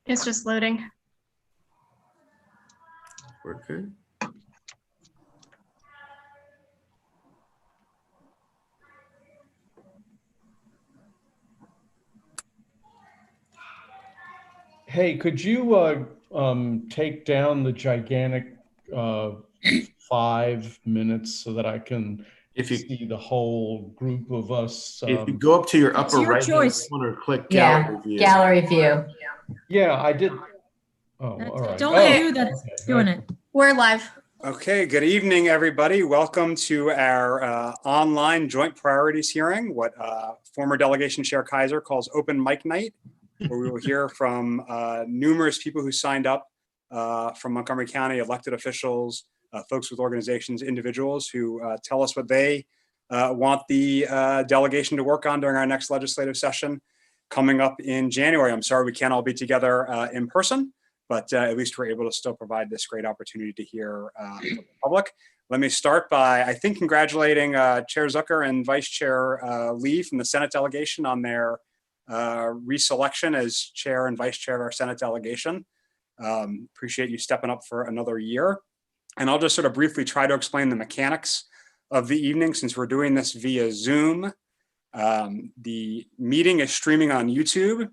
It's just loading. We're good. Hey, could you take down the gigantic 5 minutes so that I can see the whole group of us? If you go up to your upper right hand corner, click gallery view. Gallery view. Yeah, I did. Oh, all right. Don't you that's doing it. We're live. Okay, good evening, everybody. Welcome to our online joint priorities hearing, what former Delegation Chair Kaiser calls open mic night, where we will hear from numerous people who signed up from Montgomery County, elected officials, folks with organizations, individuals who tell us what they want the delegation to work on during our next legislative session coming up in January. I'm sorry we can't all be together in person, but at least we're able to still provide this great opportunity to hear from the public. Let me start by, I think, congratulating Chair Zucker and Vice Chair Lee from the Senate delegation on their reselection as Chair and Vice Chair of our Senate delegation. Appreciate you stepping up for another year. And I'll just sort of briefly try to explain the mechanics of the evening since we're doing this via Zoom. The meeting is streaming on YouTube,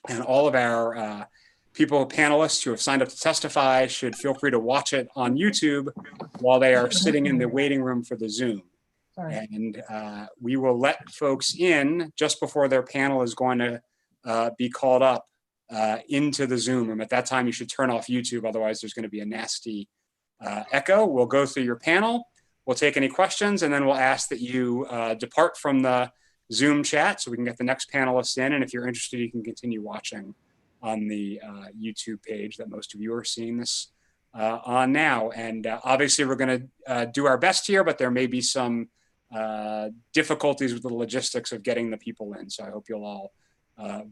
and all of our panelists who have signed up to testify should feel free to watch it on YouTube while they are sitting in the waiting room for the Zoom. And we will let folks in just before their panel is going to be called up into the Zoom room. At that time, you should turn off YouTube, otherwise there's going to be a nasty echo. We'll go through your panel, we'll take any questions, and then we'll ask that you depart from the Zoom chat so we can get the next panelist in. And if you're interested, you can continue watching on the YouTube page that most of you are seeing this on now. And obviously we're going to do our best here, but there may be some difficulties with the logistics of getting the people in. So I hope you'll all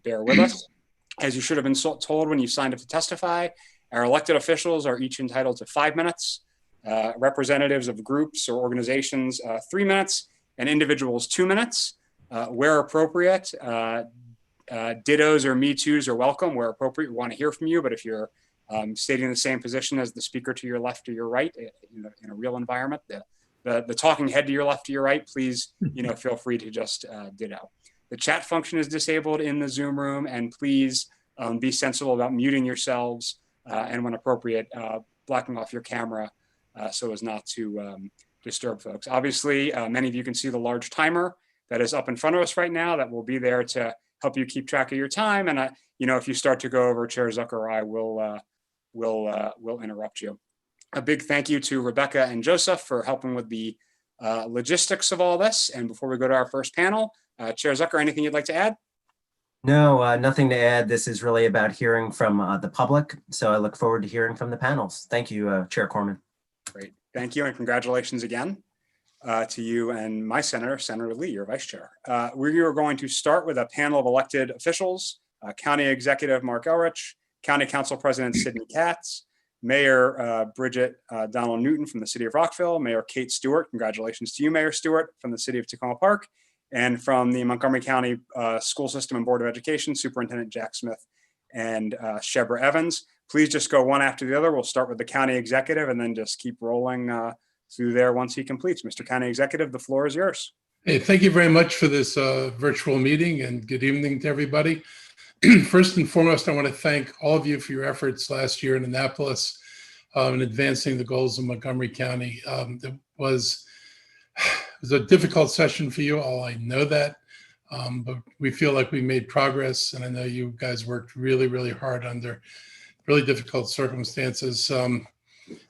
bear with us. As you should have been told when you signed up to testify, our elected officials are each entitled to 5 minutes, representatives of groups or organizations 3 minutes, and individuals 2 minutes. Where appropriate, dittos or me toos are welcome. Where appropriate, we want to hear from you, but if you're stating the same position as the speaker to your left or your right in a real environment, the talking head to your left or your right, please feel free to just ditto. The chat function is disabled in the Zoom room, and please be sensible about muting yourselves and when appropriate, blocking off your camera so as not to disturb folks. Obviously, many of you can see the large timer that is up in front of us right now that will be there to help you keep track of your time. And if you start to go over, Chair Zucker or I will interrupt you. A big thank you to Rebecca and Joseph for helping with the logistics of all this. And before we go to our first panel, Chair Zucker, anything you'd like to add? No, nothing to add. This is really about hearing from the public. So I look forward to hearing from the panels. Thank you, Chair Corman. Great. Thank you. And congratulations again to you and my senator, Senator Lee, your vice chair. We are going to start with a panel of elected officials, County Executive Mark Elrich, County Council President Sidney Katz, Mayor Bridget Donald Newton from the city of Rockville, Mayor Kate Stewart, congratulations to you, Mayor Stewart, from the city of Tacoma Park, and from the Montgomery County School System and Board of Education, Superintendent Jack Smith and Shirley Evans. Please just go one after the other. We'll start with the county executive and then just keep rolling through there once he completes. Mr. County Executive, the floor is yours. Hey, thank you very much for this virtual meeting, and good evening to everybody. First and foremost, I want to thank all of you for your efforts last year in Annapolis in advancing the goals of Montgomery County. It was a difficult session for you all, I know that, but we feel like we made progress, and I know you guys worked really, really hard under really difficult circumstances.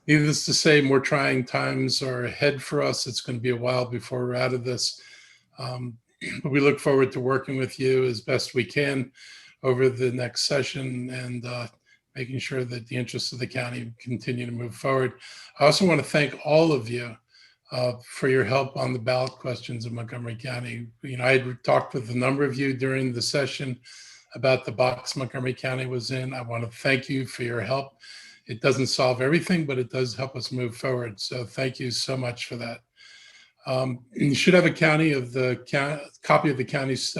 Needless to say, more trying times are ahead for us. It's going to be a while before we're out of this. But we look forward to working with you as best we can over the next session and making sure that the interests of the county continue to move forward. I also want to thank all of you for your help on the ballot questions in Montgomery County. I had talked with a number of you during the session about the box Montgomery County was in. I want to thank you for your help. It doesn't solve everything, but it does help us move forward. So thank you so much for that. You should have a copy of the county's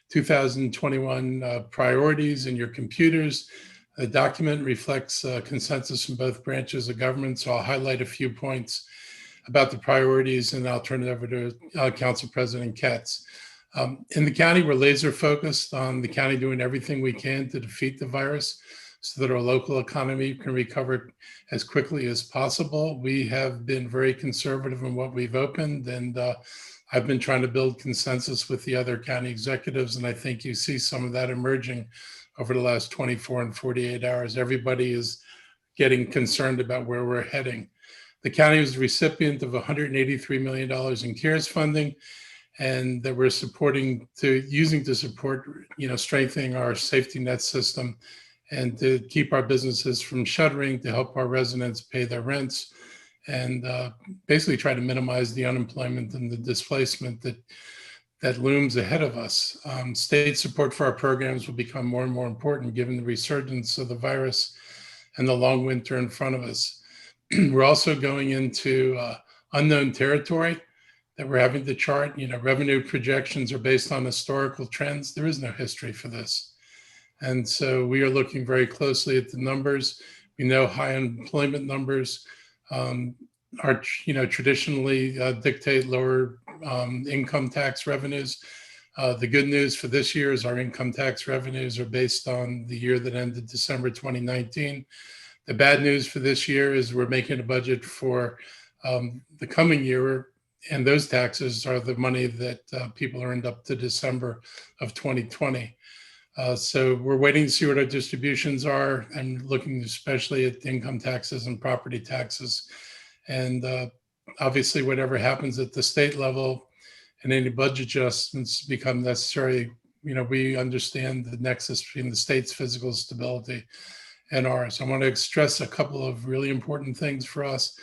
2021 priorities in your computers. The document reflects consensus from both branches of government, so I'll highlight a few points about the priorities, and I'll turn it over to Council President Katz. In the county, we're laser focused on the county doing everything we can to defeat the virus so that our local economy can recover as quickly as possible. We have been very conservative in what we've opened, and I've been trying to build consensus with the other county executives, and I think you see some of that emerging over the last 24 and 48 hours. Everybody is getting concerned about where we're heading. The county was the recipient of $183 million in CARES funding, and that we're using to support, strengthening our safety net system and to keep our businesses from shuttering, to help our residents pay their rents, and basically try to minimize the unemployment and the displacement that looms ahead of us. State support for our programs will become more and more important given the resurgence of the virus and the long winter in front of us. We're also going into unknown territory that we're having to chart. Revenue projections are based on historical trends. There is no history for this. And so we are looking very closely at the numbers. We know high unemployment numbers are, traditionally dictate lower income tax revenues. The good news for this year is our income tax revenues are based on the year that ended December 2019. The bad news for this year is we're making a budget for the coming year, and those taxes are the money that people earned up to December of 2020. So we're waiting to see what our distributions are, and looking especially at income taxes and property taxes. And obviously, whatever happens at the state level and any budget adjustments become necessary, we understand the nexus between the state's physical stability and ours. I want to stress a couple of really important things for us.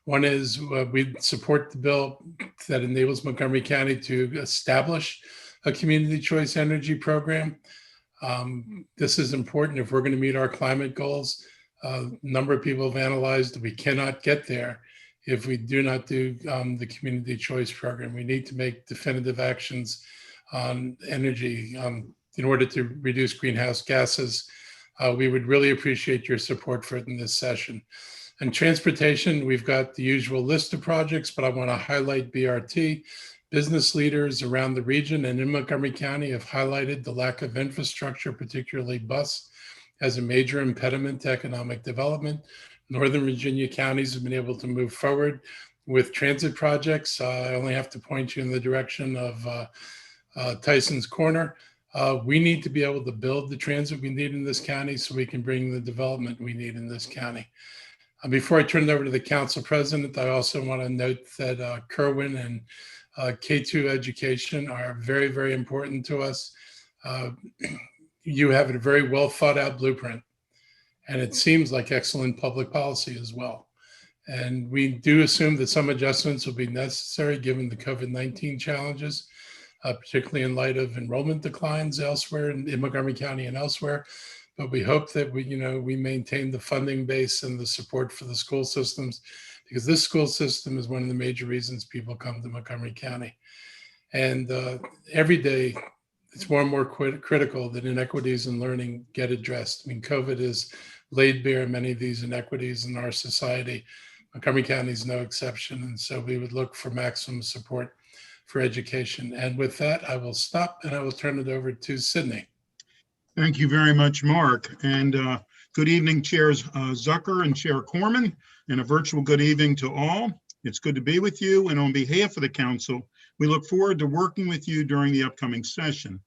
One is we support the bill that enables Montgomery County to establish a community choice energy program. This is important if we're going to meet our climate goals. A number of people have analyzed that we cannot get there if we do not do the community choice program. We need to make definitive actions on energy in order to reduce greenhouse gases. We would really appreciate your support for it in this session. And transportation, we've got the usual list of projects, but I want to highlight BRT. Business leaders around the region and in Montgomery County have highlighted the lack of infrastructure, particularly bus, as a major impediment to economic development. Northern Virginia counties have been able to move forward with transit projects. I only have to point you in the direction of Tyson's Corner. We need to be able to build the transit we need in this county so we can bring the development we need in this county. Before I turn it over to the council president, I also want to note that Kerwin and K2 education are very, very important to us. You have a very well thought out blueprint, and it seems like excellent public policy as well. And we do assume that some adjustments will be necessary given the COVID-19 challenges, particularly in light of enrollment declines elsewhere in Montgomery County and elsewhere. But we hope that we maintain the funding base and the support for the school systems, because this school system is one of the major reasons people come to Montgomery County. And every day, it's more and more critical that inequities in learning get addressed. COVID has laid bare many of these inequities in our society. Montgomery County is no exception. And so we would look for maximum support for education. And with that, I will stop and I will turn it over to Sydney. Thank you very much, Mark. And good evening, Chairs Zucker and Chair Corman, and a virtual good evening to all. It's good to be with you. And on behalf of the council, we look forward to working with you during the upcoming session.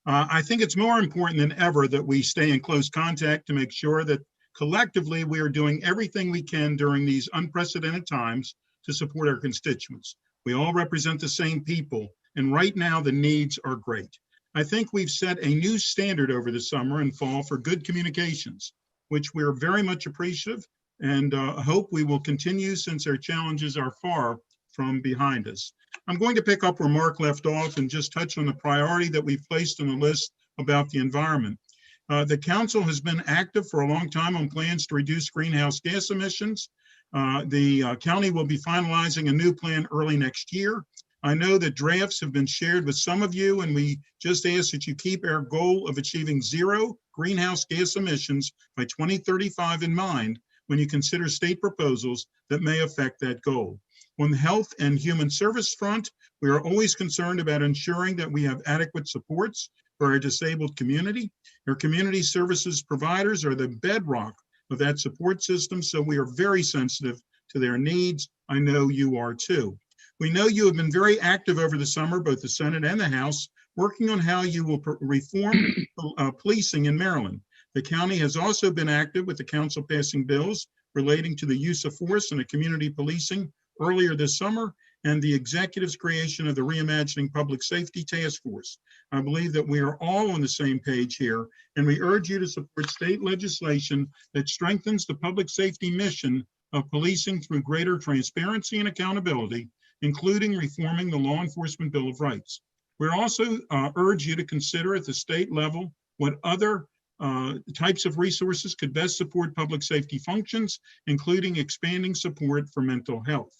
I think it's more important than ever that we stay in close contact to make sure that collectively we are doing everything we can during these unprecedented times to support our constituents. We all represent the same people, and right now the needs are great. I think we've set a new standard over the summer and fall for good communications, which we're very much appreciative, and hope we will continue since our challenges are far from behind us. I'm going to pick up where Mark left off and just touch on the priority that we've placed on the list about the environment. The council has been active for a long time on plans to reduce greenhouse gas emissions. The county will be finalizing a new plan early next year. I know that drafts have been shared with some of you, and we just ask that you keep our goal of achieving zero greenhouse gas emissions by 2035 in mind when you consider state proposals that may affect that goal. On the health and human service front, we are always concerned about ensuring that we have adequate supports for our disabled community. Our community services providers are the bedrock of that support system, so we are very sensitive to their needs. I know you are too. We know you have been very active over the summer, both the Senate and the House, working on how you will reform policing in Maryland. The county has also been active with the council passing bills relating to the use of force in community policing earlier this summer, and the executive's creation of the Reimagining Public Safety Task Force. I believe that we are all on the same page here, and we urge you to support state legislation that strengthens the public safety mission of policing through greater transparency and accountability, including reforming the Law Enforcement Bill of Rights. We also urge you to consider at the state level what other types of resources could best support public safety functions, including expanding support for mental health.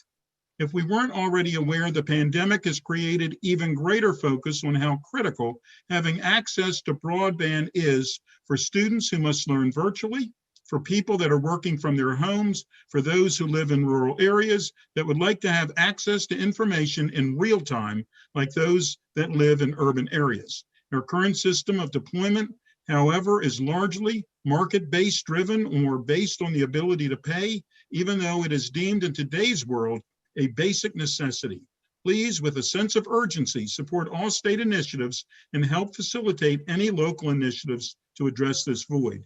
If we weren't already aware, the pandemic has created even greater focus on how critical having access to broadband is for students who must learn virtually, for people that are working from their homes, for those who live in rural areas that would like to have access to information in real time, like those that live in urban areas. Our current system of deployment, however, is largely market-based driven or based on the ability to pay, even though it is deemed in today's world a basic necessity. Please, with a sense of urgency, support all state initiatives and help facilitate any local initiatives to address this void.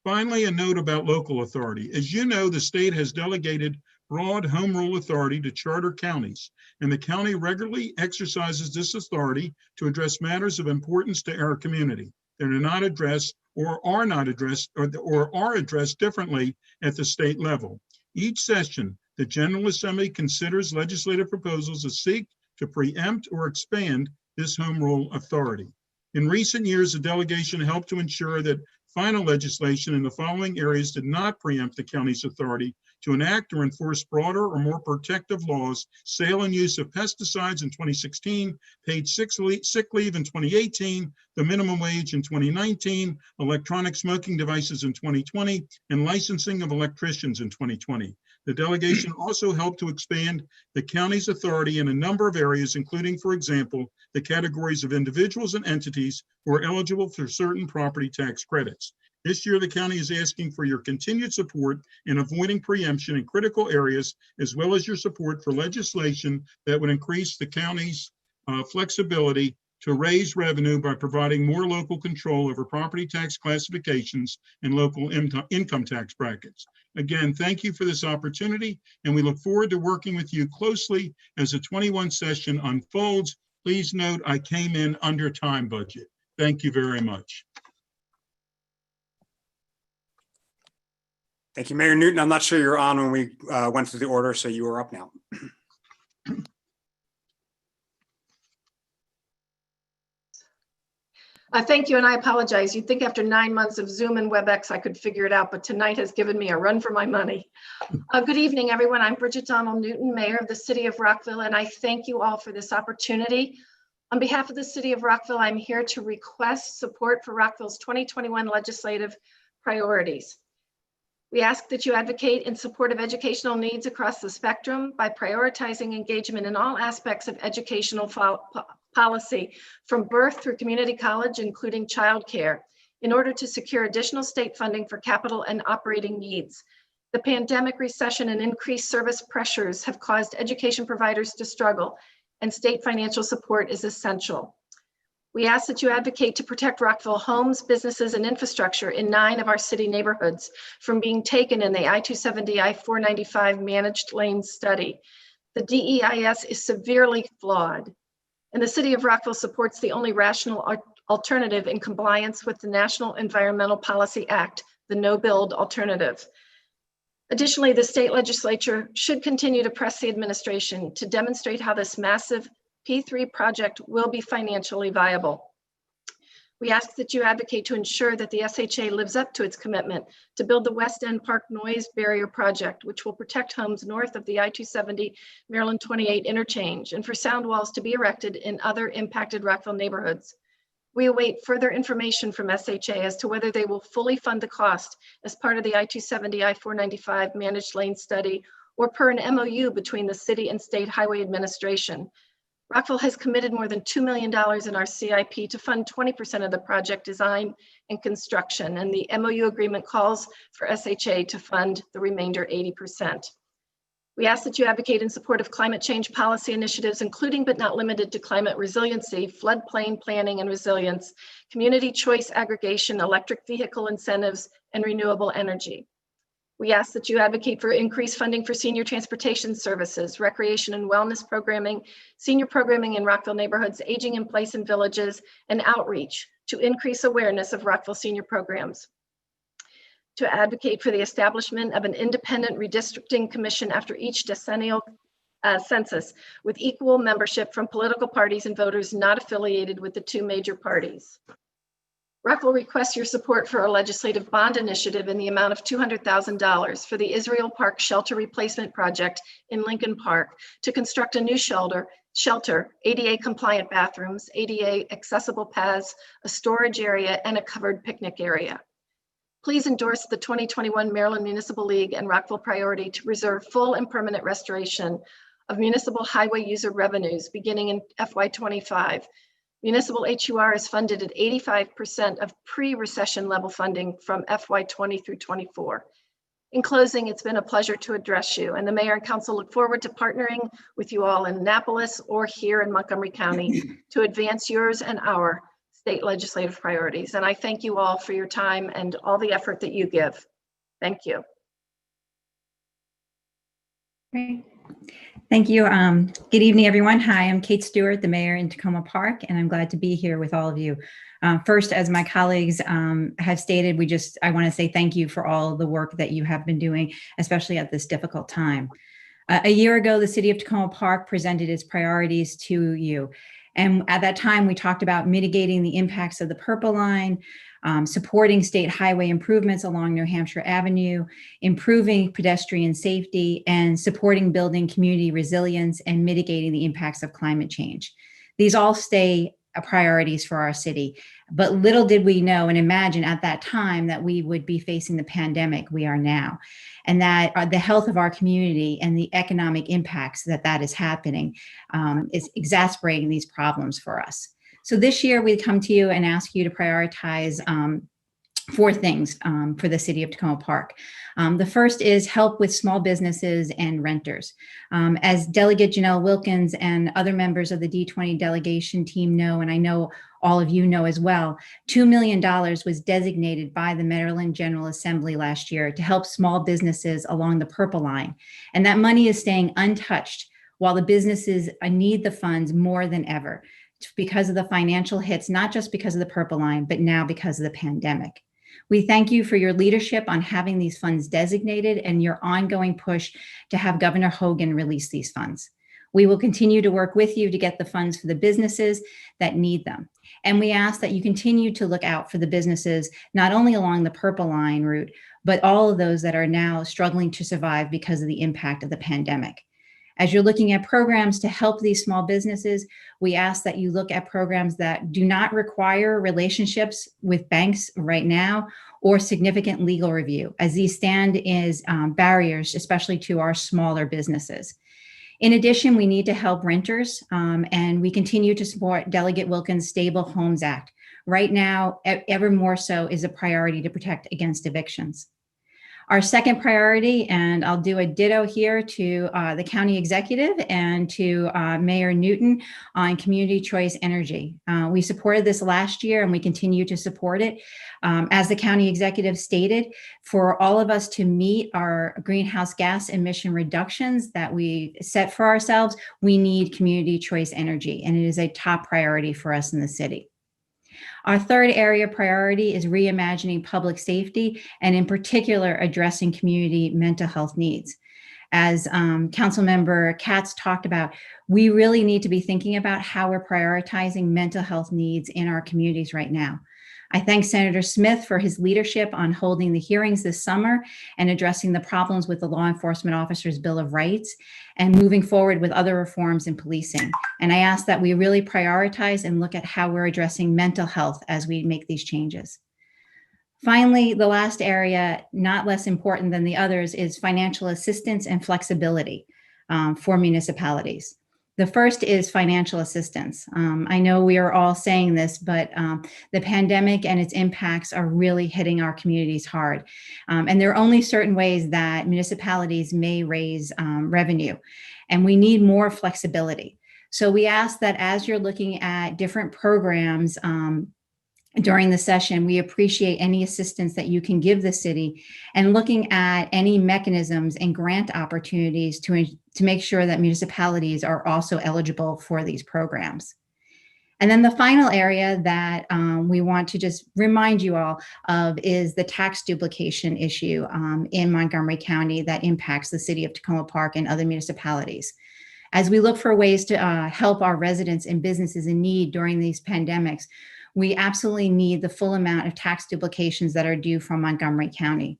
Finally, a note about local authority. As you know, the state has delegated broad home rule authority to charter counties, and the county regularly exercises this authority to address matters of importance to our community that are not addressed or are not addressed or are addressed differently at the state level. Each session, the General Assembly considers legislative proposals that seek to preempt or expand this home rule authority. In recent years, the delegation helped to ensure that final legislation in the following areas did not preempt the county's authority to enact or enforce broader or more protective laws: sale and use of pesticides in 2016, paid sick leave in 2018, the minimum wage in 2019, electronic smoking devices in 2020, and licensing of electricians in 2020. The delegation also helped to expand the county's authority in a number of areas, including, for example, the categories of individuals and entities who are eligible for certain property tax credits. This year, the county is asking for your continued support in avoiding preemption in critical areas, as well as your support for legislation that would increase the county's flexibility to raise revenue by providing more local control over property tax classifications and local income tax brackets. Again, thank you for this opportunity, and we look forward to working with you closely as the 21 session unfolds. Please note I came in under time budget. Thank you very much. Thank you, Mayor Newton. I'm not sure you're on when we went through the order, so you are up now. Thank you, and I apologize. You'd think after 9 months of Zoom and WebEx, I could figure it out, but tonight has given me a run for my money. Good evening, everyone. I'm Bridget Donald Newton, Mayor of the City of Rockville, and I thank you all for this opportunity. On behalf of the City of Rockville, I'm here to request support for Rockville's 2021 legislative priorities. We ask that you advocate in support of educational needs across the spectrum by prioritizing engagement in all aspects of educational policy, from birth through community college, including childcare, in order to secure additional state funding for capital and operating needs. The pandemic, recession, and increased service pressures have caused education providers to struggle, and state financial support is essential. We ask that you advocate to protect Rockville homes, businesses, and infrastructure in 9 of our city neighborhoods from being taken in the I-270, I-495 managed lanes study. The DEIS is severely flawed, and the City of Rockville supports the only rational alternative in compliance with the National Environmental Policy Act, the no-build alternative. Additionally, the state legislature should continue to press the administration to demonstrate how this massive P3 project will be financially viable. We ask that you advocate to ensure that the SHA lives up to its commitment to build the West End Park Noise Barrier Project, which will protect homes north of the I-270 Maryland 28 interchange, and for sound walls to be erected in other impacted Rockville neighborhoods. We await further information from SHA as to whether they will fully fund the cost as part of the I-270, I-495 managed lane study or per an MOU between the city and state highway administration. Rockville has committed more than $2 million in our CIP to fund 20% of the project design and construction, and the MOU agreement calls for SHA to fund the remainder 80%. We ask that you advocate in support of climate change policy initiatives, including but not limited to climate resiliency, floodplain planning and resilience, community choice aggregation, electric vehicle incentives, and renewable energy. We ask that you advocate for increased funding for senior transportation services, recreation and wellness programming, senior programming in Rockville neighborhoods, aging in place and villages, and outreach to increase awareness of Rockville senior programs. To advocate for the establishment of an independent redistricting commission after each decennial census with equal membership from political parties and voters not affiliated with the two major parties. Rockville requests your support for a legislative bond initiative in the amount of $200,000 for the Israel Park Shelter Replacement Project in Lincoln Park to construct a new shelter, ADA compliant bathrooms, ADA accessible paths, a storage area, and a covered picnic area. Please endorse the 2021 Maryland Municipal League and Rockville priority to reserve full and permanent restoration of municipal highway user revenues beginning in FY25. Municipal HUR is funded at 85% of pre-recession level funding from FY20 through 24. In closing, it's been a pleasure to address you, and the mayor and council look forward to partnering with you all in Annapolis or here in Montgomery County to advance yours and our state legislative priorities. And I thank you all for your time and all the effort that you give. Thank you. Great. Thank you. Good evening, everyone. Hi, I'm Kate Stewart, the mayor in Tacoma Park, and I'm glad to be here with all of you. First, as my colleagues have stated, I want to say thank you for all the work that you have been doing, especially at this difficult time. A year ago, the city of Tacoma Park presented its priorities to you. And at that time, we talked about mitigating the impacts of the Purple Line, supporting state highway improvements along New Hampshire Avenue, improving pedestrian safety, and supporting building community resilience and mitigating the impacts of climate change. These all stay priorities for our city, but little did we know and imagine at that time that we would be facing the pandemic we are now, and that the health of our community and the economic impacts that is happening is exacerbating these problems for us. So this year we come to you and ask you to prioritize 4 things for the city of Tacoma Park. The first is help with small businesses and renters. As Delegate Janelle Wilkins and other members of the D20 delegation team know, and I know all of you know as well, $2 million was designated by the Maryland General Assembly last year to help small businesses along the Purple Line. And that money is staying untouched while the businesses need the funds more than ever because of the financial hits, not just because of the Purple Line, but now because of the pandemic. We thank you for your leadership on having these funds designated and your ongoing push to have Governor Hogan release these funds. We will continue to work with you to get the funds for the businesses that need them. And we ask that you continue to look out for the businesses, not only along the Purple Line route, but all of those that are now struggling to survive because of the impact of the pandemic. As you're looking at programs to help these small businesses, we ask that you look at programs that do not require relationships with banks right now or significant legal review, as these stand as barriers, especially to our smaller businesses. In addition, we need to help renters, and we continue to support Delegate Wilkins' Stable Homes Act. Right now, ever more so, is a priority to protect against evictions. Our second priority, and I'll do a ditto here to the county executive and to Mayor Newton on community choice energy. We supported this last year and we continue to support it. As the county executive stated, for all of us to meet our greenhouse gas emission reductions that we set for ourselves, we need community choice energy, and it is a top priority for us in the city. Our third area priority is reimagining public safety, and in particular, addressing community mental health needs. As Councilmember Katz talked about, we really need to be thinking about how we're prioritizing mental health needs in our communities right now. I thank Senator Smith for his leadership on holding the hearings this summer and addressing the problems with the Law Enforcement Officers' Bill of Rights and moving forward with other reforms in policing. And I ask that we really prioritize and look at how we're addressing mental health as we make these changes. Finally, the last area, not less important than the others, is financial assistance and flexibility for municipalities. The first is financial assistance. I know we are all saying this, but the pandemic and its impacts are really hitting our communities hard. And there are only certain ways that municipalities may raise revenue, and we need more flexibility. So we ask that as you're looking at different programs during the session, we appreciate any assistance that you can give the city and looking at any mechanisms and grant opportunities to make sure that municipalities are also eligible for these programs. And then the final area that we want to just remind you all of is the tax duplication issue in Montgomery County that impacts the city of Tacoma Park and other municipalities. As we look for ways to help our residents and businesses in need during these pandemics, we absolutely need the full amount of tax duplications that are due from Montgomery County.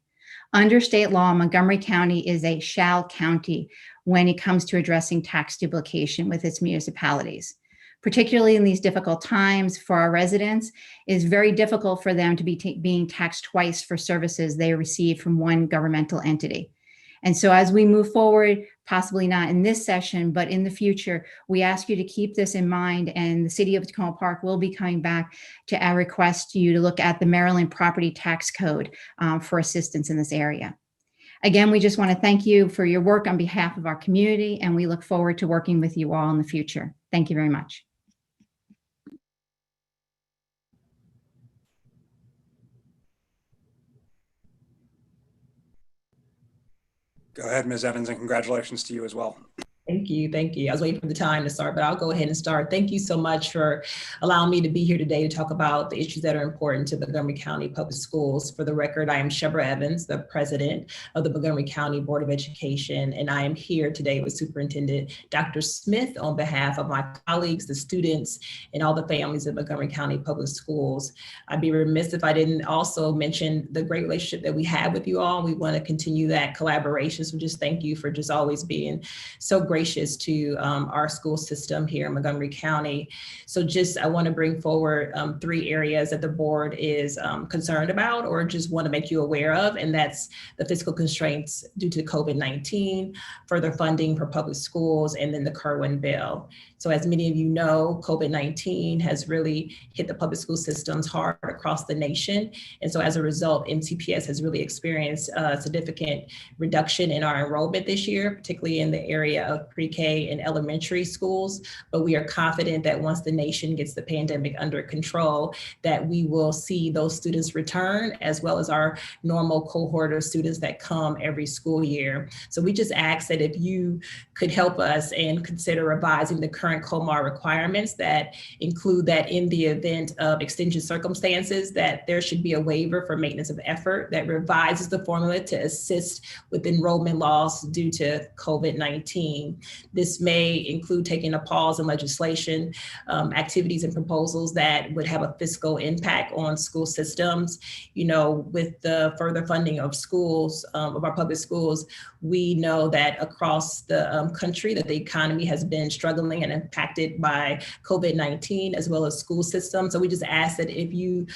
Under state law, Montgomery County is a shall county when it comes to addressing tax duplication with its municipalities. Particularly in these difficult times for our residents, it is very difficult for them to be being taxed twice for services they receive from one governmental entity. And so as we move forward, possibly not in this session, but in the future, we ask you to keep this in mind, and the city of Tacoma Park will be coming back to our request to you to look at the Maryland Property Tax Code for assistance in this area. Again, we just want to thank you for your work on behalf of our community, and we look forward to working with you all in the future. Thank you very much. Go ahead, Ms. Evans, and congratulations to you as well. Thank you. Thank you. I was waiting for the time to start, but I'll go ahead and start. Thank you so much for allowing me to be here today to talk about the issues that are important to Montgomery County Public Schools. For the record, I am Shirley Evans, the president of the Montgomery County Board of Education, and I am here today with Superintendent Dr. Smith on behalf of my colleagues, the students, and all the families of Montgomery County Public Schools. I'd be remiss if I didn't also mention the great relationship that we have with you all. We want to continue that collaboration, so just thank you for just always being so gracious to our school system here in Montgomery County. So I want to bring forward 3 areas that the board is concerned about or just want to make you aware of, and that's the fiscal constraints due to COVID-19, further funding for public schools, and then the Kerwin bill. So as many of you know, COVID-19 has really hit the public school systems hard across the nation. And so as a result, MCPS has really experienced a significant reduction in our enrollment this year, particularly in the area of pre-K and elementary schools. But we are confident that once the nation gets the pandemic under control, that we will see those students return, as well as our normal cohort of students that come every school year. So we just ask that if you could help us and consider revising the current COMAR requirements that include that in the event of extension circumstances, that there should be a waiver for maintenance of effort that revises the formula to assist with enrollment loss due to COVID-19. This may include taking a pause in legislation, activities and proposals that would have a fiscal impact on school systems. You know, with the further funding of schools, of our public schools, we know that across the country that the economy has been struggling and impacted by COVID-19 as well as school systems. So we just ask that if you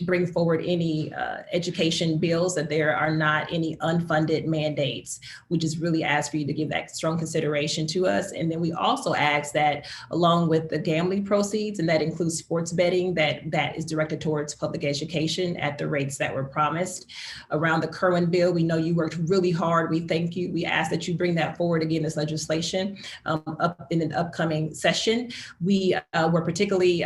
bring forward any education bills, that there are not any unfunded mandates. We just really ask for you to give that strong consideration to us. And then we also ask that along with the gambling proceeds, and that includes sports betting, that is directed towards public education at the rates that were promised. Around the Kerwin bill, we know you worked really hard. We thank you. We ask that you bring that forward again, this legislation up in an upcoming session. We were particularly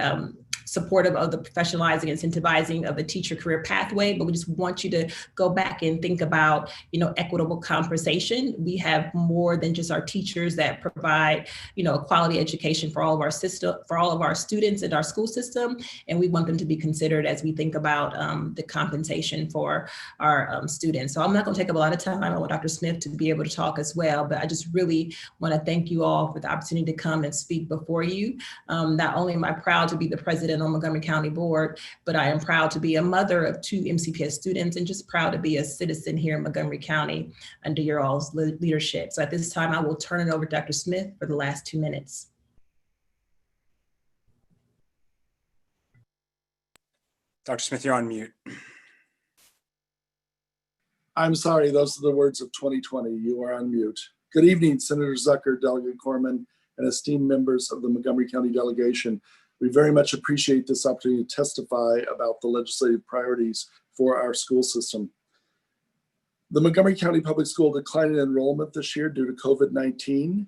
supportive of the professionalizing and incentivizing of the teacher career pathway, but we just want you to go back and think about, you know, equitable compensation. We have more than just our teachers that provide, you know, a quality education for all of our system, for all of our students in our school system, and we want them to be considered as we think about the compensation for our students. So I'm not going to take up a lot of time. I want Dr. Smith to be able to talk as well, but I just really want to thank you all for the opportunity to come and speak before you. Not only am I proud to be the president president on Montgomery County Board, but I am proud to be a mother of 2 MCPS students and just proud to be a citizen here in Montgomery County under your all's leadership. So at this time, I will turn it over to Dr. Smith for the last 2 minutes. Dr. Smith, you're on mute. I'm sorry, those are the words of 2020. You are on mute. Good evening, Senator Zucker, Delegate Corman, and esteemed members of the Montgomery County delegation. We very much appreciate this opportunity to testify about the legislative priorities for our school system. The Montgomery County Public School declined in enrollment this year due to COVID-19.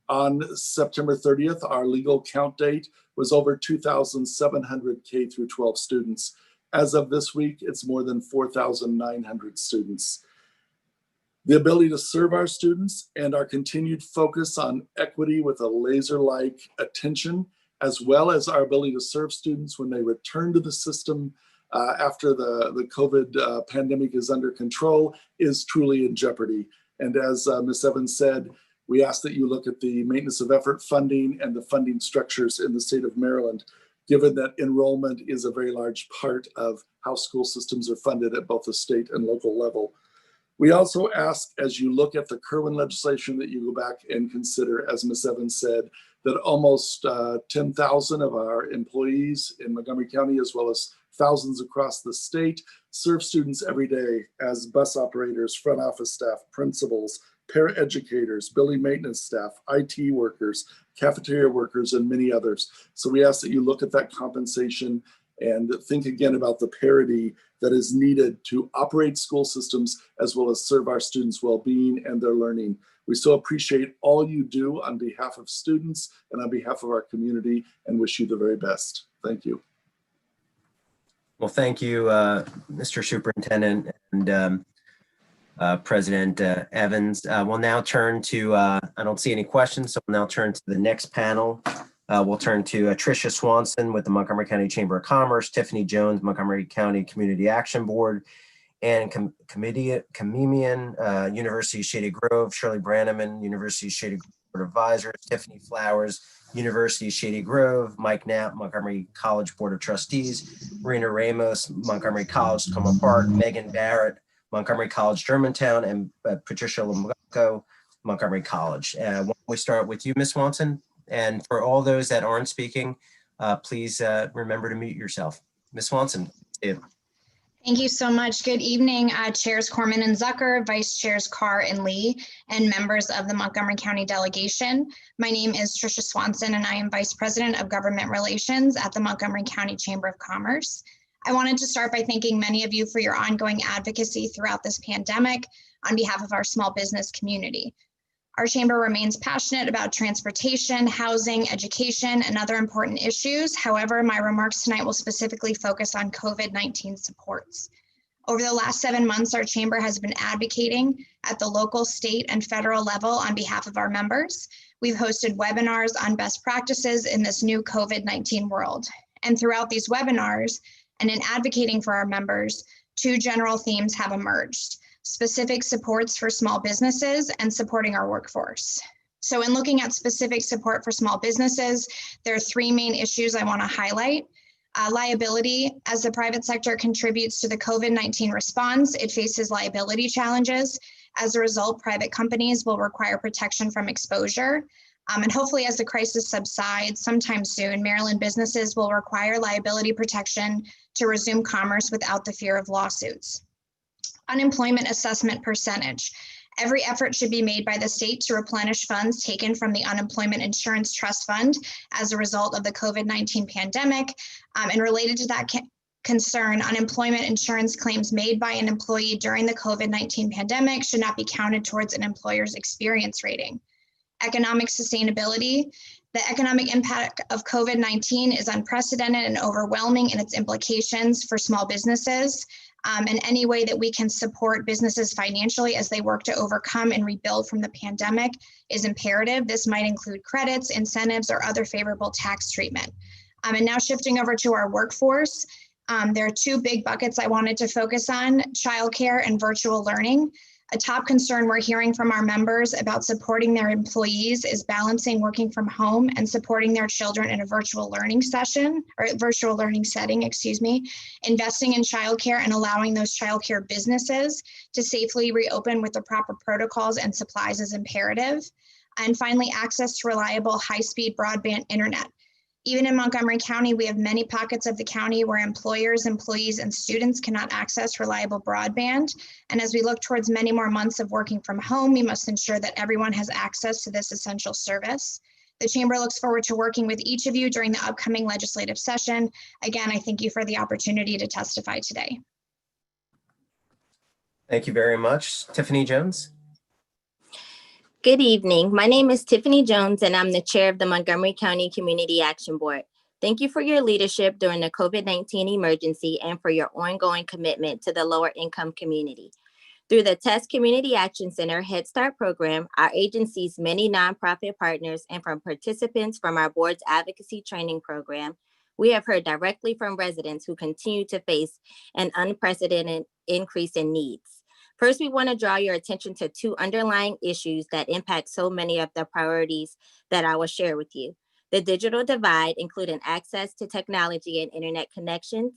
On September 30th, our legal count date was over 2,700 K through 12 students. As of this week, it's more than 4,900 students. The ability to serve our students and our continued focus on equity with a laser-like attention, as well as our ability to serve students when they return to the system after the COVID pandemic is under control, is truly in jeopardy. And as Ms. Evans said, we ask that you look at the maintenance of effort funding and the funding structures in the state of Maryland, given that enrollment is a very large part of how school systems are funded at both the state and local level. We also ask, as you look at the Kerwin legislation, that you go back and consider, as Ms. Evans said, that almost 10,000 of our employees in Montgomery County, as well as thousands across the state, serve students every day as bus operators, front office staff, principals, paraeducators, building maintenance staff, IT workers, cafeteria workers, and many others. So we ask that you look at that compensation and think again about the parity that is needed to operate school systems as well as serve our students' well-being and their learning. We so appreciate all you do on behalf of students and on behalf of our community, and wish you the very best. Thank you. Well, thank you, Mr. Superintendent and President Evans. We'll now turn to, I don't see any questions, so we'll now turn to the next panel. We'll turn to Trisha Swanson with the Montgomery County Chamber of Commerce, Tiffany Jones, Montgomery County Community Action Board, and Demian, University of Shady Grove, Shirley Brandt, University of Shady Grove Board Advisors, Tiffany Flowers, University of Shady Grove, Mike Knapp, Montgomery College Board of Trustees, Rayna Ramos, Montgomery College, Tacoma Park, Megan Barrett, Montgomery College, Germantown, and Patricia Labonko, Montgomery College. Why don't we start with you, Ms. Swanson? And for all those that aren't speaking, please remember to mute yourself. Ms. Swanson. Thank you so much. Good evening, Chairs Corman and Zucker, Vice Chairs Carr and Lee, and members of the Montgomery County delegation. My name is Trisha Swanson, and I am Vice President of Government Relations at the Montgomery County Chamber of Commerce. I wanted to start by thanking many of you for your ongoing advocacy throughout this pandemic on behalf of our small business community. Our chamber remains passionate about transportation, housing, education, and other important issues. However, my remarks tonight will specifically focus on COVID-19 supports. Over the last 7 months, our chamber has been advocating at the local, state, and federal level on behalf of our members. We've hosted webinars on best practices in this new COVID-19 world. And throughout these webinars, and in advocating for our members, 2 general themes have emerged: specific supports for small businesses and supporting our workforce. So in looking at specific support for small businesses, there are 3 main issues I want to highlight. Liability. As the private sector contributes to the COVID-19 response, it faces liability challenges. As a result, private companies will require protection from exposure. And hopefully as the crisis subsides sometime soon, Maryland businesses will require liability protection to resume commerce without the fear of lawsuits. Unemployment assessment percentage. Every effort should be made by the state to replenish funds taken from the Unemployment Insurance Trust Fund as a result of the COVID-19 pandemic. And related to that concern, unemployment insurance claims made by an employee during the COVID-19 pandemic should not be counted towards an employer's experience rating. Economic sustainability. The economic impact of COVID-19 is unprecedented and overwhelming in its implications for small businesses. And any way that we can support businesses financially as they work to overcome and rebuild from the pandemic is imperative. This might include credits, incentives, or other favorable tax treatment. And now shifting over to our workforce, there are 2 big buckets I wanted to focus on: childcare and virtual learning. A top concern we're hearing from our members about supporting their employees is balancing working from home and supporting their children in a virtual learning setting, investing in childcare and allowing those childcare businesses to safely reopen with the proper protocols and supplies is imperative. And finally, access to reliable high-speed broadband internet. Even in Montgomery County, we have many pockets of the county where employers, employees, and students cannot access reliable broadband. And as we look towards many more months of working from home, we must ensure that everyone has access to this essential service. The Chamber looks forward to working with each of you during the upcoming legislative session. Again, I thank you for the opportunity to testify today. Thank you very much. Tiffany Jones. Good evening. My name is Tiffany Jones, and I'm the chair of the Montgomery County Community Action Board. Thank you for your leadership during the COVID-19 emergency and for your ongoing commitment to the lower income community. Through the TEST Community Action Center Head Start program, our agency's many nonprofit partners, and from participants from our board's advocacy training program, we have heard directly from residents who continue to face an unprecedented increase in needs. First, we want to draw your attention to two underlying issues that impact so many of the priorities that I will share with you. The digital divide, including access to technology and internet connections.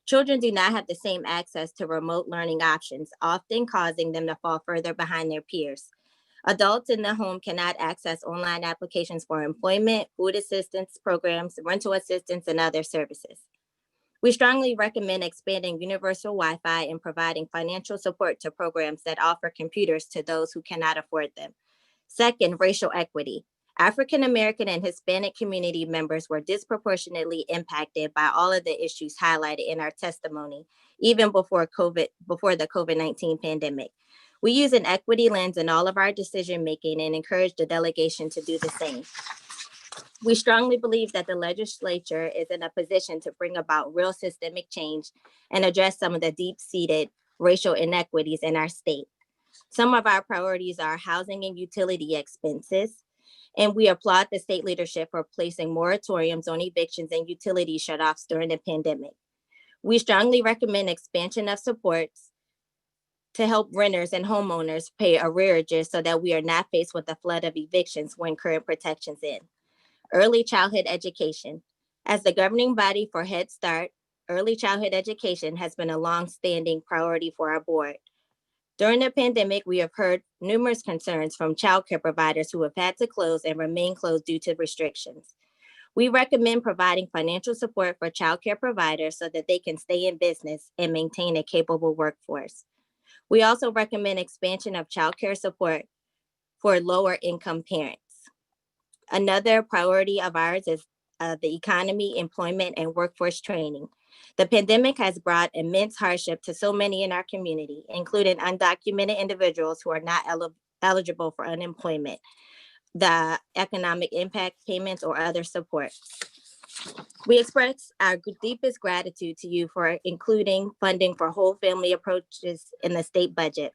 Children do not have the same access to remote learning options, often causing them to fall further behind their peers. Adults in the home cannot access online applications for employment, food assistance programs, rental assistance, and other services. We strongly recommend expanding universal Wi-Fi and providing financial support to programs that offer computers to those who cannot afford them. Second, racial equity. African American and Hispanic community members were disproportionately impacted by all of the issues highlighted in our testimony, even before the COVID-19 pandemic. We use an equity lens in all of our decision-making and encourage the delegation to do the same. We strongly believe that the legislature is in a position to bring about real systemic change and address some of the deep-seated racial inequities in our state. Some of our priorities are housing and utility expenses, and we applaud the state leadership for placing moratoriums on evictions and utility shutoffs during the pandemic. We strongly recommend expansion of supports to help renters and homeowners pay arrearages so that we are not faced with a flood of evictions when current protections end. Early childhood education. As the governing body for Head Start, early childhood education has been a long-standing priority for our board. During the pandemic, we have heard numerous concerns from childcare providers who have had to close and remain closed due to restrictions. We recommend providing financial support for childcare providers so that they can stay in business and maintain a capable workforce. We also recommend expansion of childcare support for lower income parents. Another priority of ours is the economy, employment, and workforce training. The pandemic has brought immense hardship to so many in our community, including undocumented individuals who are not eligible for unemployment, the economic impact payments, or other support. We express our deepest gratitude to you for including funding for whole family approaches in the state budget.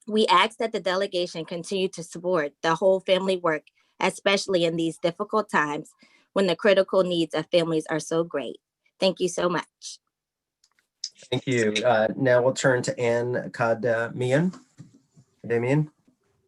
We ask that the delegation continue to support the whole family work, especially in these difficult times when the critical needs of families are so great. Thank you so much. Thank you. Now we'll turn to Ann Kademian.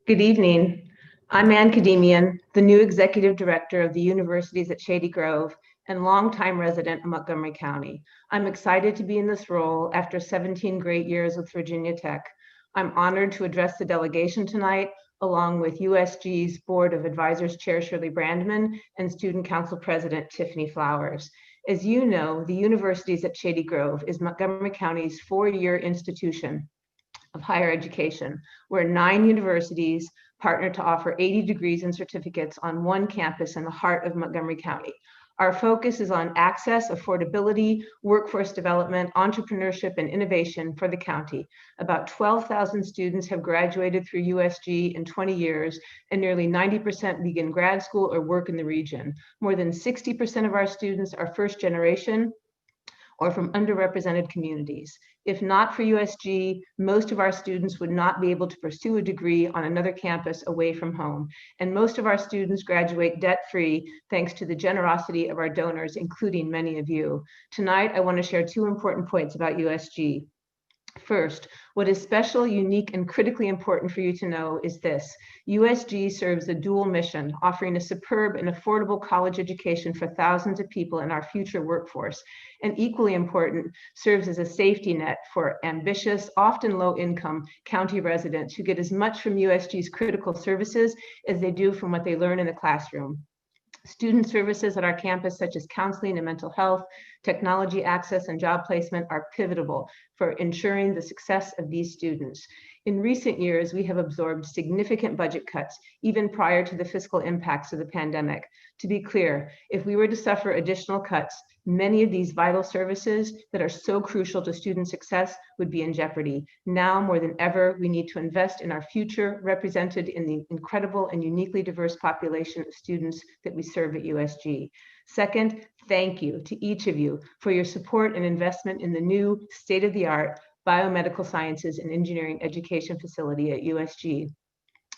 Good evening. I'm Ann Kademian, the new Executive Director of the Universities at Shady Grove and longtime resident of Montgomery County. I'm excited to be in this role after 17 great years with Virginia Tech. I'm honored to address the delegation tonight, along with USG's Board of Advisors Chair Shirley Brandt and Student Council President Tiffany Flowers. As you know, the Universities at Shady Grove is Montgomery County's four-year institution of higher education, where 9 universities partner to offer 80 degrees and certificates on one campus in the heart of Montgomery County. Our focus is on access, affordability, workforce development, entrepreneurship, and innovation for the county. About 12,000 students have graduated through USG in 20 years, and nearly 90% begin grad school or work in the region. More than 60% of our students are first generation or from underrepresented communities. If not for USG, most of our students would not be able to pursue a degree on another campus away from home. And most of our students graduate debt-free thanks to the generosity of our donors, including many of you. Tonight, I want to share 2 important points about USG. First, what is special, unique, and critically important for you to know is this: USG serves a dual mission, offering a superb and affordable college education for thousands of people in our future workforce, and equally important, serves as a safety net for ambitious, often low-income county residents who get as much from USG's critical services as they do from what they learn in the classroom. Student services at our campus, such as counseling and mental health, technology access, and job placement, are pivotal for ensuring the success of these students. In recent years, we have absorbed significant budget cuts, even prior to the fiscal impacts of the pandemic. To be clear, if we were to suffer additional cuts, many of these vital services that are so crucial to student success would be in jeopardy. Now more than ever, we need to invest in our future, represented in the incredible and uniquely diverse population of students that we serve at USG. Second, thank you to each of you for your support and investment in the new state-of-the-art biomedical sciences and engineering education facility at USG.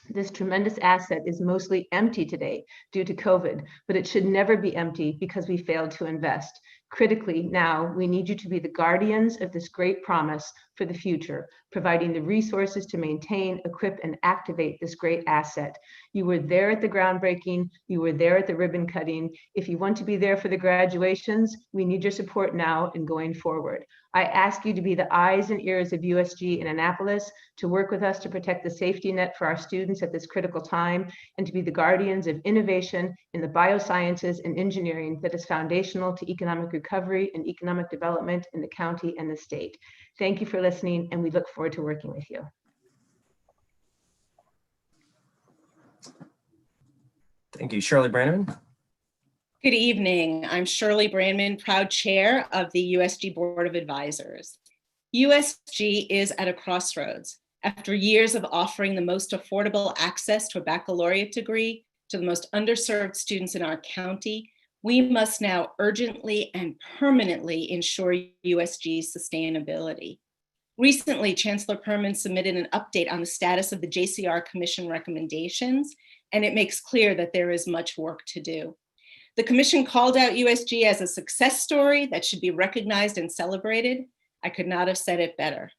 This tremendous asset is mostly empty today due to COVID, but it should never be empty because we failed to invest. Critically, now we need you to be the guardians of this great promise for the future, providing the resources to maintain, equip, and activate this great asset. You were there at the groundbreaking, you were there at the ribbon cutting. If you want to be there for the graduations, we need your support now and going forward. I ask you to be the eyes and ears of USG in Annapolis, to work with us to protect the safety net for our students at this critical time, and to be the guardians of innovation in the biosciences and engineering that is foundational to economic recovery and economic development in the county and the state. Thank you for listening, and we look forward to working with you. Thank you. Shirley Brandt. Good evening. I'm Shirley Brandt, proud chair of the USG Board of Advisors. USG is at a crossroads. After years of offering the most affordable access to a baccalaureate degree to the most underserved students in our county, we must now urgently and permanently ensure USG's sustainability. Recently, Chancellor Perman submitted an update on the status of the JCR Commission recommendations, and it makes clear that there is much work to do. The Commission called out USG as a success story that should be recognized and celebrated. I could not have said it better.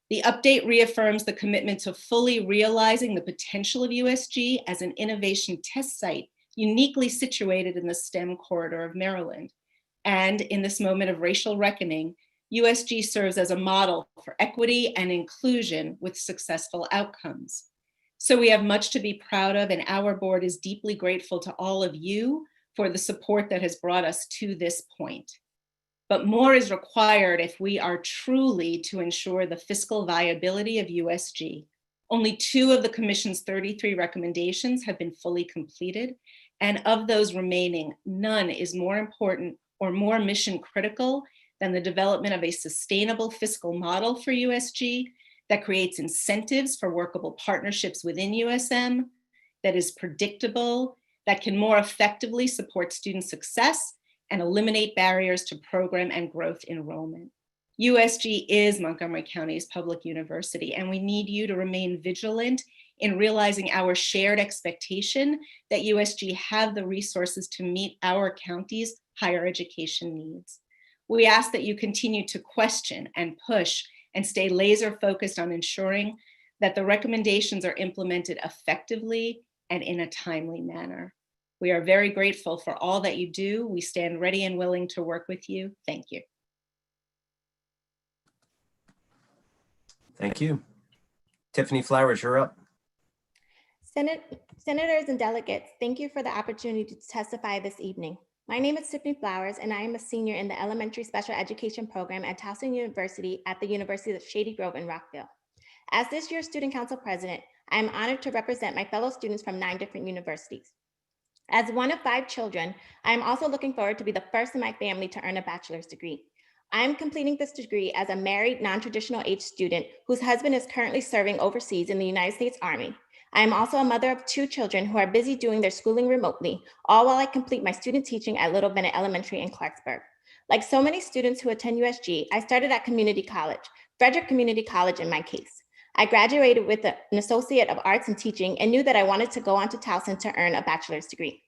The update reaffirms the commitment to fully realizing the potential of USG as an innovation test site uniquely situated in the STEM corridor of Maryland. And in this moment of racial reckoning, USG serves as a model for equity and inclusion with successful outcomes. So we have much to be proud of, and our board is deeply grateful to all of you for the support that has brought us to this point. But more is required if we are truly to ensure the fiscal viability of USG. Only 2 of the Commission's 33 recommendations have been fully completed, and of those remaining, none is more important or more mission critical than the development of a sustainable fiscal model for USG that creates incentives for workable partnerships within USM, that is predictable, that can more effectively support student success and eliminate barriers to program and growth enrollment. USG is Montgomery County's public university, and we need you to remain vigilant in realizing our shared expectation that USG have the resources to meet our county's higher education needs. We ask that you continue to question and push and stay laser focused on ensuring that the recommendations are implemented effectively and in a timely manner. We are very grateful for all that you do. We stand ready and willing to work with you. Thank you. Thank you. Tiffany Flowers, you're up. Senators and delegates, thank you for the opportunity to testify this evening. My name is Tiffany Flowers, and I am a senior in the Elementary Special Education Program at Towson University at the University of Shady Grove in Rockville. As this year's Student Council President, I am honored to represent my fellow students from 9 different universities. As one of 5 children, I am also looking forward to be the first in my family to earn a bachelor's degree. I am completing this degree as a married, non-traditional age student whose husband is currently serving overseas in the United States Army. I am also a mother of 2 children who are busy doing their schooling remotely, all while I complete my student teaching at Little Bennett Elementary in Clarksburg. Like so many students who attend USG, I started at community college, Frederick Community College in my case. I graduated with an Associate of Arts in Teaching and knew that I wanted to go on to Towson to earn a bachelor's degree.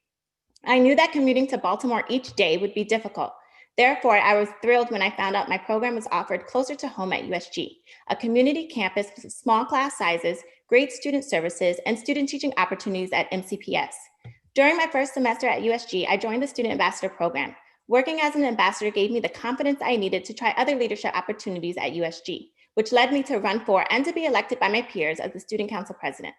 I knew that commuting to Baltimore each day would be difficult. Therefore, I was thrilled when I found out my program was offered closer to home at USG, a community campus with small class sizes, great student services, and student teaching opportunities at MCPS. During my first semester at USG, I joined the Student Ambassador Program. Working as an ambassador gave me the confidence I needed to try other leadership opportunities at USG, which led me to run for and to be elected by my peers as the Student Council President.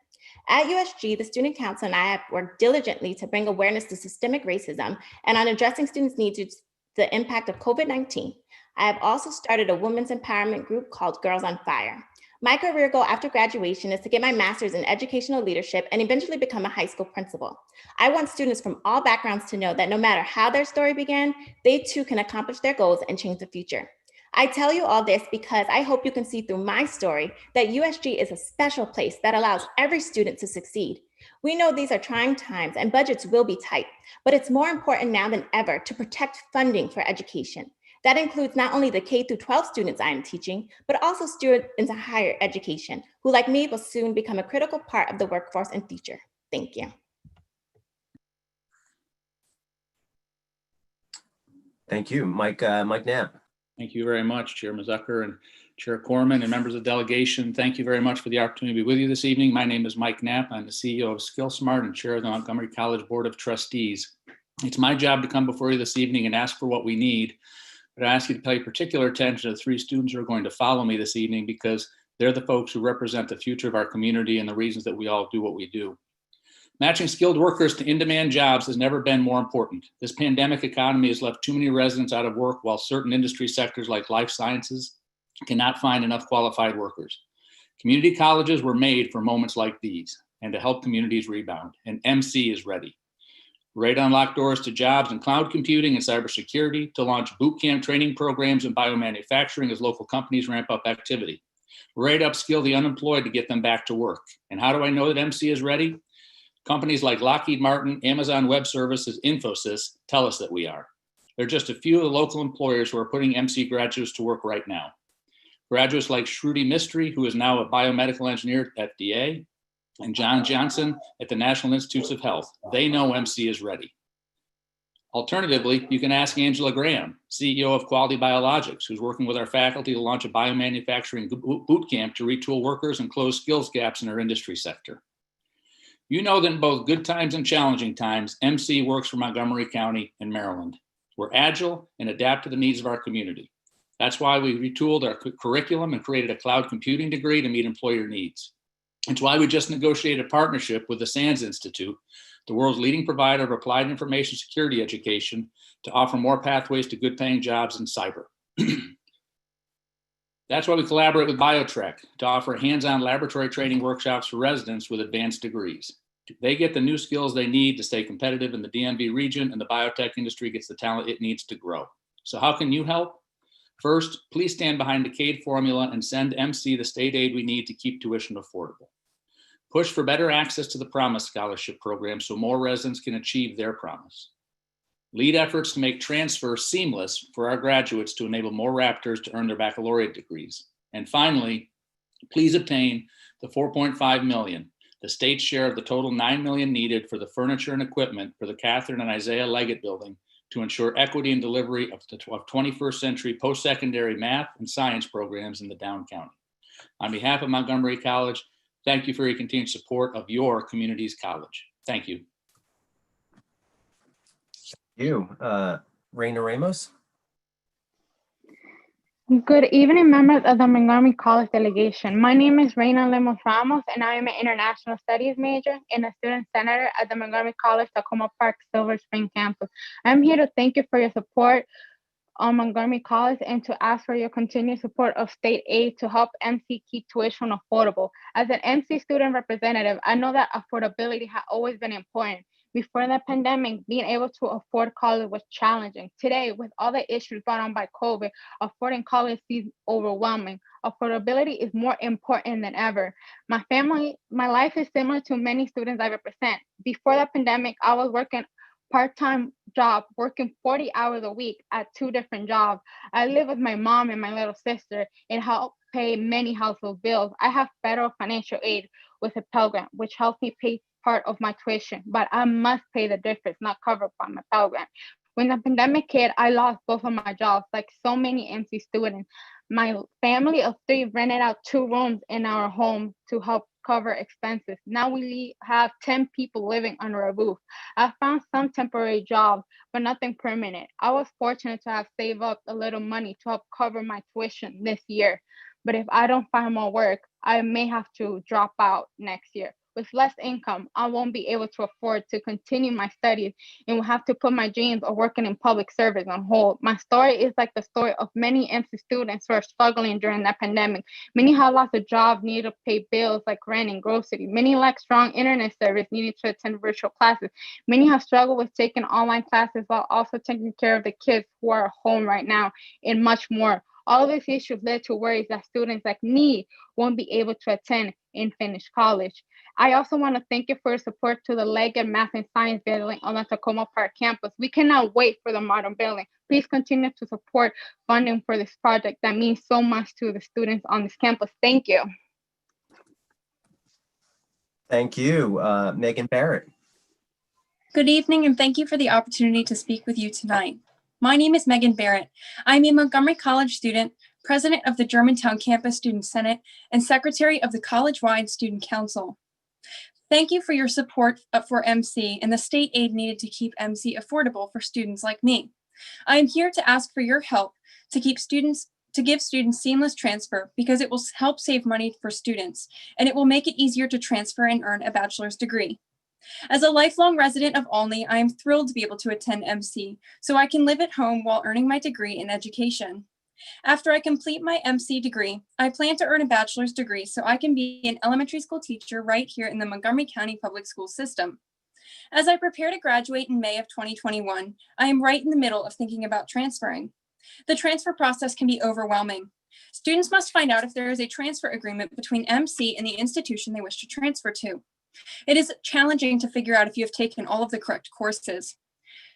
At USG, the Student Council and I have worked diligently to bring awareness to systemic racism and on addressing students' needs due to the impact of COVID-19. I have also started a women's empowerment group called Girls on Fire. My career goal after graduation is to get my master's in educational leadership and eventually become a high school principal. I want students from all backgrounds to know that no matter how their story began, they too can accomplish their goals and change the future. I tell you all this because I hope you can see through my story that USG is a special place that allows every student to succeed. We know these are trying times and budgets will be tight, but it's more important now than ever to protect funding for education. That includes not only the K-12 students I am teaching, but also students into higher education, who like me will soon become a critical part of the workforce and future. Thank you. Thank you, Mike Knapp. Thank you very much, Chairman Zucker and Chair Corman and members of the delegation. Thank you very much for the opportunity to be with you this evening. My name is Mike Knapp. I'm the CEO of SkillSmart and Chair of the Montgomery College Board of Trustees. It's my job to come before you this evening and ask for what we need, but I ask you to pay particular attention to the three students who are going to follow me this evening because they're the folks who represent the future of our community and the reasons that we all do what we do. Matching skilled workers to in-demand jobs has never been more important. This pandemic economy has left too many residents out of work, while certain industry sectors like life sciences cannot find enough qualified workers. Community colleges were made for moments like these and to help communities rebound, and MC is ready. We're ready to unlock doors to jobs in cloud computing and cybersecurity, to launch boot camp training programs in biomanufacturing as local companies ramp up activity. We're ready to upskill the unemployed to get them back to work. And how do I know that MC is ready? Companies like Lockheed Martin, Amazon Web Services, Infosys tell us that we are. They're just a few of the local employers who are putting MC graduates to work right now. Graduates like Shruti Mistry, who is now a biomedical engineer at FDA, and John Johnson at the National Institutes of Health. They know MC is ready. Alternatively, you can ask Angela Graham, CEO of Quality Biologics, who's working with our faculty to launch a biomanufacturing boot camp to retool workers and close skills gaps in our industry sector. You know that in both good times and challenging times, MC works for Montgomery County and Maryland. We're agile and adapt to the needs of our community. That's why we retooled our curriculum and created a cloud computing degree to meet employer needs. It's why we just negotiated a partnership with the SANS Institute, the world's leading provider of applied information security education, to offer more pathways to good paying jobs in cyber. That's why we collaborate with BioTrek to offer hands-on laboratory training workshops for residents with advanced degrees. They get the new skills they need to stay competitive in the DMV region, and the biotech industry gets the talent it needs to grow. So how can you help? First, please stand behind the CADE formula and send MC the state aid we need to keep tuition affordable. Push for better access to the Promise Scholarship Program so more residents can achieve their promise. Lead efforts to make transfer seamless for our graduates to enable more Raptors to earn their baccalaureate degrees. And finally, please obtain the $4.5 million, the state's share of the total $9 million needed for the furniture and equipment for the Catherine and Isaiah Leggett building to ensure equity and delivery of 21st century post-secondary math and science programs in the Down County. On behalf of Montgomery College, thank you for your continued support of your community's college. Thank you. Rayna Ramos. Good evening, members of the Montgomery College delegation. My name is Rayna Ramos, and I am an international studies major and a student senator at the Montgomery College Tacoma Park Silver Spring campus. I'm here to thank you for your support on Montgomery College and to ask for your continued support of state aid to help MC keep tuition affordable. As an MC student representative, I know that affordability has always been important. Before the pandemic, being able to afford college was challenging. Today, with all the issues brought on by COVID, affording college seems overwhelming. Affordability is more important than ever. My life is similar to many students I represent. Before the pandemic, I was working part-time job, working 40 hours a week at 2 different jobs. I live with my mom and my little sister and help pay many household bills. I have federal financial aid with a Pell Grant, which helps me pay part of my tuition, but I must pay the difference not covered by my Pell Grant. When the pandemic hit, I lost both of my jobs, like so many MC students. My family of 3 rented out 2 rooms in our home to help cover expenses. Now we have 10 people living under a roof. I found some temporary jobs, but nothing permanent. I was fortunate to have saved up a little money to help cover my tuition this year. But if I don't find more work, I may have to drop out next year. With less income, I won't be able to afford to continue my studies and will have to put my dreams of working in public service on hold. My story is like the story of many MC students who are struggling during that pandemic. Many have lost a job, need to pay bills like rent and grocery. Many lack strong internet service, needing to attend virtual classes. Many have struggled with taking online classes while also taking care of the kids who are home right now, and much more. All of these issues led to worries that students like me won't be able to attend and finish college. I also want to thank you for your support to the Leggett Math and Science building on the Tacoma Park campus. We cannot wait for the modern building. Please continue to support funding for this project that means so much to the students on this campus. Thank you. Thank you. Megan Barrett. Good evening, and thank you for the opportunity to speak with you tonight. My name is Megan Barrett. I'm a Montgomery College student, president of the Germantown Campus Student Senate, and secretary of the college-wide Student Council. Thank you for your support for MC and the state aid needed to keep MC affordable for students like me. I am here to ask for your help to give students seamless transfer, because it will help save money for students, and it will make it easier to transfer and earn a bachelor's degree. As a lifelong resident of Olney, I am thrilled to be able to attend MC so I can live at home while earning my degree in education. After I complete my MC degree, I plan to earn a bachelor's degree so I can be an elementary school teacher right here in the Montgomery County Public School System. As I prepare to graduate in May of 2021, I am right in the middle of thinking about transferring. The transfer process can be overwhelming. Students must find out if there is a transfer agreement between MC and the institution they wish to transfer to. It is challenging to figure out if you have taken all of the correct courses.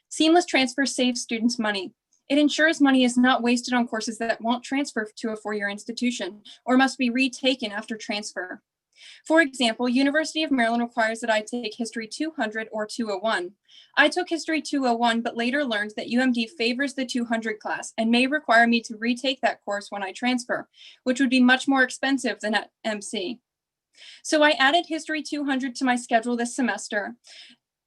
Seamless transfer saves students money. It ensures money is not wasted on courses that won't transfer to a four-year institution or must be retaken after transfer. For example, University of Maryland requires that I take History 200 or 201. I took History 201, but later learned that UMD favors the 200 class and may require me to retake that course when I transfer, which would be much more expensive than at MC. So I added History 200 to my schedule this semester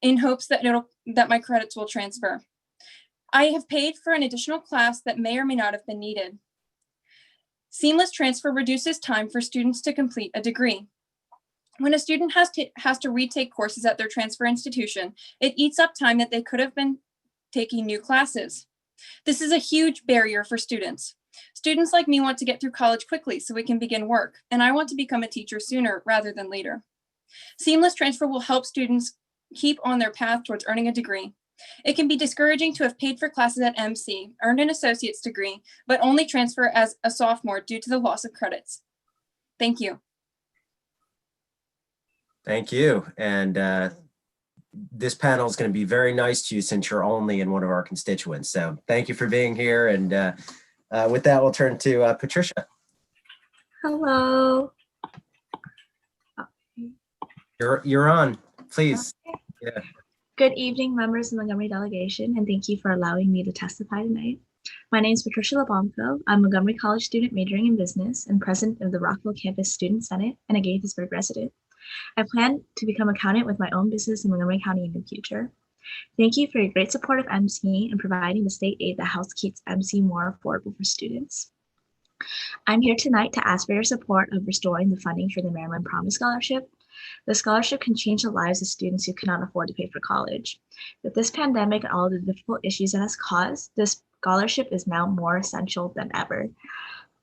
in hopes that my credits will transfer. I have paid for an additional class that may or may not have been needed. Seamless transfer reduces time for students to complete a degree. When a student has to retake courses at their transfer institution, it eats up time that they could have been taking new classes. This is a huge barrier for students. Students like me want to get through college quickly so we can begin work, and I want to become a teacher sooner rather than later. Seamless transfer will help students keep on their path towards earning a degree. It can be discouraging to have paid for classes at MC, earned an associate's degree, but only transfer as a sophomore due to the loss of credits. Thank you. Thank you. And this panel is going to be very nice to you since you're only in one of our constituents. So thank you for being here. And with that, we'll turn to Patricia. Hello. You're on, please. Okay. Yeah. Good evening, members of the Montgomery delegation, and thank you for allowing me to testify tonight. My name is Patricia Labonko. I'm a Montgomery College student majoring in business and president of the Rockville Campus Student Senate and a Gaithersburg resident. I plan to become accountant with my own business in Montgomery County in the future. Thank you for your great support of MC and providing the state aid that helps keep MC more affordable for students. I'm here tonight to ask for your support of restoring the funding for the Maryland Promise Scholarship. The scholarship can change the lives of students who cannot afford to pay for college. With this pandemic and all of the difficult issues it has caused, this scholarship is now more essential than ever.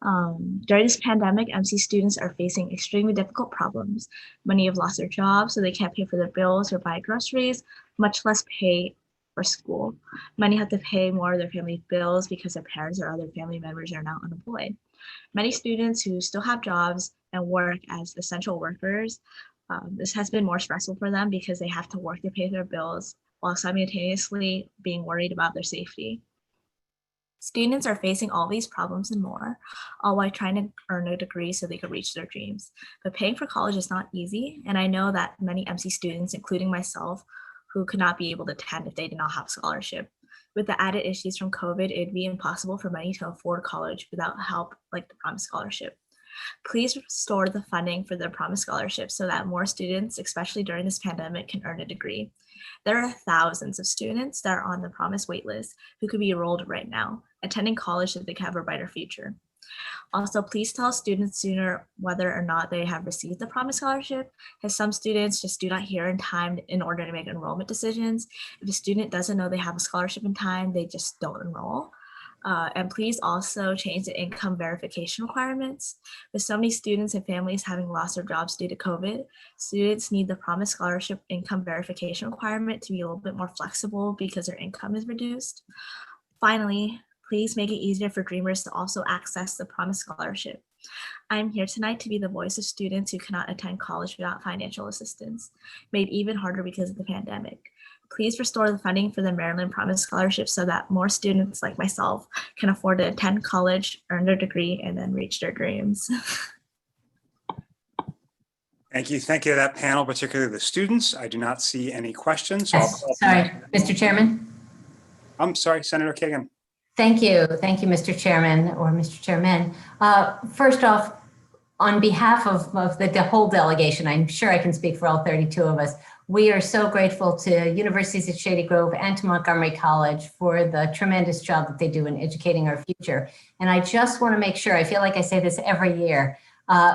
During this pandemic, MC students are facing extremely difficult problems. Many have lost their jobs, so they can't pay for their bills or buy groceries, much less pay for school. Many have to pay more of their family bills because their parents or other family members are now unemployed. Many students who still have jobs and work as essential workers, this has been more stressful for them because they have to work to pay their bills while simultaneously being worried about their safety. Students are facing all these problems and more, all while trying to earn a degree so they could reach their dreams. But paying for college is not easy, and I know that many MC students, including myself, who could not be able to attend if they did not have a scholarship. With the added issues from COVID, it'd be impossible for many to afford college without help like the Promise Scholarship. Please restore the funding for the Promise Scholarship so that more students, especially during this pandemic, can earn a degree. There are thousands of students that are on the Promise waitlist who could be enrolled right now, attending college so they can have a brighter future. Also, please tell students sooner whether or not they have received the Promise Scholarship, as some students just do not hear in time in order to make enrollment decisions. If a student doesn't know they have a scholarship in time, they just don't enroll. And please also change the income verification requirements. With so many students and families having lost their jobs due to COVID, students need the Promise Scholarship income verification requirement to be a little bit more flexible because their income is reduced. Finally, please make it easier for Dreamers to also access the Promise Scholarship. I'm here tonight to be the voice of students who cannot attend college without financial assistance, made even harder because of the pandemic. Please restore the funding for the Maryland Promise Scholarship so that more students like myself can afford to attend college, earn their degree, and then reach their dreams. Thank you. Thank you to that panel, particularly the students. I do not see any questions. So Yes, sorry, Mr. Chairman. I'm sorry, Senator Kagan. Thank you. Thank you, Mr. Chairman or Mr. Chairman. First off, on behalf of the whole delegation, I'm sure I can speak for all 32 of us. We are so grateful to universities at Shady Grove and to Montgomery College for the tremendous job that they do in educating our future. And I just want to make sure, I feel like I say this every year,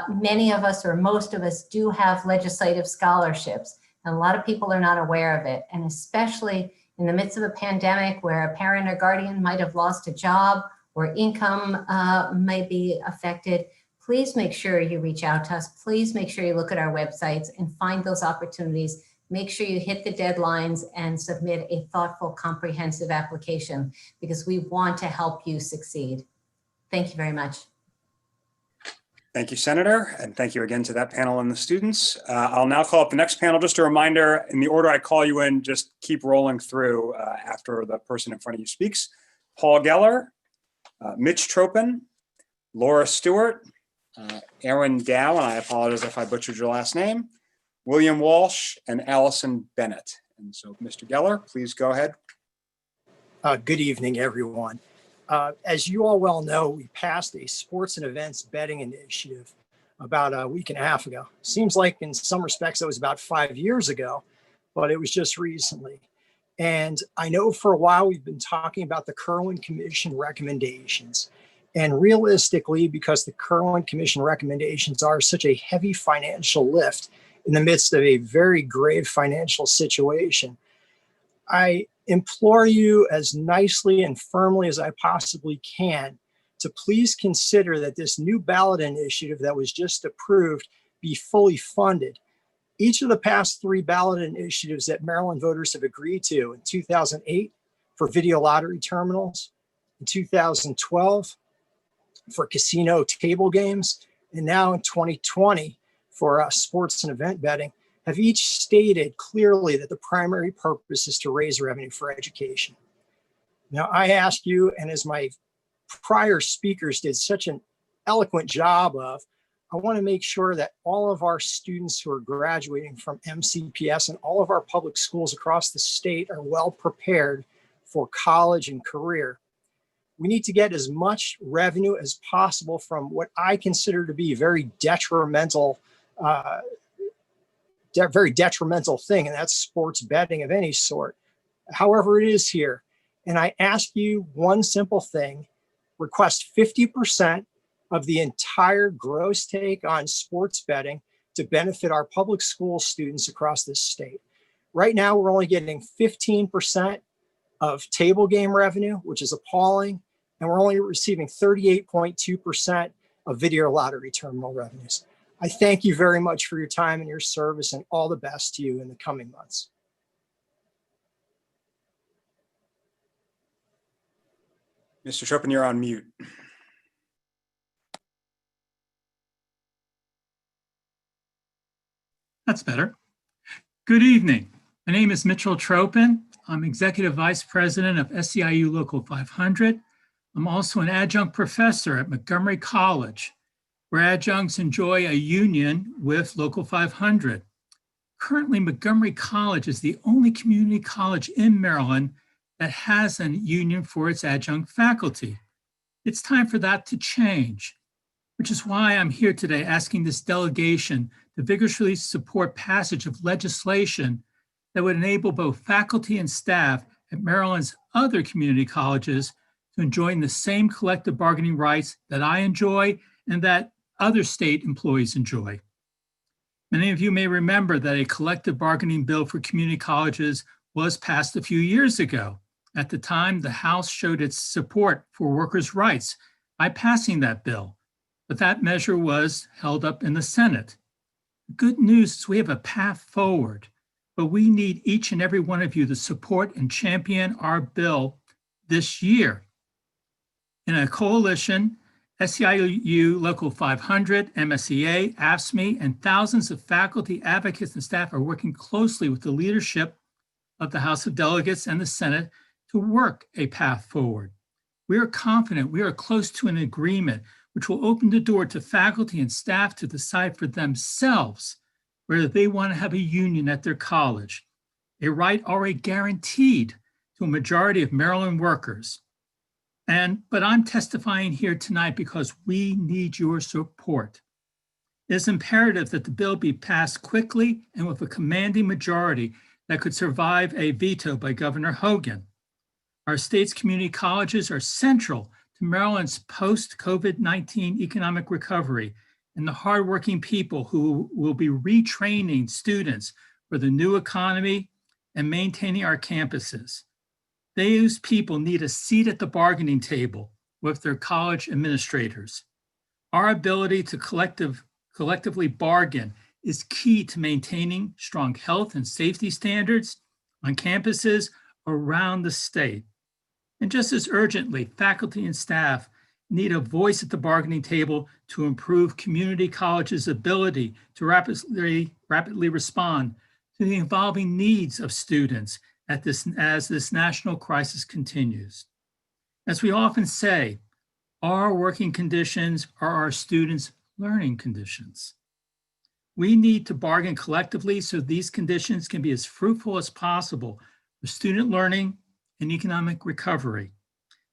many of us or most of us do have legislative scholarships. And a lot of people are not aware of it. And especially in the midst of a pandemic where a parent or guardian might have lost a job or income may be affected, please make sure you reach out to us. Please make sure you look at our websites and find those opportunities. Make sure you hit the deadlines and submit a thoughtful, comprehensive application because we want to help you succeed. Thank you very much. Thank you, Senator, and thank you again to that panel and the students. I'll now call up the next panel. Just a reminder, in the order I call you in, just keep rolling through after the person in front of you speaks. Paul Geller, Mitchelltropin, Laura Stewart, Aaron Dow, and I apologize if I butchered your last name, William Walsh, and Allison Bennett. And so, Mr. Geller, please go ahead. Good evening, everyone. As you all well know, we passed a sports and events betting initiative about a week and a half ago. Seems like in some respects it was about 5 years ago, but it was just recently. And I know for a while we've been talking about the Kerwin Commission recommendations. And realistically, because the Kerwin Commission recommendations are such a heavy financial lift in the midst of a very grave financial situation, I implore you as nicely and firmly as I possibly can to please consider that this new ballot initiative that was just approved be fully funded. Each of the past 3 ballot initiatives that Maryland voters have agreed to in 2008 for video lottery terminals, in 2012 for casino table games, and now in 2020 for sports and event betting, have each stated clearly that the primary purpose is to raise revenue for education. Now, I ask you, and as my prior speakers did such an eloquent job of, I want to make sure that all of our students who are graduating from MCPS and all of our public schools across the state are well prepared for college and career. We need to get as much revenue as possible from what I consider to be very detrimental thing, and that's sports betting of any sort. However it is here. And I ask you one simple thing, request 50% of the entire gross take on sports betting to benefit our public school students across this state. Right now, we're only getting 15% of table game revenue, which is appalling, and we're only receiving 38.2% of video lottery terminal revenues. I thank you very much for your time and your service, and all the best to you in the coming months. Mr. Tropin, you're on mute. That's better. Good evening. My name is Mitchelltropin. I'm Executive Vice President of SEIU Local 500. I'm also an adjunct professor at Montgomery College, where adjuncts enjoy a union with Local 500. Currently, Montgomery College is the only community college in Maryland that has a union for its adjunct faculty. It's time for that to change, which is why I'm here today asking this delegation to vigorously support passage of legislation that would enable both faculty and staff at Maryland's other community colleges to enjoy the same collective bargaining rights that I enjoy and that other state employees enjoy. Many of you may remember that a collective bargaining bill for community colleges was passed a few years ago. At the time, the House showed its support for workers' rights by passing that bill, but that measure was held up in the Senate. The good news is we have a path forward, but we need each and every one of you to support and champion our bill this year. In a coalition, SEIU Local 500, MSEA, AFSCME, and thousands of faculty, advocates, and staff are working closely with the leadership of the House of Delegates and the Senate to work a path forward. We are confident we are close to an agreement which will open the door to faculty and staff to decide for themselves whether they want to have a union at their college, a right already guaranteed to a majority of Maryland workers. But I'm testifying here tonight because we need your support. It is imperative that the bill be passed quickly and with a commanding majority that could survive a veto by Governor Hogan. Our state's community colleges are central to Maryland's post-COVID-19 economic recovery and the hardworking people who will be retraining students for the new economy and maintaining our campuses. Those people need a seat at the bargaining table with their college administrators. Our ability to collectively bargain is key to maintaining strong health and safety standards on campuses around the state. And just as urgently, faculty and staff need a voice at the bargaining table to improve community colleges' ability to rapidly respond to the evolving needs of students as this national crisis continues. As we often say, our working conditions are our students' learning conditions. We need to bargain collectively so these conditions can be as fruitful as possible for student learning and economic recovery.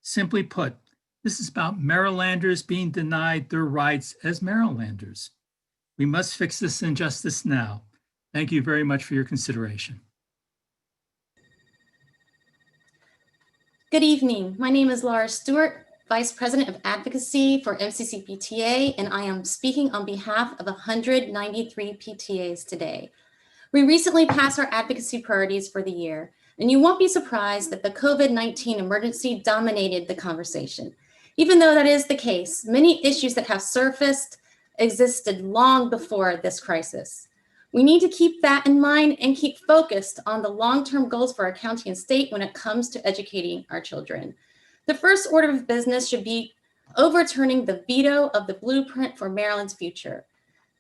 Simply put, this is about Marylanders being denied their rights as Marylanders. We must fix this injustice now. Thank you very much for your consideration. Good evening. My name is Laura Stewart, Vice President of Advocacy for MCC-PTA, and I am speaking on behalf of 193 PTAs today. We recently passed our advocacy priorities for the year, and you won't be surprised that the COVID-19 emergency dominated the conversation. Even though that is the case, many issues that have surfaced existed long before this crisis. We need to keep that in mind and keep focused on the long-term goals for our county and state when it comes to educating our children. The first order of business should be overturning the veto of the blueprint for Maryland's future.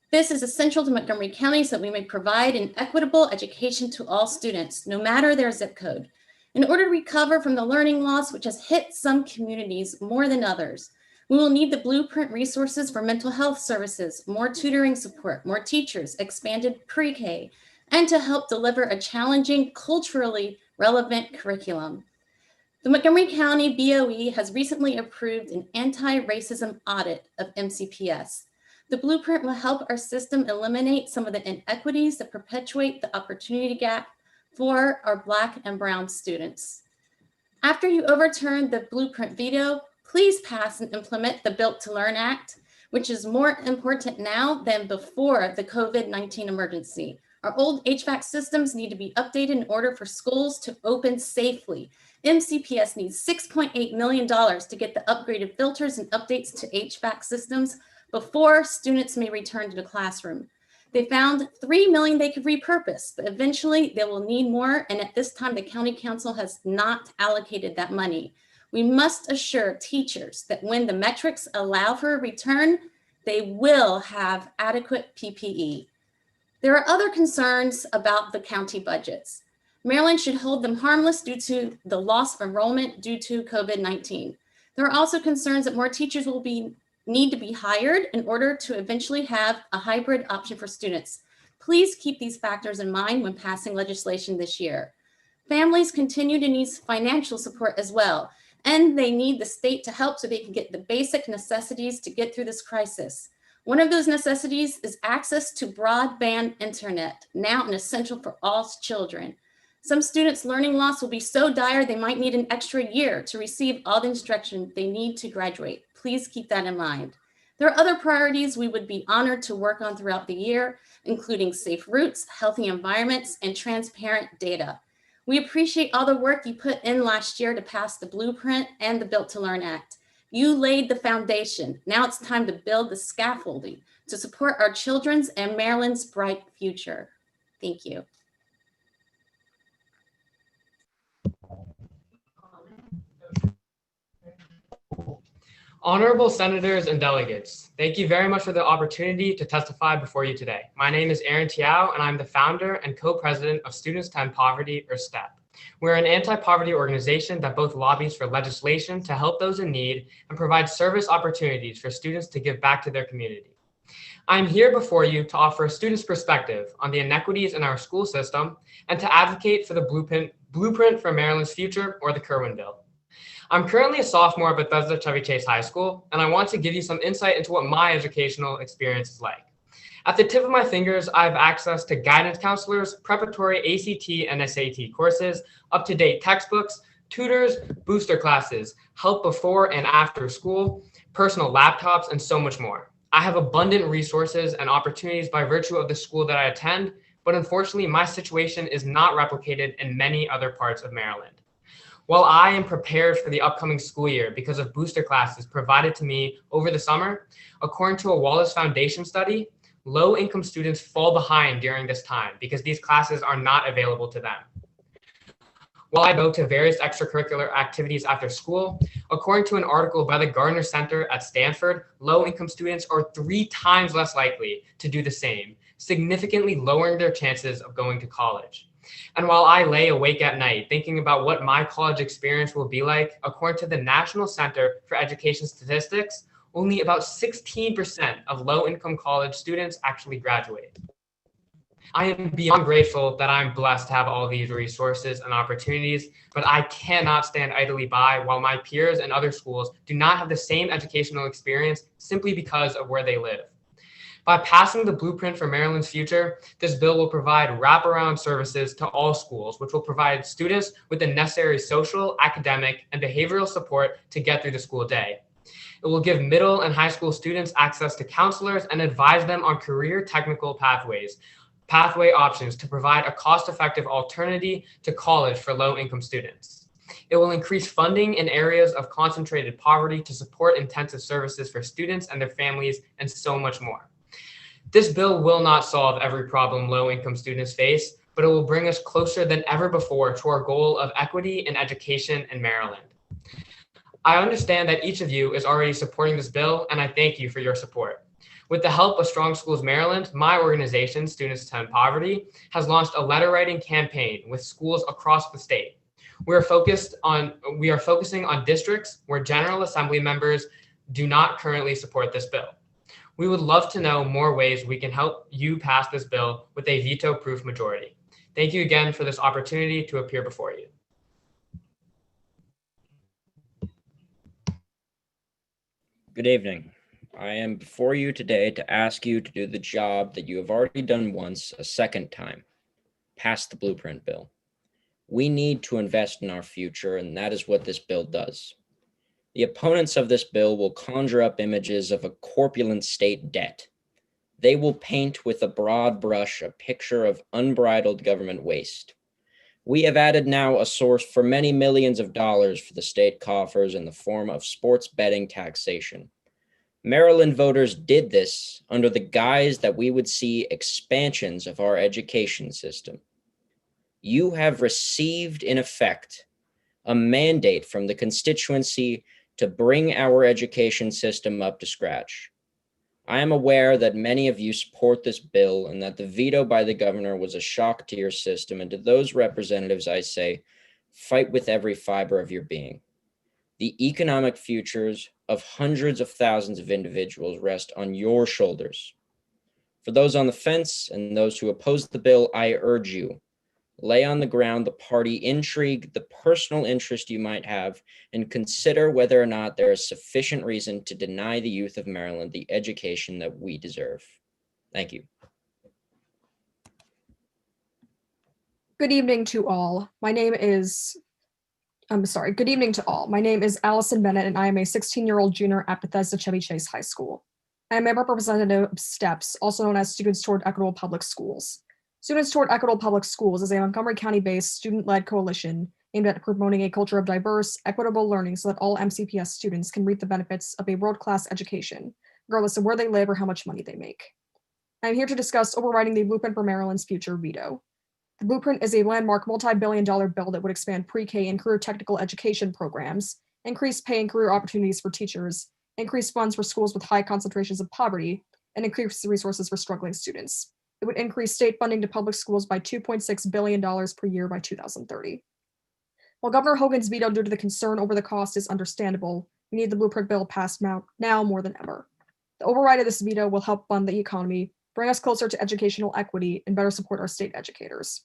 This is essential to Montgomery County so that we may provide an equitable education to all students, no matter their zip code. In order to recover from the learning loss, which has hit some communities more than others, we will need the blueprint resources for mental health services, more tutoring support, more teachers, expanded pre-K, and to help deliver a challenging, culturally relevant curriculum. The Montgomery County BOE has recently approved an anti-racism audit of MCPS. The blueprint will help our system eliminate some of the inequities that perpetuate the opportunity gap for our Black and Brown students. After you overturn the blueprint veto, please pass and implement the Built to Learn Act, which is more important now than before the COVID-19 emergency. Our old HVAC systems need to be updated in order for schools to open safely. MCPS needs $6.8 million to get the upgraded filters and updates to HVAC systems before students may return to the classroom. They found $3 million they could repurpose, but eventually they will need more. And at this time, the County Council has not allocated that money. We must assure teachers that when the metrics allow for a return, they will have adequate PPE. There are other concerns about the county budgets. Maryland should hold them harmless due to the loss of enrollment due to COVID-19. There are also concerns that more teachers will need to be hired in order to eventually have a hybrid option for students. Please keep these factors in mind when passing legislation this year. Families continue to need financial support as well, and they need the state to help so they can get the basic necessities to get through this crisis. One of those necessities is access to broadband internet, now an essential for all children. Some students' learning loss will be so dire they might need an extra year to receive all the instruction they need to graduate. Please keep that in mind. There are other priorities we would be honored to work on throughout the year, including safe routes, healthy environments, and transparent data. We appreciate all the work you put in last year to pass the Blueprint and the Built to Learn Act. You laid the foundation. Now it's time to build the scaffolding to support our children's and Maryland's bright future. Thank you. Honorable Senators and Delegates, thank you very much for the opportunity to testify before you today. My name is Aaron Tiao, and I'm the founder and co-president of Students to End Poverty, or STEP. We're an anti-poverty organization that both lobbies for legislation to help those in need and provides service opportunities for students to give back to their community. I'm here before you to offer a student's perspective on the inequities in our school system and to advocate for the Blueprint for Maryland's Future, or the Kerwin Bill. I'm currently a sophomore at Bethesda Chevy Chase High School, and I want to give you some insight into what my educational experience is like. At the tip of my fingers, I have access to guidance counselors, preparatory ACT and SAT courses, up-to-date textbooks, tutors, booster classes, help before and after school, personal laptops, and so much more. I have abundant resources and opportunities by virtue of the school that I attend, but unfortunately, my situation is not replicated in many other parts of Maryland. While I am prepared for the upcoming school year because of booster classes provided to me over the summer, according to a Wallace Foundation study, low-income students fall behind during this time because these classes are not available to them. While I go to various extracurricular activities after school, according to an article by the Gardner Center at Stanford, low-income students are 3 times less likely to do the same, significantly lowering their chances of going to college. And while I lay awake at night thinking about what my college experience will be like, according to the National Center for Education Statistics, only about 16% of low-income college students actually graduate. I am beyond grateful that I'm blessed to have all these resources and opportunities, but I cannot stand idly by while my peers in other schools do not have the same educational experience simply because of where they live. By passing the Blueprint for Maryland's Future, this bill will provide wraparound services to all schools, which will provide students with the necessary social, academic, and behavioral support to get through the school day. It will give middle and high school students access to counselors and advise them on career technical pathway options to provide a cost-effective alternative to college for low-income students. It will increase funding in areas of concentrated poverty to support intensive services for students and their families, and so much more. This bill will not solve every problem low-income students face, but it will bring us closer than ever before to our goal of equity in education in Maryland. I understand that each of you is already supporting this bill, and I thank you for your support. With the help of Strong Schools Maryland, my organization, Students to End Poverty, has launched a letter writing campaign with schools across the state. We are focusing on districts where General Assembly members do not currently support this bill. We would love to know more ways we can help you pass this bill with a veto-proof majority. Thank you again for this opportunity to appear before you. Good evening. I am before you today to ask you to do the job that you have already done once a second time. Pass the Blueprint bill. We need to invest in our future, and that is what this bill does. The opponents of this bill will conjure up images of a corpulent state debt. They will paint with a broad brush a picture of unbridled government waste. We have added now a source for many millions of dollars for the state coffers in the form of sports betting taxation. Maryland voters did this under the guise that we would see expansions of our education system. You have received, in effect, a mandate from the constituency to bring our education system up to scratch. I am aware that many of you support this bill and that the veto by the governor was a shock to your system, and to those representatives I say, fight with every fiber of your being. The economic futures of hundreds of thousands of individuals rest on your shoulders. For those on the fence and those who oppose the bill, I urge you, Lay on the ground the party intrigue, the personal interest you might have, and consider whether or not there is sufficient reason to deny the youth of Maryland the education that we deserve. Thank you. Good evening to all. Good evening to all. My name is Allison Bennett, and I am a 16-year-old junior at Bethesda Chevy Chase High School. I am a representative of STEPS, also known as Students Toward Equitable Public Schools. Students Toward Equitable Public Schools is a Montgomery County-based student-led coalition aimed at promoting a culture of diverse, equitable learning so that all MCPS students can reap the benefits of a world-class education, regardless of where they live or how much money they make. I am here to discuss overriding the Blueprint for Maryland's Future veto. The Blueprint is a landmark multi-billion-dollar bill that would expand pre-K and career technical education programs, increase pay and career opportunities for teachers, increase funds for schools with high concentrations of poverty, and increase the resources for struggling students. It would increase state funding to public schools by $2.6 billion per year by 2030. While Governor Hogan's veto due to the concern over the cost is understandable, we need the Blueprint bill passed now more than ever. The override of this veto will help fund the economy, bring us closer to educational equity, and better support our state educators.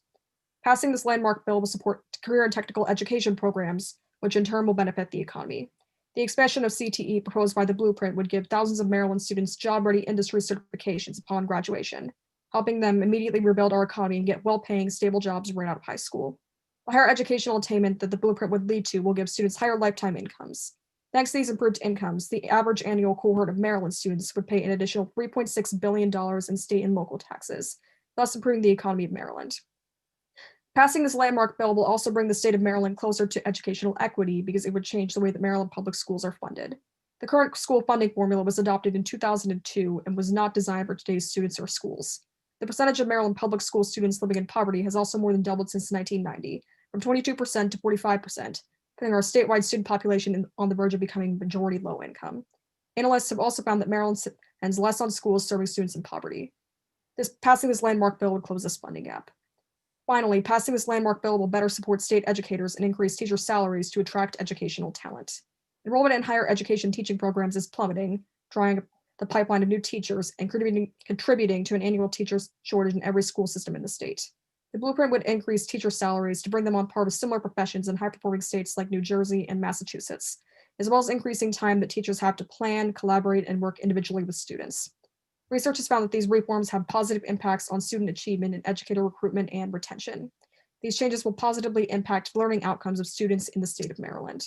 Passing this landmark bill will support career and technical education programs, which in turn will benefit the economy. The expansion of CTE proposed by the Blueprint would give thousands of Maryland students job-ready industry certifications upon graduation, helping them immediately rebuild our economy and get well-paying, stable jobs right out of high school. The higher educational attainment that the Blueprint would lead to will give students higher lifetime incomes. Thanks to these improved incomes, the average annual cohort of Maryland students would pay an additional $3.6 billion in state and local taxes, thus improving the economy of Maryland. Passing this landmark bill will also bring the state of Maryland closer to educational equity because it would change the way that Maryland public schools are funded. The current school funding formula was adopted in 2002 and was not designed for today's students or schools. The percentage of Maryland public school students living in poverty has also more than doubled since 1990, from 22% to 45%, putting our statewide student population on the verge of becoming majority low income. Analysts have also found that Maryland spends less on schools serving students in poverty. Passing this landmark bill would close this funding gap. Finally, passing this landmark bill will better support state educators and increase teacher salaries to attract educational talent. Enrollment in higher education teaching programs is plummeting, drawing up the pipeline of new teachers and contributing to an annual teachers shortage in every school system in the state. The Blueprint would increase teacher salaries to bring them on par with similar professions in high-performing states like New Jersey and Massachusetts, as well as increasing time that teachers have to plan, collaborate, and work individually with students. Research has found that these reforms have positive impacts on student achievement and educator recruitment and retention. These changes will positively impact learning outcomes of students in the state of Maryland.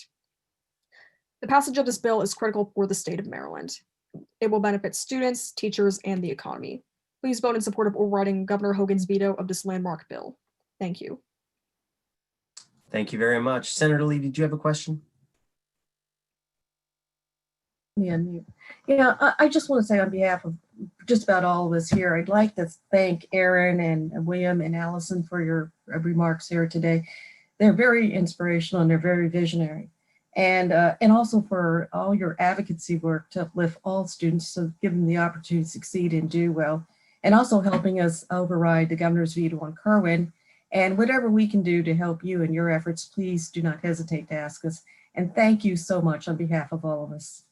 The passage of this bill is critical for the state of Maryland. It will benefit students, teachers, and the economy. Please vote in support of overriding Governor Hogan's veto of this landmark bill. Thank you. Thank you very much. Senator Lee, did you have a question? Yeah, I just want to say on behalf of just about all of us here, I'd like to thank Aaron and William and Allison for your remarks here today. They're very inspirational and they're very visionary. And also for all your advocacy work to uplift all students, so give them the opportunity to succeed and do well, and also helping us override the governor's veto on Kerwin. And whatever we can do to help you in your efforts, please do not hesitate to ask us. And thank you so much on behalf of all of us.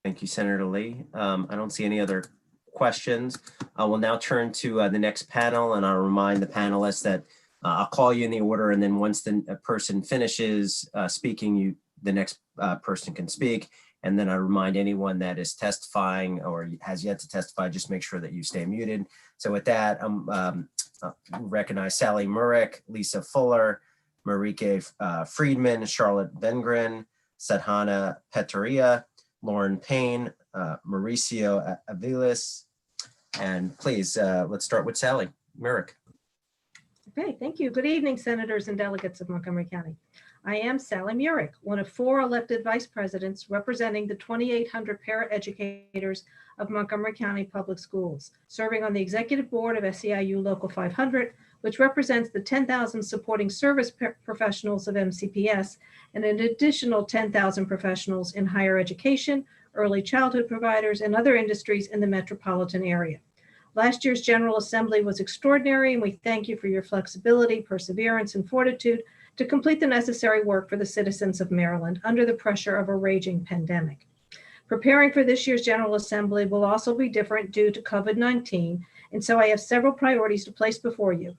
Thank you, Senator Lee. I don't see any other questions. I will now turn to the next panel, and I'll remind the panelists that I'll call you in the order, and then once the person finishes speaking, the next person can speak. And then I remind anyone that is testifying or has yet to testify, just make sure that you stay muted. So with that, recognize Sally Murick, Lisa Fuller, Marike Friedman, Charlotte Vengren, Sadhana Peteria, Lauren Payne, Mauricio Aviles, and please, let's start with Sally Murick. Okay, thank you. Good evening, senators and delegates of Montgomery County. I am Sally Murick, one of 4 elected vice presidents representing the 2,800 paraeducators of Montgomery County Public Schools, serving on the executive board of SEIU Local 500, which represents the 10,000 supporting service professionals of MCPS and an additional 10,000 professionals in higher education, early childhood providers, and other industries in the metropolitan area. Last year's General Assembly was extraordinary, and we thank you for your flexibility, perseverance, and fortitude to complete the necessary work for the citizens of Maryland under the pressure of a raging pandemic. Preparing for this year's General Assembly will also be different due to COVID-19, and so I have several priorities to place before you.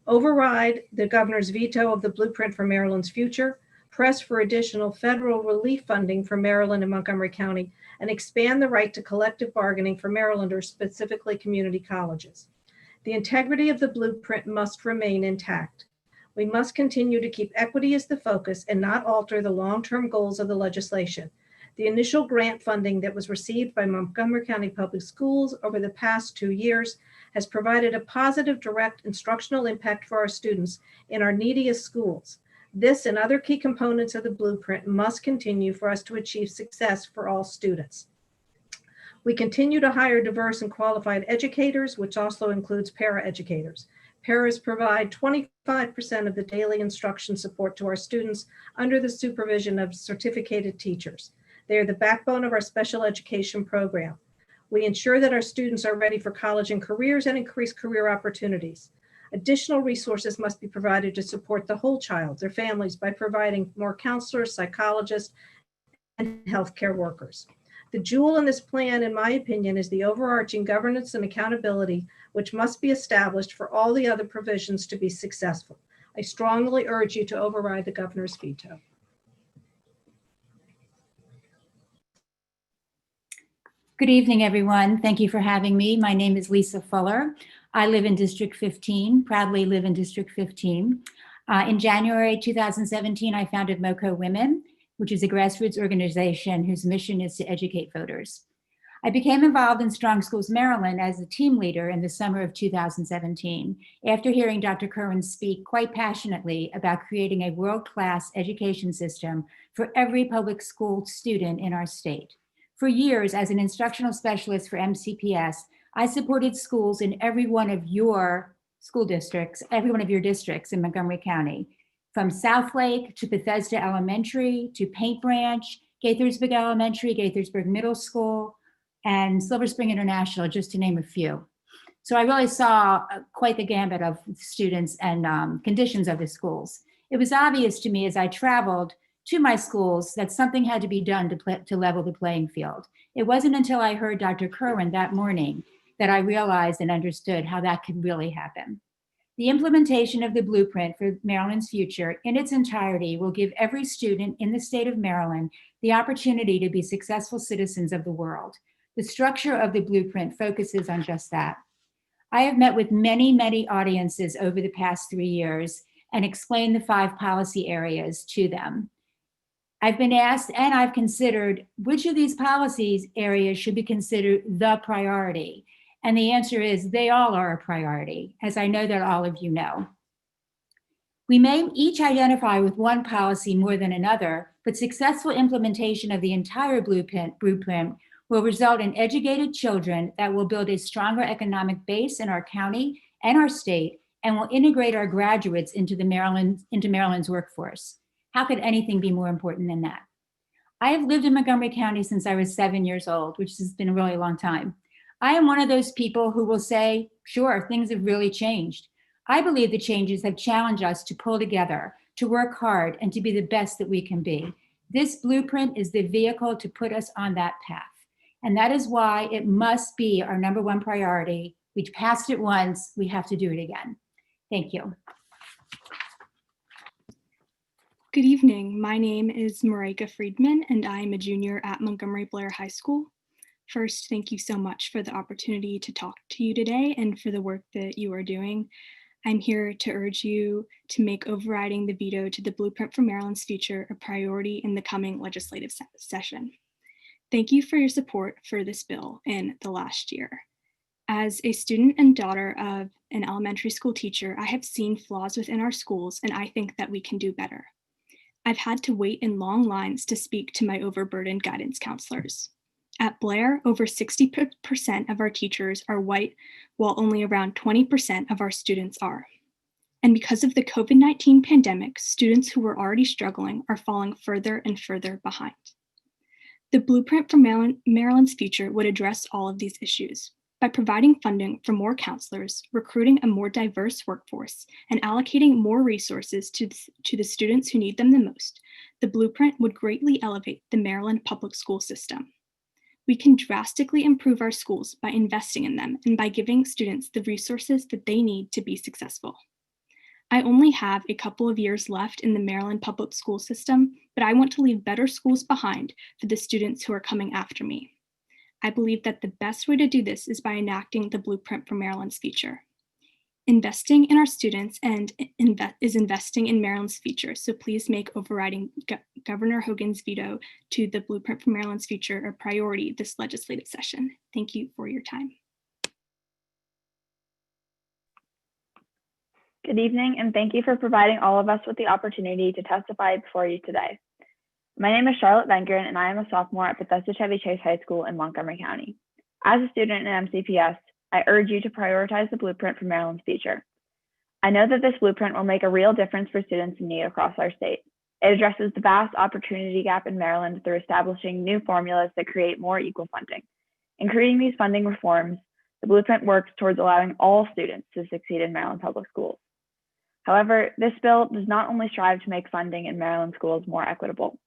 override the governor's veto of the blueprint for Maryland's future, press for additional federal relief funding for Maryland and Montgomery County, and expand the right to collective bargaining for Marylanders, specifically community colleges. The integrity of the blueprint must remain intact. We must continue to keep equity as the focus and not alter the long-term goals of the legislation. The initial grant funding that was received by Montgomery County Public Schools over the past 2 years has provided a positive direct instructional impact for our students in our neediest schools. This and other key components of the blueprint must continue for us to achieve success for all students. We continue to hire diverse and qualified educators, which also includes paraeducators. Paras provide 25% of the daily instruction support to our students under the supervision of certificated teachers. They are the backbone of our special education program. We ensure that our students are ready for college and careers and increase career opportunities. Additional resources must be provided to support the whole child, their families, by providing more counselors, psychologists, and healthcare workers. The jewel in this plan, in my opinion, is the overarching governance and accountability, which must be established for all the other provisions to be successful. I strongly urge you to override the governor's veto. Good evening, everyone. Thank you for having me. My name is Lisa Fuller. I live in District 15, proudly live in District 15. In January 2017, I founded MoCo Women, which is a grassroots organization whose mission is to educate voters. I became involved in Strong Schools Maryland as a team leader in the summer of 2017, after hearing Dr. Curran speak quite passionately about creating a world-class education system for every public school student in our state. For years, as an instructional specialist for MCPS, I supported schools in every one of your school districts, every one of your districts in Montgomery County, from Southlake to Bethesda Elementary to Paint Branch, Gaithersburg Elementary, Gaithersburg Middle School, and Silver Spring International, just to name a few. So I really saw quite the gambit of students and conditions of the schools. It was obvious to me as I traveled to my schools that something had to be done to level the playing field. It wasn't until I heard Dr. Curran that morning that I realized and understood how that could really happen. The implementation of the blueprint for Maryland's future in its entirety will give every student in the state of Maryland the opportunity to be successful citizens of the world. The structure of the blueprint focuses on just that. I have met with many, many audiences over the past 3 years and explained the 5 policy areas to them. I've been asked and I've considered which of these policies areas should be considered the priority. And the answer is they all are a priority, as I know that all of you know. We may each identify with one policy more than another, but successful implementation of the entire blueprint will result in educated children that will build a stronger economic base in our county and our state, and will integrate our graduates into Maryland's workforce. How could anything be more important than that? I have lived in Montgomery County since I was 7 years old, which has been a really long time. I am one of those people who will say, sure, things have really changed. I believe the changes have challenged us to pull together, to work hard, and to be the best that we can be. This blueprint is the vehicle to put us on that path. And that is why it must be our #1 priority. We passed it once, we have to do it again. Thank you. Good evening. My name is Marika Friedman, and I am a junior at Montgomery Blair High School. First, thank you so much for the opportunity to talk to you today and for the work that you are doing. I'm here to urge you to make overriding the veto to the Blueprint for Maryland's Future a priority in the coming legislative session. Thank you for your support for this bill in the last year. As a student and daughter of an elementary school teacher, I have seen flaws within our schools, and I think that we can do better. I've had to wait in long lines to speak to my overburdened guidance counselors. At Blair, over 60% of our teachers are white, while only around 20% of our students are. And because of the COVID-19 pandemic, students who were already struggling are falling further and further behind. The Blueprint for Maryland's Future would address all of these issues by providing funding for more counselors, recruiting a more diverse workforce, and allocating more resources to the students who need them the most. The Blueprint would greatly elevate the Maryland public school system. We can drastically improve our schools by investing in them and by giving students the resources that they need to be successful. I only have a couple of years left in the Maryland public school system, but I want to leave better schools behind for the students who are coming after me. I believe that the best way to do this is by enacting the blueprint for Maryland's future. Investing in our students is investing in Maryland's future, so please make overriding Governor Hogan's veto to the blueprint for Maryland's future a priority this legislative session. Thank you for your time. Good evening, and thank you for providing all of us with the opportunity to testify before you today. My name is Charlotte Vengren, and I am a sophomore at Bethesda Chevy Chase High School in Montgomery County. As a student in MCPS, I urge you to prioritize the blueprint for Maryland's future. I know that this blueprint will make a real difference for students in need across our state. It addresses the vast opportunity gap in Maryland through establishing new formulas that create more equal funding. In creating these funding reforms, the blueprint works towards allowing all students to succeed in Maryland public schools. However, this bill does not only strive to make funding in Maryland schools more equitable,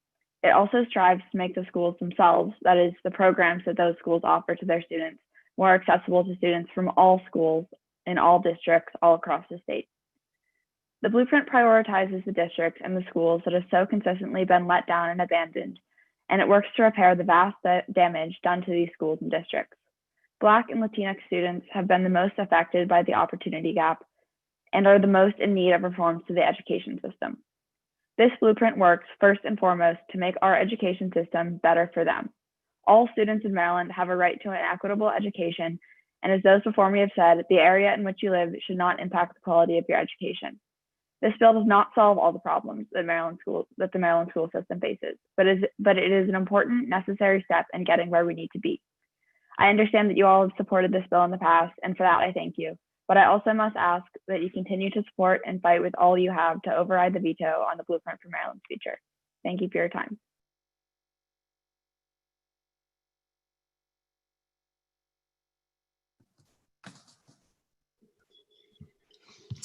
it also strives to make the schools themselves, that is, the programs that those schools offer to their students, more accessible to students from all schools in all districts all across the state. The blueprint prioritizes the districts and the schools that have so consistently been let down and abandoned, and it works to repair the vast damage done to these schools and districts. Black and Latinx students have been the most affected by the opportunity gap and are the most in need of reforms to the education system. This blueprint works first and foremost to make our education system better for them. All students in Maryland have a right to an equitable education, and as those before me have said, the area in which you live should not impact the quality of your education. This bill does not solve all the problems that the Maryland school system faces, but it is an important, necessary step in getting where we need to be. I understand that you all have supported this bill in the past, and for that I thank you. But I also must ask that you continue to support and fight with all you have to override the veto on the blueprint for Maryland's future. Thank you for your time.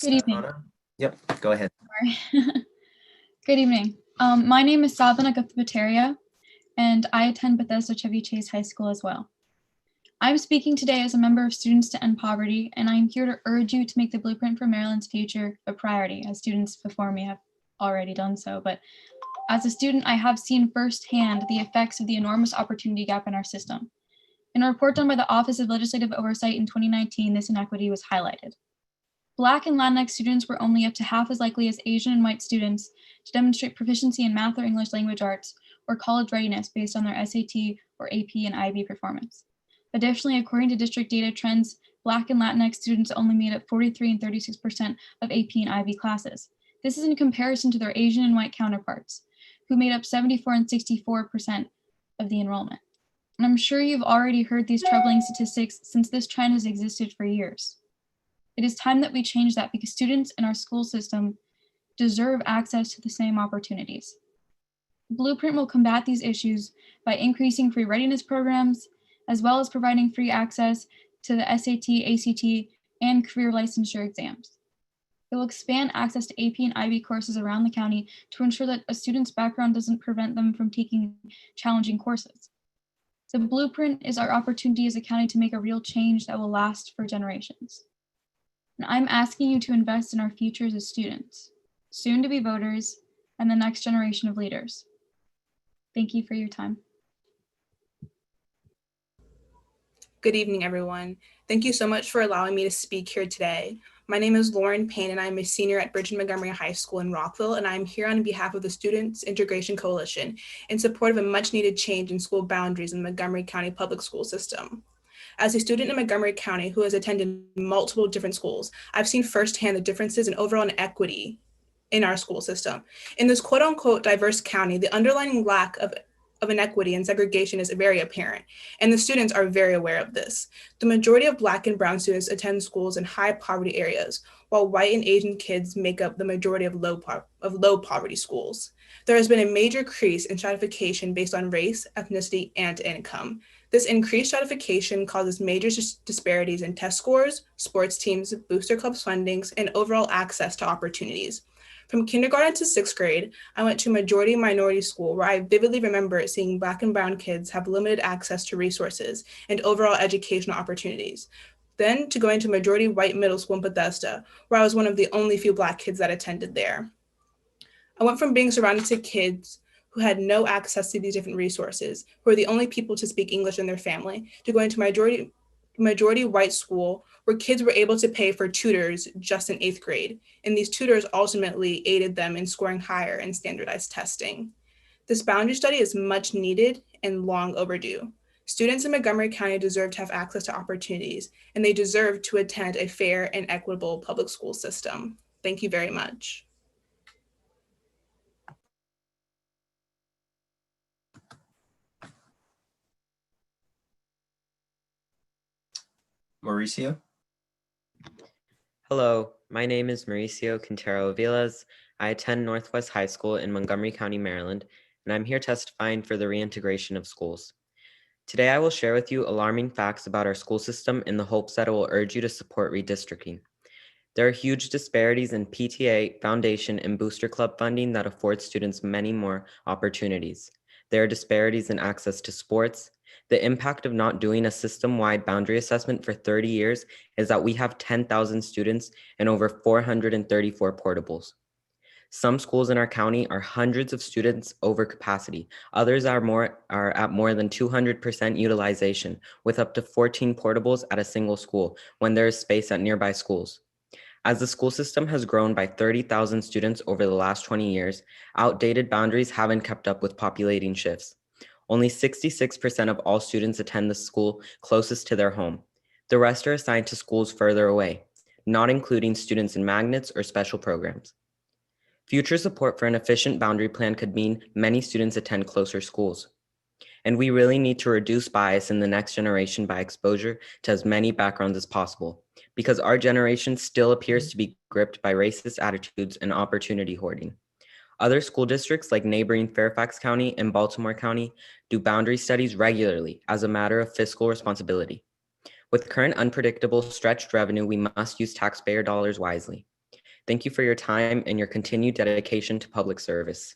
Good evening. Yep, go ahead. Good evening. My name is Sadhana Gupta, and I attend Bethesda Chevy Chase High School as well. I'm speaking today as a member of Students to End Poverty, and I'm here to urge you to make the blueprint for Maryland's future a priority, as students before me have already done so. But as a student, I have seen firsthand the effects of the enormous opportunity gap in our system. In a report done by the Office of Legislative Oversight in 2019, this inequity was highlighted. Black and Latinx students were only up to half as likely as Asian and white students to demonstrate proficiency in math or English language arts or college readiness based on their SAT or AP and IB performance. Additionally, according to district data trends, Black and Latinx students only made up 43% and 36% of AP and IB classes. This is in comparison to their Asian and white counterparts, who made up 74% and 64% of the enrollment. And I'm sure you've already heard these troubling statistics since this trend has existed for years. It is time that we change that because students in our school system deserve access to the same opportunities. The blueprint will combat these issues by increasing free readiness programs, as well as providing free access to the SAT, ACT, and career licensure exams. It will expand access to AP and IB courses around the county to ensure that a student's background doesn't prevent them from taking challenging courses. The blueprint is our opportunity as a county to make a real change that will last for generations. And I'm asking you to invest in our futures as students, soon to be voters, and the next generation of leaders. Thank you for your time. Good evening, everyone. Thank you so much for allowing me to speak here today. My name is Lauren Payne, and I'm a senior at Bridgeton Montgomery High School in Rockville, and I'm here on behalf of the Students Integration Coalition in support of a much-needed change in school boundaries in the Montgomery County public school system. As a student in Montgomery County who has attended multiple different schools, I've seen firsthand the differences in overall inequity in our school system. In this quote-unquote diverse county, the underlying lack of inequity and segregation is very apparent, and the students are very aware of this. The majority of Black and Brown students attend schools in high poverty areas, while white and Asian kids make up the majority of low poverty schools. There has been a major increase in stratification based on race, ethnicity, and income. This increased stratification causes major disparities in test scores, sports teams, booster clubs fundings, and overall access to opportunities. From kindergarten to 6th grade, I went to a majority minority school where I vividly remember seeing Black and Brown kids have limited access to resources and overall educational opportunities. then to going to a majority white middle school in Bethesda, where I was one of the only few Black kids that attended there. I went from being surrounded to kids who had no access to these different resources, who were the only people to speak English in their family, to going to majority white school where kids were able to pay for tutors just in 8th grade. And these tutors ultimately aided them in scoring higher in standardized testing. This boundary study is much needed and long overdue. Students in Montgomery County deserve to have access to opportunities, and they deserve to attend a fair and equitable public school system. Thank you very much. Mauricio? Hello, my name is Mauricio Quintero Vilas. I attend Northwest High School in Montgomery County, Maryland, and I'm here testifying for the reintegration of schools. Today, I will share with you alarming facts about our school system in the hopes that it will urge you to support redistricting. There are huge disparities in PTA, foundation, and booster club funding that affords students many more opportunities. There are disparities in access to sports. The impact of not doing a system-wide boundary assessment for 30 years is that we have 10,000 students and over 434 portables. Some schools in our county are hundreds of students over capacity. Others are at more than 200% utilization, with up to 14 portables at a single school when there is space at nearby schools. As the school system has grown by 30,000 students over the last 20 years, outdated boundaries haven't kept up with populating shifts. Only 66% of all students attend the school closest to their home. The rest are assigned to schools further away, not including students in magnets or special programs. Future support for an efficient boundary plan could mean many students attend closer schools. And we really need to reduce bias in the next generation by exposure to as many backgrounds as possible, because our generation still appears to be gripped by racist attitudes and opportunity hoarding. Other school districts like neighboring Fairfax County and Baltimore County do boundary studies regularly as a matter of fiscal responsibility. With current unpredictable stretched revenue, we must use taxpayer dollars wisely. Thank you for your time and your continued dedication to public service.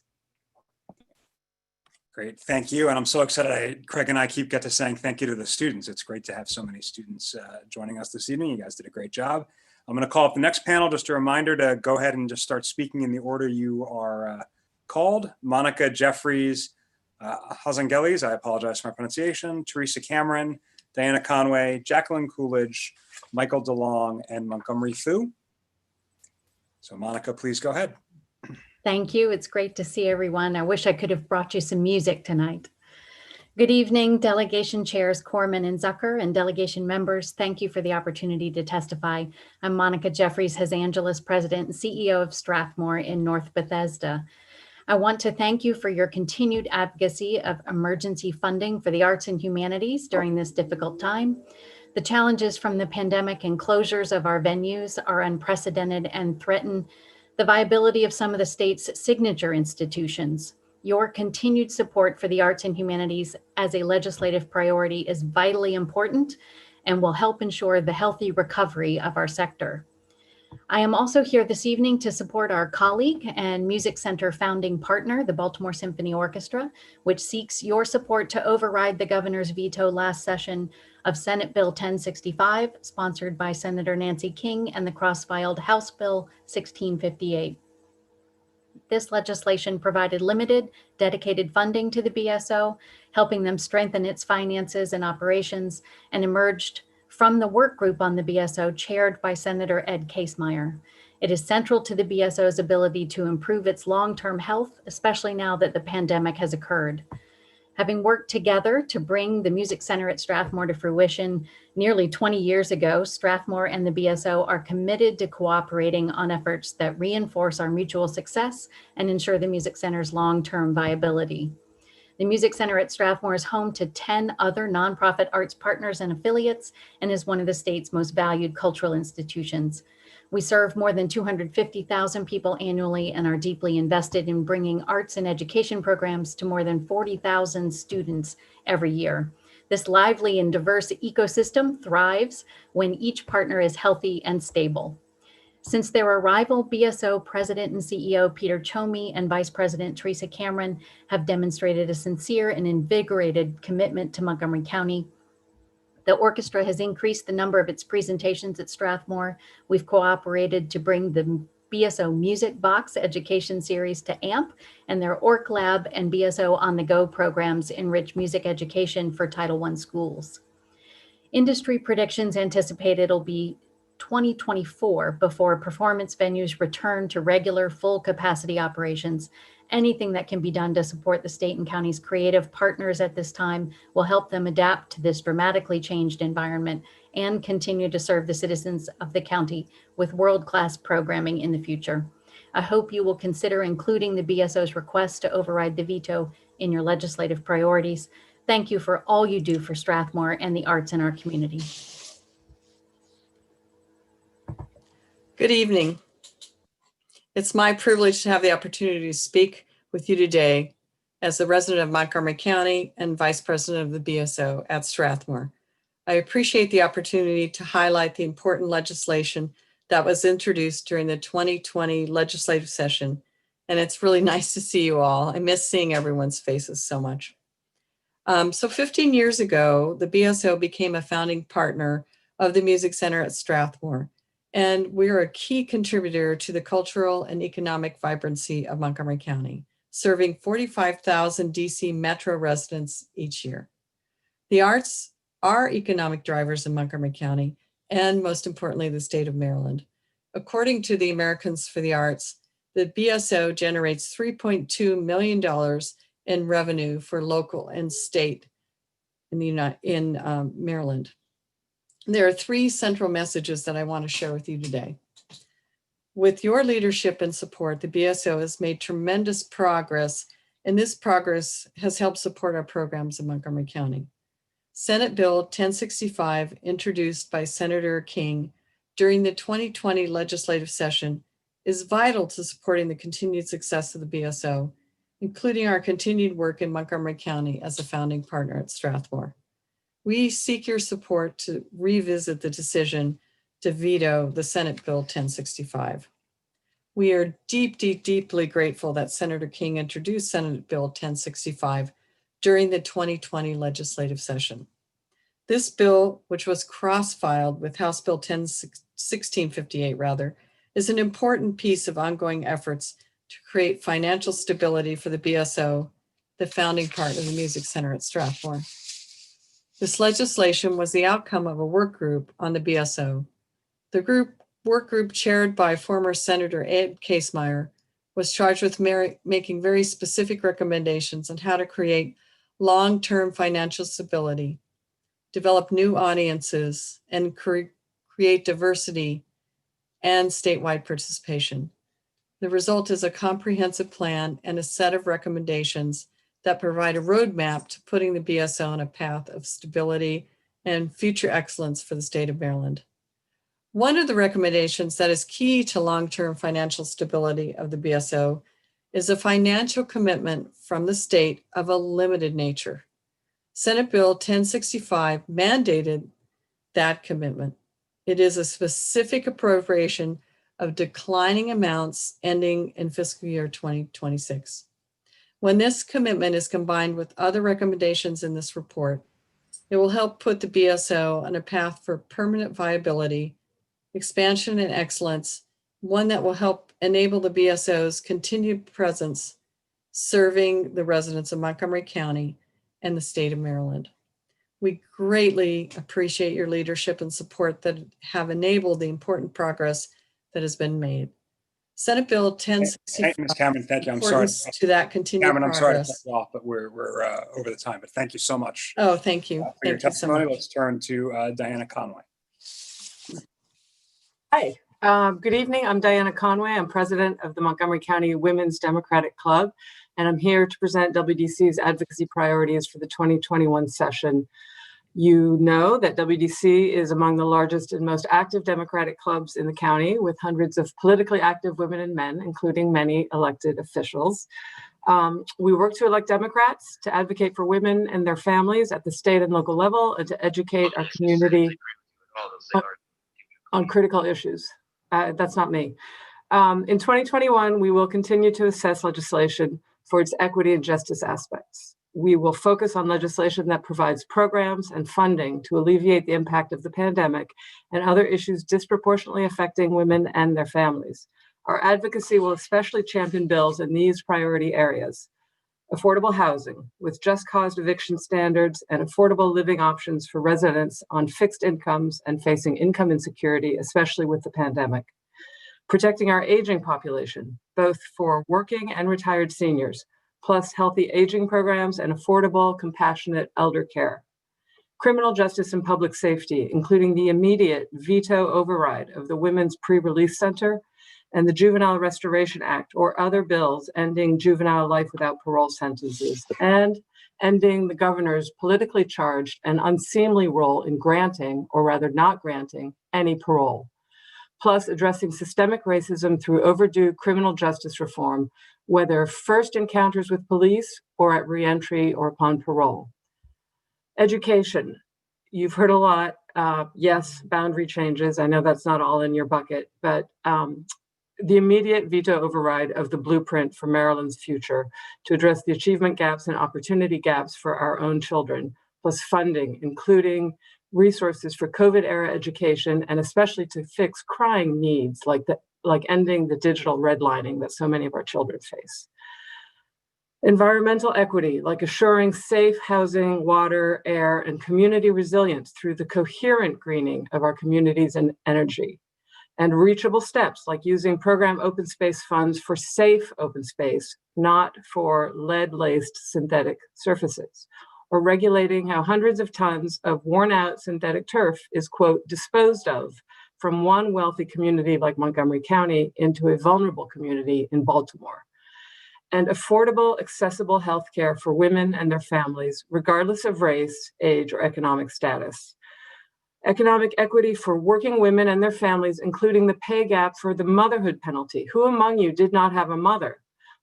Great, thank you. And I'm so excited. Craig and I keep saying thank you to the students. It's great to have so many students joining us this evening. You guys did a great job. I'm going to call up the next panel. Just a reminder to go ahead and just start speaking in the order you are called. Monica Jeffries Hazangelis, I apologize for my pronunciation, Teresa Cameron, Diana Conway, Jacqueline Coolidge, Michael DeLong, and Montgomery Fu. So Monica, please go ahead. Thank you. It's great to see everyone. I wish I could have brought you some music tonight. Good evening, delegation chairs Corman and Zucker, and delegation members. Thank you for the opportunity to testify. I'm Monica Jeffries Hazangelis, President and CEO of Strathmore in North Bethesda. I want to thank you for your continued advocacy of emergency funding for the arts and humanities during this difficult time. The challenges from the pandemic and closures of our venues are unprecedented and threaten the viability of some of the state's signature institutions. Your continued support for the arts and humanities as a legislative priority is vitally important and will help ensure the healthy recovery of our sector. I am also here this evening to support our colleague and Music Center founding partner, the Baltimore Symphony Orchestra, which seeks your support to override the governor's veto last session of Senate Bill 1065, sponsored by Senator Nancy King, and the cross-filed House Bill 1658. This legislation provided limited, dedicated funding to the BSO, helping them strengthen its finances and operations, and emerged from the work group on the BSO chaired by Senator Ed Casemeyer. It is central to the BSO's ability to improve its long-term health, especially now that the pandemic has occurred. Having worked together to bring the Music Center at Strathmore to fruition nearly 20 years ago, Strathmore and the BSO are committed to cooperating on efforts that reinforce our mutual success and ensure the Music Center's long-term viability. The Music Center at Strathmore is home to 10 other nonprofit arts partners and affiliates and is one of the state's most valued cultural institutions. We serve more than 250,000 people annually and are deeply invested in bringing arts and education programs to more than 40,000 students every year. This lively and diverse ecosystem thrives when each partner is healthy and stable. Since their arrival, BSO President and CEO Peter Chomey and Vice President Teresa Cameron have demonstrated a sincere and invigorated commitment to Montgomery County. The orchestra has increased the number of its presentations at Strathmore. We've cooperated to bring the BSO Music Box Education Series to AMP, and their Orc Lab and BSO On the Go programs enrich music education for Title I schools. Industry predictions anticipate it'll be 2024 before performance venues return to regular full capacity operations. Anything that can be done to support the state and county's creative partners at this time will help them adapt to this dramatically changed environment and continue to serve the citizens of the county with world-class programming in the future. I hope you will consider including the BSO's request to override the veto in your legislative priorities. Thank you for all you do for Strathmore and the arts in our community. Good evening. It's my privilege to have the opportunity to speak with you today as the resident of Montgomery County and Vice President of the BSO at Strathmore. I appreciate the opportunity to highlight the important legislation that was introduced during the 2020 legislative session, and it's really nice to see you all. I miss seeing everyone's faces so much. So 15 years ago, the BSO became a founding partner of the Music Center at Strathmore, and we're a key contributor to the cultural and economic vibrancy of Montgomery County, serving 45,000 DC Metro residents each year. The arts are economic drivers in Montgomery County, and most importantly, the state of Maryland. According to the Americans for the Arts, the BSO generates $3.2 million in revenue for local and state in Maryland. There are three central messages that I want to share with you today. With your leadership and support, the BSO has made tremendous progress, and this progress has helped support our programs in Montgomery County. Senate Bill 1065, introduced by Senator King during the 2020 legislative session, is vital to supporting the continued success of the BSO, including our continued work in Montgomery County as a founding partner at Strathmore. We seek your support to revisit the decision to veto the Senate Bill 1065. We are deeply grateful that Senator King introduced Senate Bill 1065 during the 2020 legislative session. This bill, which was cross-filed with House Bill 1658 is an important piece of ongoing efforts to create financial stability for the BSO, the founding partner of the Music Center at Strathmore. This legislation was the outcome of a work group on the BSO. The work group chaired by former Senator Ed Casemeyer was charged with making very specific recommendations on how to create long-term financial stability, develop new audiences, and create diversity and statewide participation. The result is a comprehensive plan and a set of recommendations that provide a roadmap to putting the BSO on a path of stability and future excellence for the state of Maryland. One of the recommendations that is key to long-term financial stability of the BSO is a financial commitment from the state of a limited nature. Senate Bill 1065 mandated that commitment. It is a specific appropriation of declining amounts ending in fiscal year 2026. When this commitment is combined with other recommendations in this report, it will help put the BSO on a path for permanent viability, expansion, and excellence, one that will help enable the BSO's continued presence serving the residents of Montgomery County and the state of Maryland. We greatly appreciate your leadership and support that have enabled the important progress that has been made. Senate Bill 1065. Ms. Cameron, thank you. I'm sorry to that continued Cameron, I'm sorry to cut progress. you off, but we're over the time. But thank you so much Oh, thank you. for your Thank you so testimony. much. Let's turn to Diana Conway. Hi, good evening. I'm Diana Conway. I'm president of the Montgomery County Women's Democratic Club, and I'm here to present WDC's advocacy priorities for the 2021 session. You know that WDC is among the largest and most active Democratic clubs in the county, with hundreds of politically active women and men, including many elected officials. We work to elect Democrats, to advocate for women and their families at the state and local level, and to educate our community on critical issues. That's not me. In 2021, we will continue to assess legislation for its equity and justice aspects. we will focus on legislation that provides programs and funding to alleviate the impact of the pandemic and other issues disproportionately affecting women and their families. Our advocacy will especially champion bills in these priority areas: affordable housing with just cause eviction standards and affordable living options for residents on fixed incomes and facing income insecurity, especially with the pandemic. Protecting our aging population, both for working and retired seniors, plus healthy aging programs and affordable, compassionate elder care. Criminal justice and public safety, including the immediate veto override of the Women's Pre-Release Center and the Juvenile Restoration Act, or other bills ending juvenile life without parole sentences, and ending the governor's politically charged and unseemly role in granting, or rather not granting, any parole. Plus addressing systemic racism through overdue criminal justice reform, whether first encounters with police or at reentry or upon parole. Education, you've heard a lot. Yes, boundary changes. I know that's not all in your bucket, but the immediate veto override of the blueprint for Maryland's future to address the achievement gaps and opportunity gaps for our own children, plus funding, including resources for COVID-era education, and especially to fix crying needs like ending the digital redlining that so many of our children face. Environmental equity, like assuring safe housing, water, air, and community resilience through the coherent greening of our communities and energy. And reachable steps like using program open space funds for safe open space, not for lead-laced synthetic surfaces, or regulating how hundreds of tons of worn out synthetic turf is, quote, disposed of from one wealthy community like Montgomery County into a vulnerable community in Baltimore. And affordable, accessible healthcare for women and their families, regardless of race, age, or economic status. Economic equity for working women and their families, including the pay gap for the motherhood penalty. Who among you did not have a mother?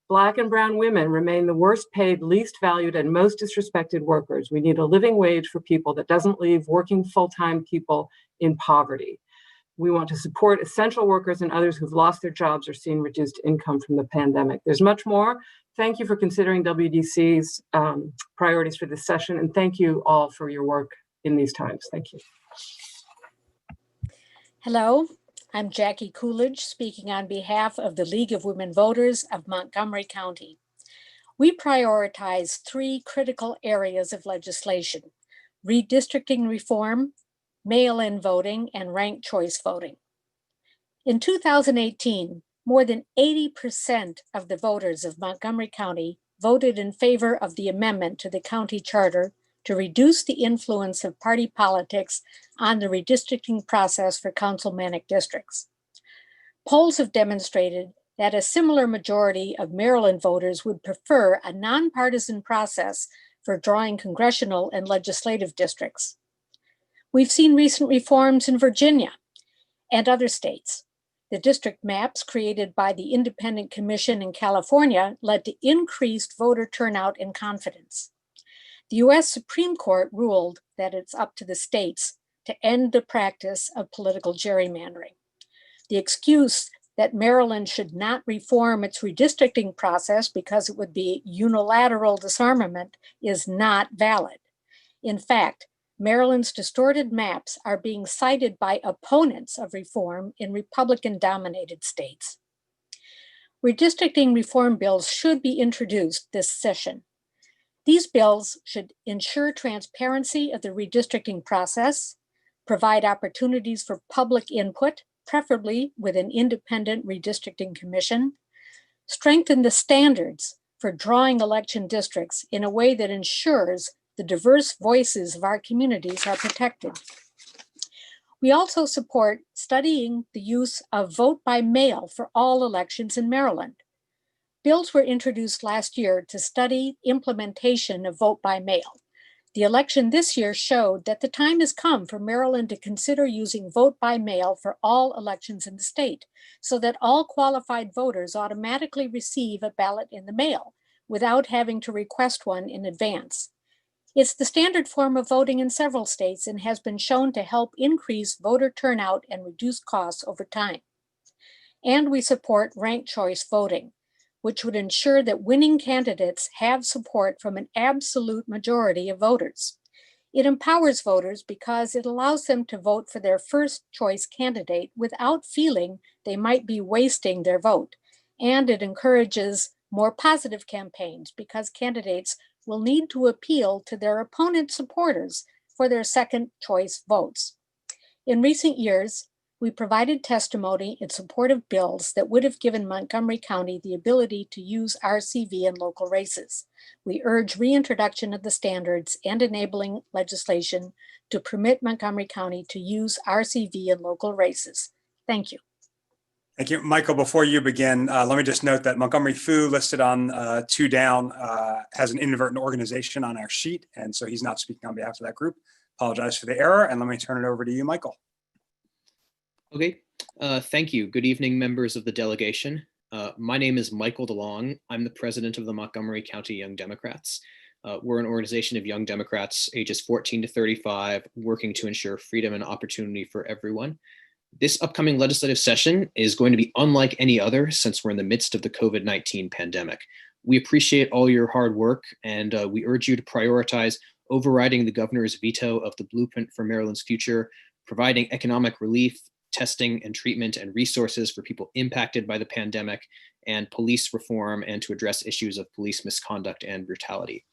Black and brown women remain the worst paid, least valued, and most disrespected workers. We need a living wage for people that doesn't leave working full-time people in poverty. We want to support essential workers and others who've lost their jobs or seen reduced income from the pandemic. There's much more. Thank you for considering WDC's priorities for this session, and thank you all for your work in these times. Thank you. Hello, I'm Jackie Coolidge, speaking on behalf of the League of Women Voters of Montgomery County. We prioritize three critical areas of legislation: redistricting reform, mail-in voting, and ranked choice voting. In 2018, more than 80% of the voters of Montgomery County voted in favor of the amendment to the county charter to reduce the influence of party politics on the redistricting process for councilmanic districts. Polls have demonstrated that a similar majority of Maryland voters would prefer a nonpartisan process for drawing congressional and legislative districts. We've seen recent reforms in Virginia and other states. The district maps created by the Independent Commission in California led to increased voter turnout and confidence. The US Supreme Court ruled that it's up to the states to end the practice of political gerrymandering. The excuse that Maryland should not reform its redistricting process because it would be unilateral disarmament is not valid. In fact, Maryland's distorted maps are being cited by opponents of reform in Republican-dominated states. Redistricting reform bills should be introduced this session. These bills should ensure transparency of the redistricting process, provide opportunities for public input, preferably with an independent redistricting commission, strengthen the standards for drawing election districts in a way that ensures the diverse voices of our communities are protected. We also support studying the use of vote by mail for all elections in Maryland. Bills were introduced last year to study implementation of vote by mail. The election this year showed that the time has come for Maryland to consider using vote by mail for all elections in the state, so that all qualified voters automatically receive a ballot in the mail without having to request one in advance. It's the standard form of voting in several states and has been shown to help increase voter turnout and reduce costs over time. And we support ranked choice voting, which would ensure that winning candidates have support from an absolute majority of voters. It empowers voters because it allows them to vote for their first choice candidate without feeling they might be wasting their vote. And it encourages more positive campaigns because candidates will need to appeal to their opponent's supporters for their second choice votes. In recent years, we provided testimony in support of bills that would have given Montgomery County the ability to use RCV in local races. We urge reintroduction of the standards and enabling legislation to permit Montgomery County to use RCV in local races. Thank you. Thank you. Michael, before you begin, let me just note that Montgomery Fu, listed on 2 down, has an inadvertent organization on our sheet, and so he's not speaking on behalf of that group. Apologize for the error, and let me turn it over to you, Michael. Okay, thank you. Good evening, members of the delegation. My name is Michael DeLong. I'm the president of the Montgomery County Young Democrats. We're an organization of young Democrats ages 14 to 35, working to ensure freedom and opportunity for everyone. This upcoming legislative session is going to be unlike any other since we're in the midst of the COVID-19 pandemic. We appreciate all your hard work, and we urge you to prioritize overriding the governor's veto of the Blueprint for Maryland's Future, providing economic relief, testing and treatment and resources for people impacted by the pandemic, and police reform, and to address issues of police misconduct and brutality.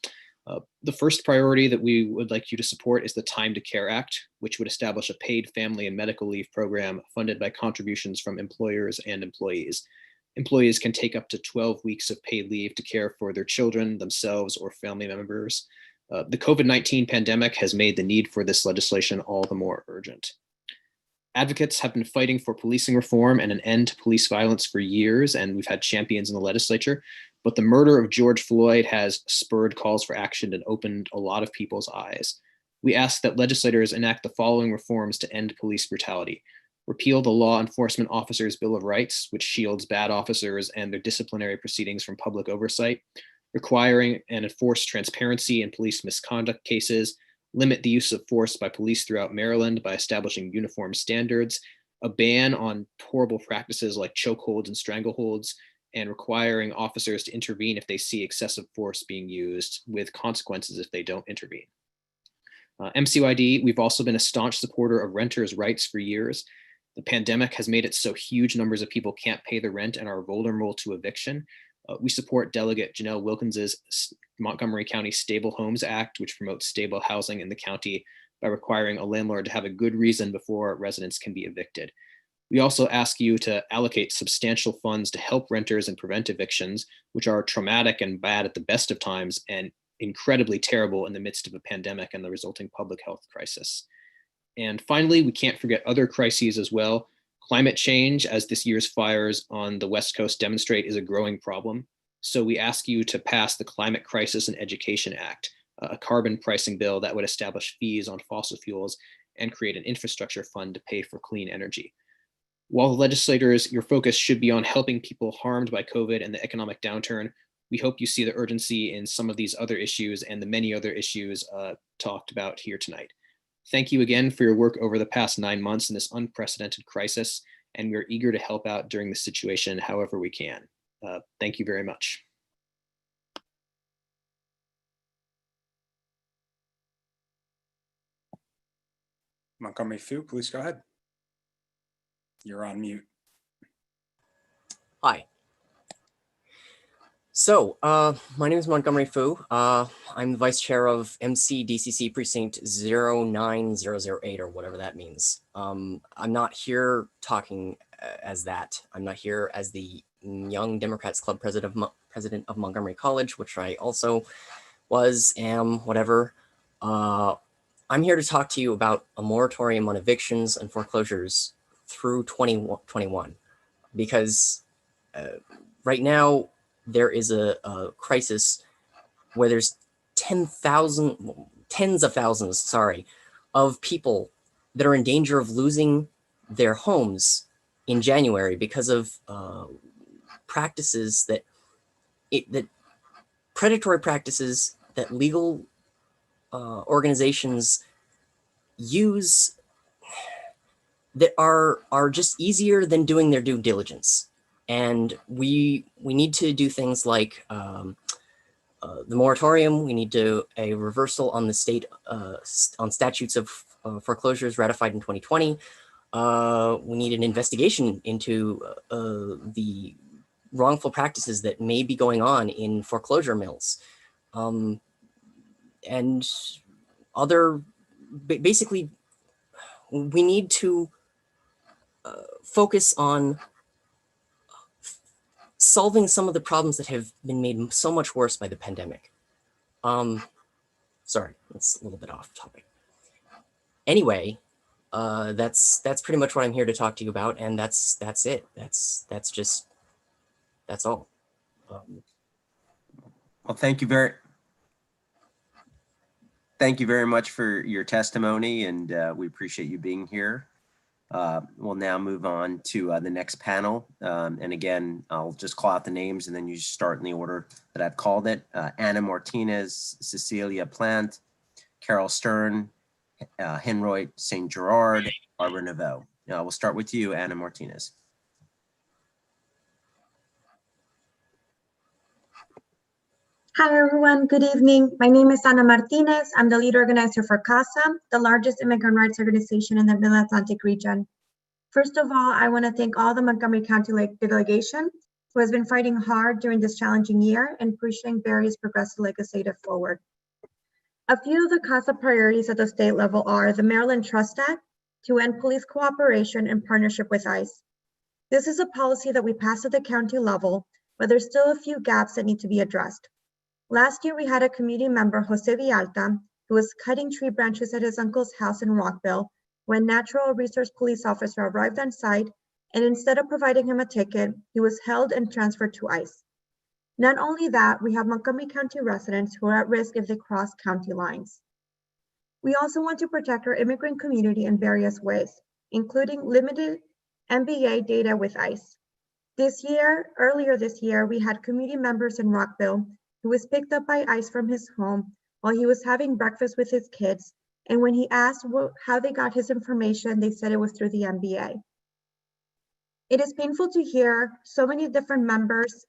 The first priority that we would like you to support is the Time to Care Act, which would establish a paid family and medical leave program funded by contributions from employers and employees. Employees can take up to 12 weeks of paid leave to care for their children, themselves, or family members. The COVID-19 pandemic has made the need for this legislation all the more urgent. Advocates have been fighting for policing reform and an end to police violence for years, and we've had champions in the legislature, but the murder of George Floyd has spurred calls for action and opened a lot of people's eyes. We ask that legislators enact the following reforms to end police brutality. Repeal the Law Enforcement Officers' Bill of Rights, which shields bad officers and their disciplinary proceedings from public oversight, requiring and enforce transparency in police misconduct cases, limit the use of force by police throughout Maryland by establishing uniform standards, a ban on horrible practices like chokeholds and strangleholds, and requiring officers to intervene if they see excessive force being used, with consequences if they don't intervene. MCYD, we've also been a staunch supporter of renters' rights for years. The pandemic has made it so huge numbers of people can't pay the rent and are vulnerable to eviction. We support Delegate Janelle Wilkins's Montgomery County Stable Homes Act, which promotes stable housing in the county by requiring a landlord to have a good reason before residents can be evicted. We also ask you to allocate substantial funds to help renters and prevent evictions, which are traumatic and bad at the best of times and incredibly terrible in the midst of a pandemic and the resulting public health crisis. And finally, we can't forget other crises as well. Climate change, as this year's fires on the West Coast demonstrate, is a growing problem. So we ask you to pass the Climate Crisis and Education Act, a carbon pricing bill that would establish fees on fossil fuels and create an infrastructure fund to pay for clean energy. While the legislators, your focus should be on helping people harmed by COVID and the economic downturn, we hope you see the urgency in some of these other issues and the many other issues talked about here tonight. Thank you again for your work over the past 9 months in this unprecedented crisis, and we're eager to help out during this situation however we can. Thank you very much. Montgomery Fu, please go ahead. You're on mute. Hi. So, my name is Montgomery Fu. I'm the vice chair of MCDCC Precinct 09008 or whatever that means. I'm not here talking as that. I'm not here as the Young Democrats Club president of Montgomery College, which I also am, whatever. I'm here to talk to you about a moratorium on evictions and foreclosures through 2021, because right now, there is a crisis where there's tens of thousands, of people that are in danger of losing their homes in January because of practices that predatory practices that legal organizations use that are just easier than doing their due diligence. And we need to do things like the moratorium. We need a reversal on the state on statutes of foreclosures ratified in 2020. We need an investigation into the wrongful practices that may be going on in foreclosure mills, and other. Basically, we need to focus on solving some of the problems that have been made so much worse by the pandemic. Sorry, that's a little bit off topic. Anyway, that's pretty much what I'm here to talk to you about, and that's it. That's all. Well, thank you very much for your testimony, and we appreciate you being here. We'll now move on to the next panel. And again, I'll just call out the names and then you start in the order that I've called it. Anna Martinez, Cecilia Plant, Carol Stern, Henroy St. Gerard, Barbara Naveau. We'll start with you, Anna Martinez. Hi, everyone. Good evening. My name is Ana Martinez. I'm the lead organizer for CASA, the largest immigrant rights organization in the Mid-Atlantic region. First of all, I want to thank all the Montgomery County delegation who has been fighting hard during this challenging year and pushing various progressive legislation forward. A few of the CASA priorities at the state level are the Maryland Trust Act to end police cooperation and partnership with ICE. This is a policy that we passed at the county level, but there's still a few gaps that need to be addressed. Last year, we had a community member, Jose Villalta, who was cutting tree branches at his uncle's house in Rockville when Natural Resource Police officer arrived on site, and instead of providing him a ticket, he was held and transferred to ICE. Not only that, we have Montgomery County residents who are at risk if they cross county lines. We also want to protect our immigrant community in various ways, including limited MBA data with ICE. Earlier this year, we had community members in Rockville who was picked up by ICE from his home while he was having breakfast with his kids. And when he asked how they got his information, they said it was through the MBA. It is painful to hear so many different members'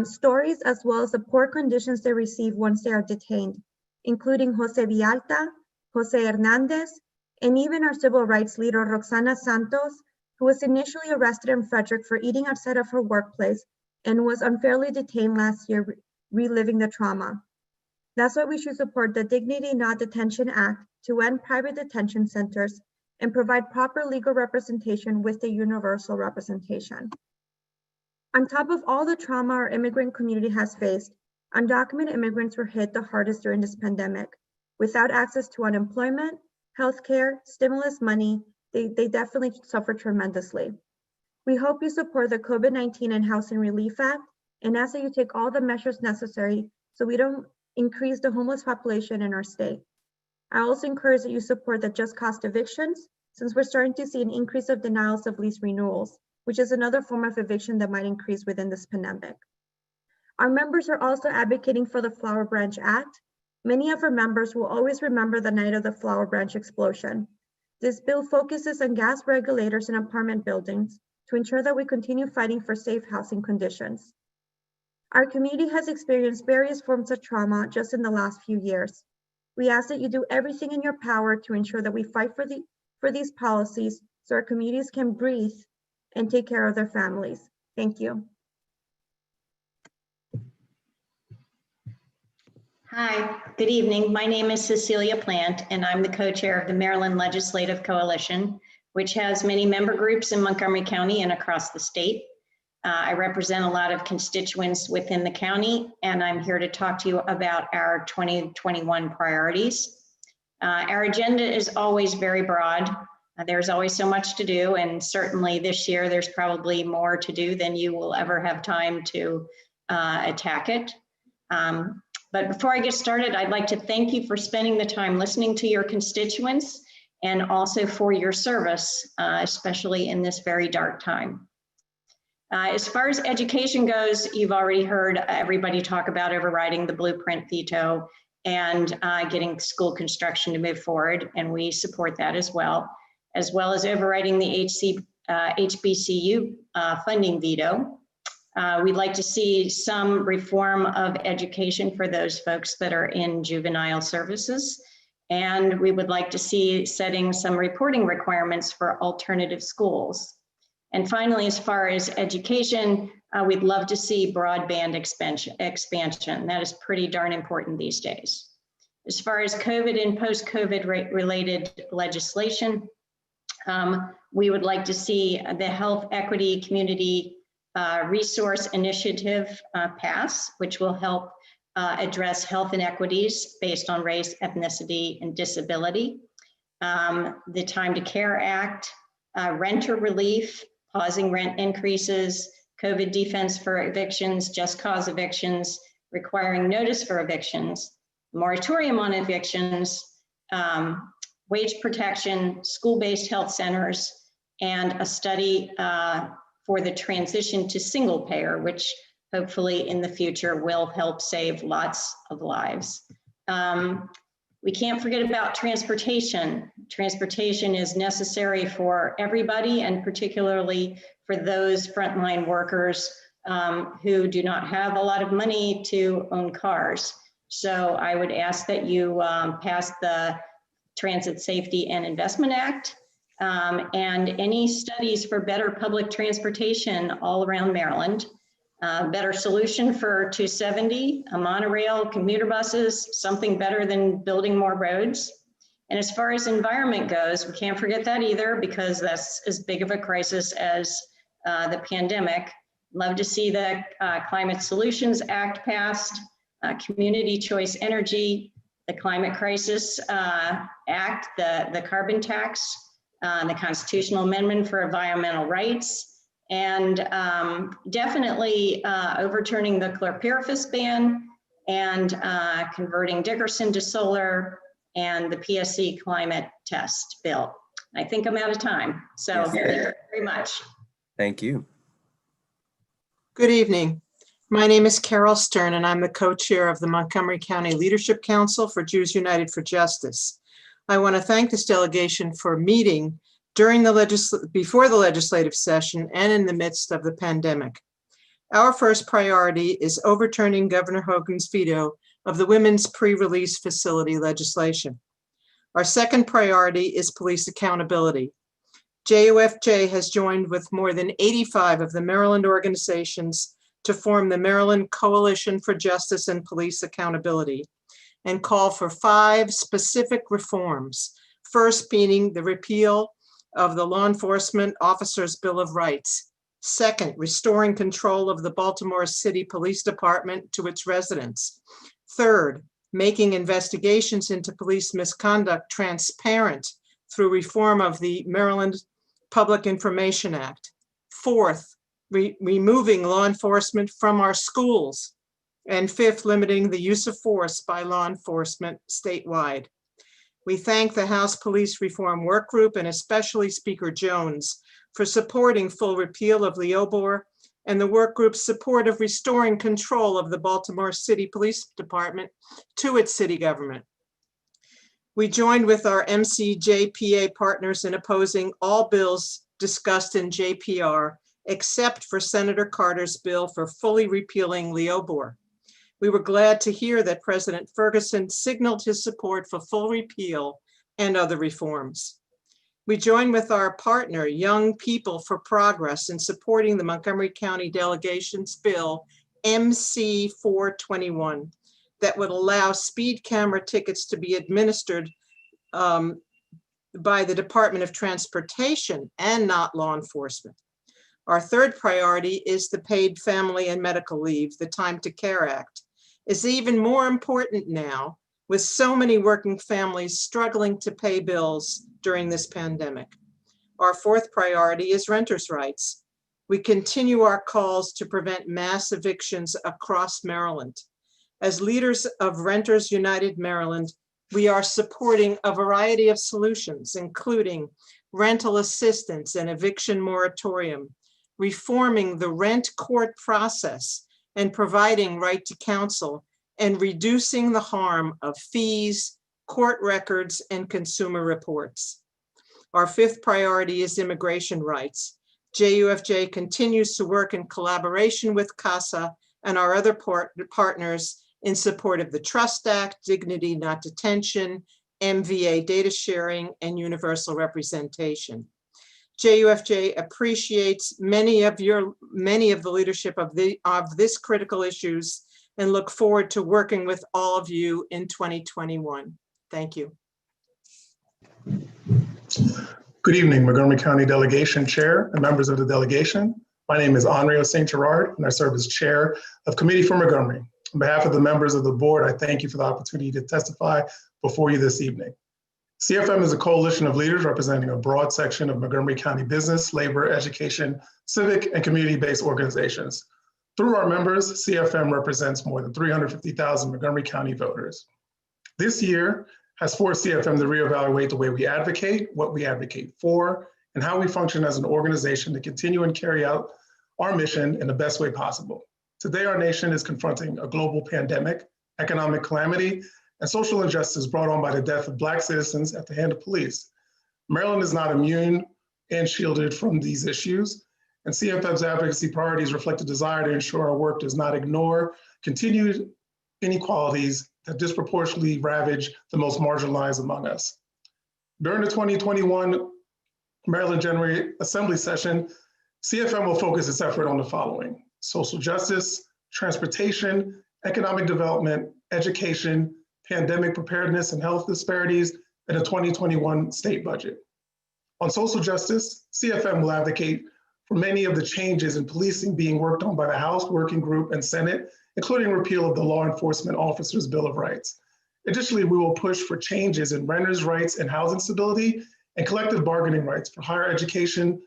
stories, as well as the poor conditions they receive once they are detained, including Jose Villalta, Jose Hernandez, and even our civil rights leader, Roxana Santos, who was initially arrested in Frederick for eating outside of her workplace and was unfairly detained last year, reliving the trauma. That's why we should support the Dignity Not Detention Act to end private detention centers and provide proper legal representation with the universal representation. On top of all the trauma our immigrant community has faced, undocumented immigrants were hit the hardest during this pandemic. Without access to unemployment, healthcare, stimulus money, they definitely suffered tremendously. We hope you support the COVID-19 and Housing Relief Act and ask that you take all the measures necessary so we don't increase the homeless population in our state. I also encourage that you support the just cost evictions, since we're starting to see an increase of denials of lease renewals, which is another form of eviction that might increase within this pandemic. Our members are also advocating for the Flower Branch Act. Many of our members will always remember the night of the Flower Branch explosion. This bill focuses on gas regulators in apartment buildings to ensure that we continue fighting for safe housing conditions. Our community has experienced various forms of trauma just in the last few years. We ask that you do everything in your power to ensure that we fight for these policies so our communities can breathe and take care of their families. Thank you. Hi, good evening. My name is Cecilia Plant, and I'm the co-chair of the Maryland Legislative Coalition, which has many member groups in Montgomery County and across the state. I represent a lot of constituents within the county, and I'm here to talk to you about our 2021 priorities. Our agenda is always very broad. There's always so much to do, and certainly this year there's probably more to do than you will ever have time to attack it. But before I get started, I'd like to thank you for spending the time listening to your constituents and also for your service, especially in this very dark time. As far as education goes, you've already heard everybody talk about overriding the blueprint veto and getting school construction to move forward, and we support that as well as overriding the HBCU funding veto. We'd like to see some reform of education for those folks that are in juvenile services. And we would like to see setting some reporting requirements for alternative schools. And finally, as far as education, we'd love to see broadband expansion. That is pretty darn important these days. As far as COVID and post-COVID related legislation, we would like to see the Health Equity Community Resource Initiative pass, which will help address health inequities based on race, ethnicity, and disability. The Time to Care Act, renter relief, pausing rent increases, COVID defense for evictions, just cause evictions, requiring notice for evictions, moratorium on evictions, wage protection, school-based health centers, and a study for the transition to single payer, which hopefully in the future will help save lots of lives. We can't forget about transportation. Transportation is necessary for everybody, and particularly for those frontline workers who do not have a lot of money to own cars. So I would ask that you pass the Transit Safety and Investment Act and any studies for better public transportation all around Maryland. Better solution for 270, a monorail, commuter buses, something better than building more roads. And as far as environment goes, we can't forget that either, because that's as big of a crisis as the pandemic. Love to see the Climate Solutions Act passed, Community Choice Energy, the Climate Crisis Act, the carbon tax, the constitutional amendment for environmental rights, and definitely overturning the chlorpyrifos ban and converting Dickerson to solar and the PSC climate test bill. I think I'm out of time. So Yes. thank you very much. Thank you. Good evening. My name is Carol Stern, and I'm the co-chair of the Montgomery County Leadership Council for Jews United for Justice. I want to thank this delegation for meeting during before the legislative session and in the midst of the pandemic. Our first priority is overturning Governor Hogan's veto of the women's pre-release facility legislation. Our second priority is police accountability. JOFJ has joined with more than 85 of the Maryland organizations to form the Maryland Coalition for Justice and Police Accountability and call for 5 specific reforms. First being the repeal of the Law Enforcement Officers' Bill of Rights. Second, restoring control of the Baltimore City Police Department to its residents. Third, making investigations into police misconduct transparent through reform of the Maryland Public Information Act. Fourth, removing law enforcement from our schools. And fifth, limiting the use of force by law enforcement statewide. We thank the House Police Reform Work Group and especially Speaker Jones for supporting full repeal of LEOBOR and the work group's support of restoring control of the Baltimore City Police Department to its city government. We joined with our MCJPA partners in opposing all bills discussed in JPR, except for Senator Carter's bill for fully repealing LEOBOR. We were glad to hear that President Ferguson signaled his support for full repeal and other reforms. We join with our partner, Young People for Progress, in supporting the Montgomery County Delegation's bill MC 421 that would allow speed camera tickets to be administered by the Department of Transportation and not law enforcement. Our third priority is the Paid Family and Medical Leave, the Time to Care Act, is even more important now with so many working families struggling to pay bills during this pandemic. Our fourth priority is renters' rights. We continue our calls to prevent mass evictions across Maryland. As leaders of Renters United Maryland, we are supporting a variety of solutions, including rental assistance and eviction moratorium, reforming the rent court process, and providing right to counsel, and reducing the harm of fees, court records, and consumer reports. Our fifth priority is immigration rights. JUFJ continues to work in collaboration with CASA and our other partners in support of the Trust Act, Dignity Not Detention, MVA data sharing, and universal representation. JUFJ appreciates many of the leadership of this critical issues and look forward to working with all of you in 2021. Thank you. Good evening, Montgomery County Delegation Chair and members of the delegation. My name is Henri St. Gerard, and I serve as Chair of Committee for Montgomery. On behalf of the members of the board, I thank you for the opportunity to testify before you this evening. CFM is a coalition of leaders representing a broad section of Montgomery County business, labor, education, civic, and community-based organizations. Through our members, CFM represents more than 350,000 Montgomery County voters. This year has forced CFM to reevaluate the way we advocate, what we advocate for, and how we function as an organization to continue and carry out our mission in the best way possible. Today, our nation is confronting a global pandemic, economic calamity, and social injustice brought on by the death of Black citizens at the hand of police. Maryland is not immune and shielded from these issues, and CFM's advocacy priorities reflect a desire to ensure our work does not ignore continued inequalities that disproportionately ravage the most marginalized among us. During the 2021 Maryland General Assembly session, CFM will focus its effort on the following: social justice, transportation, economic development, education, pandemic preparedness and health disparities, and a 2021 state budget. On social justice, CFM will advocate for many of the changes in policing being worked on by the House Working Group and Senate, including repeal of the Law Enforcement Officers' Bill of Rights. Additionally, we will push for changes in renters' rights and housing stability and collective bargaining rights for higher education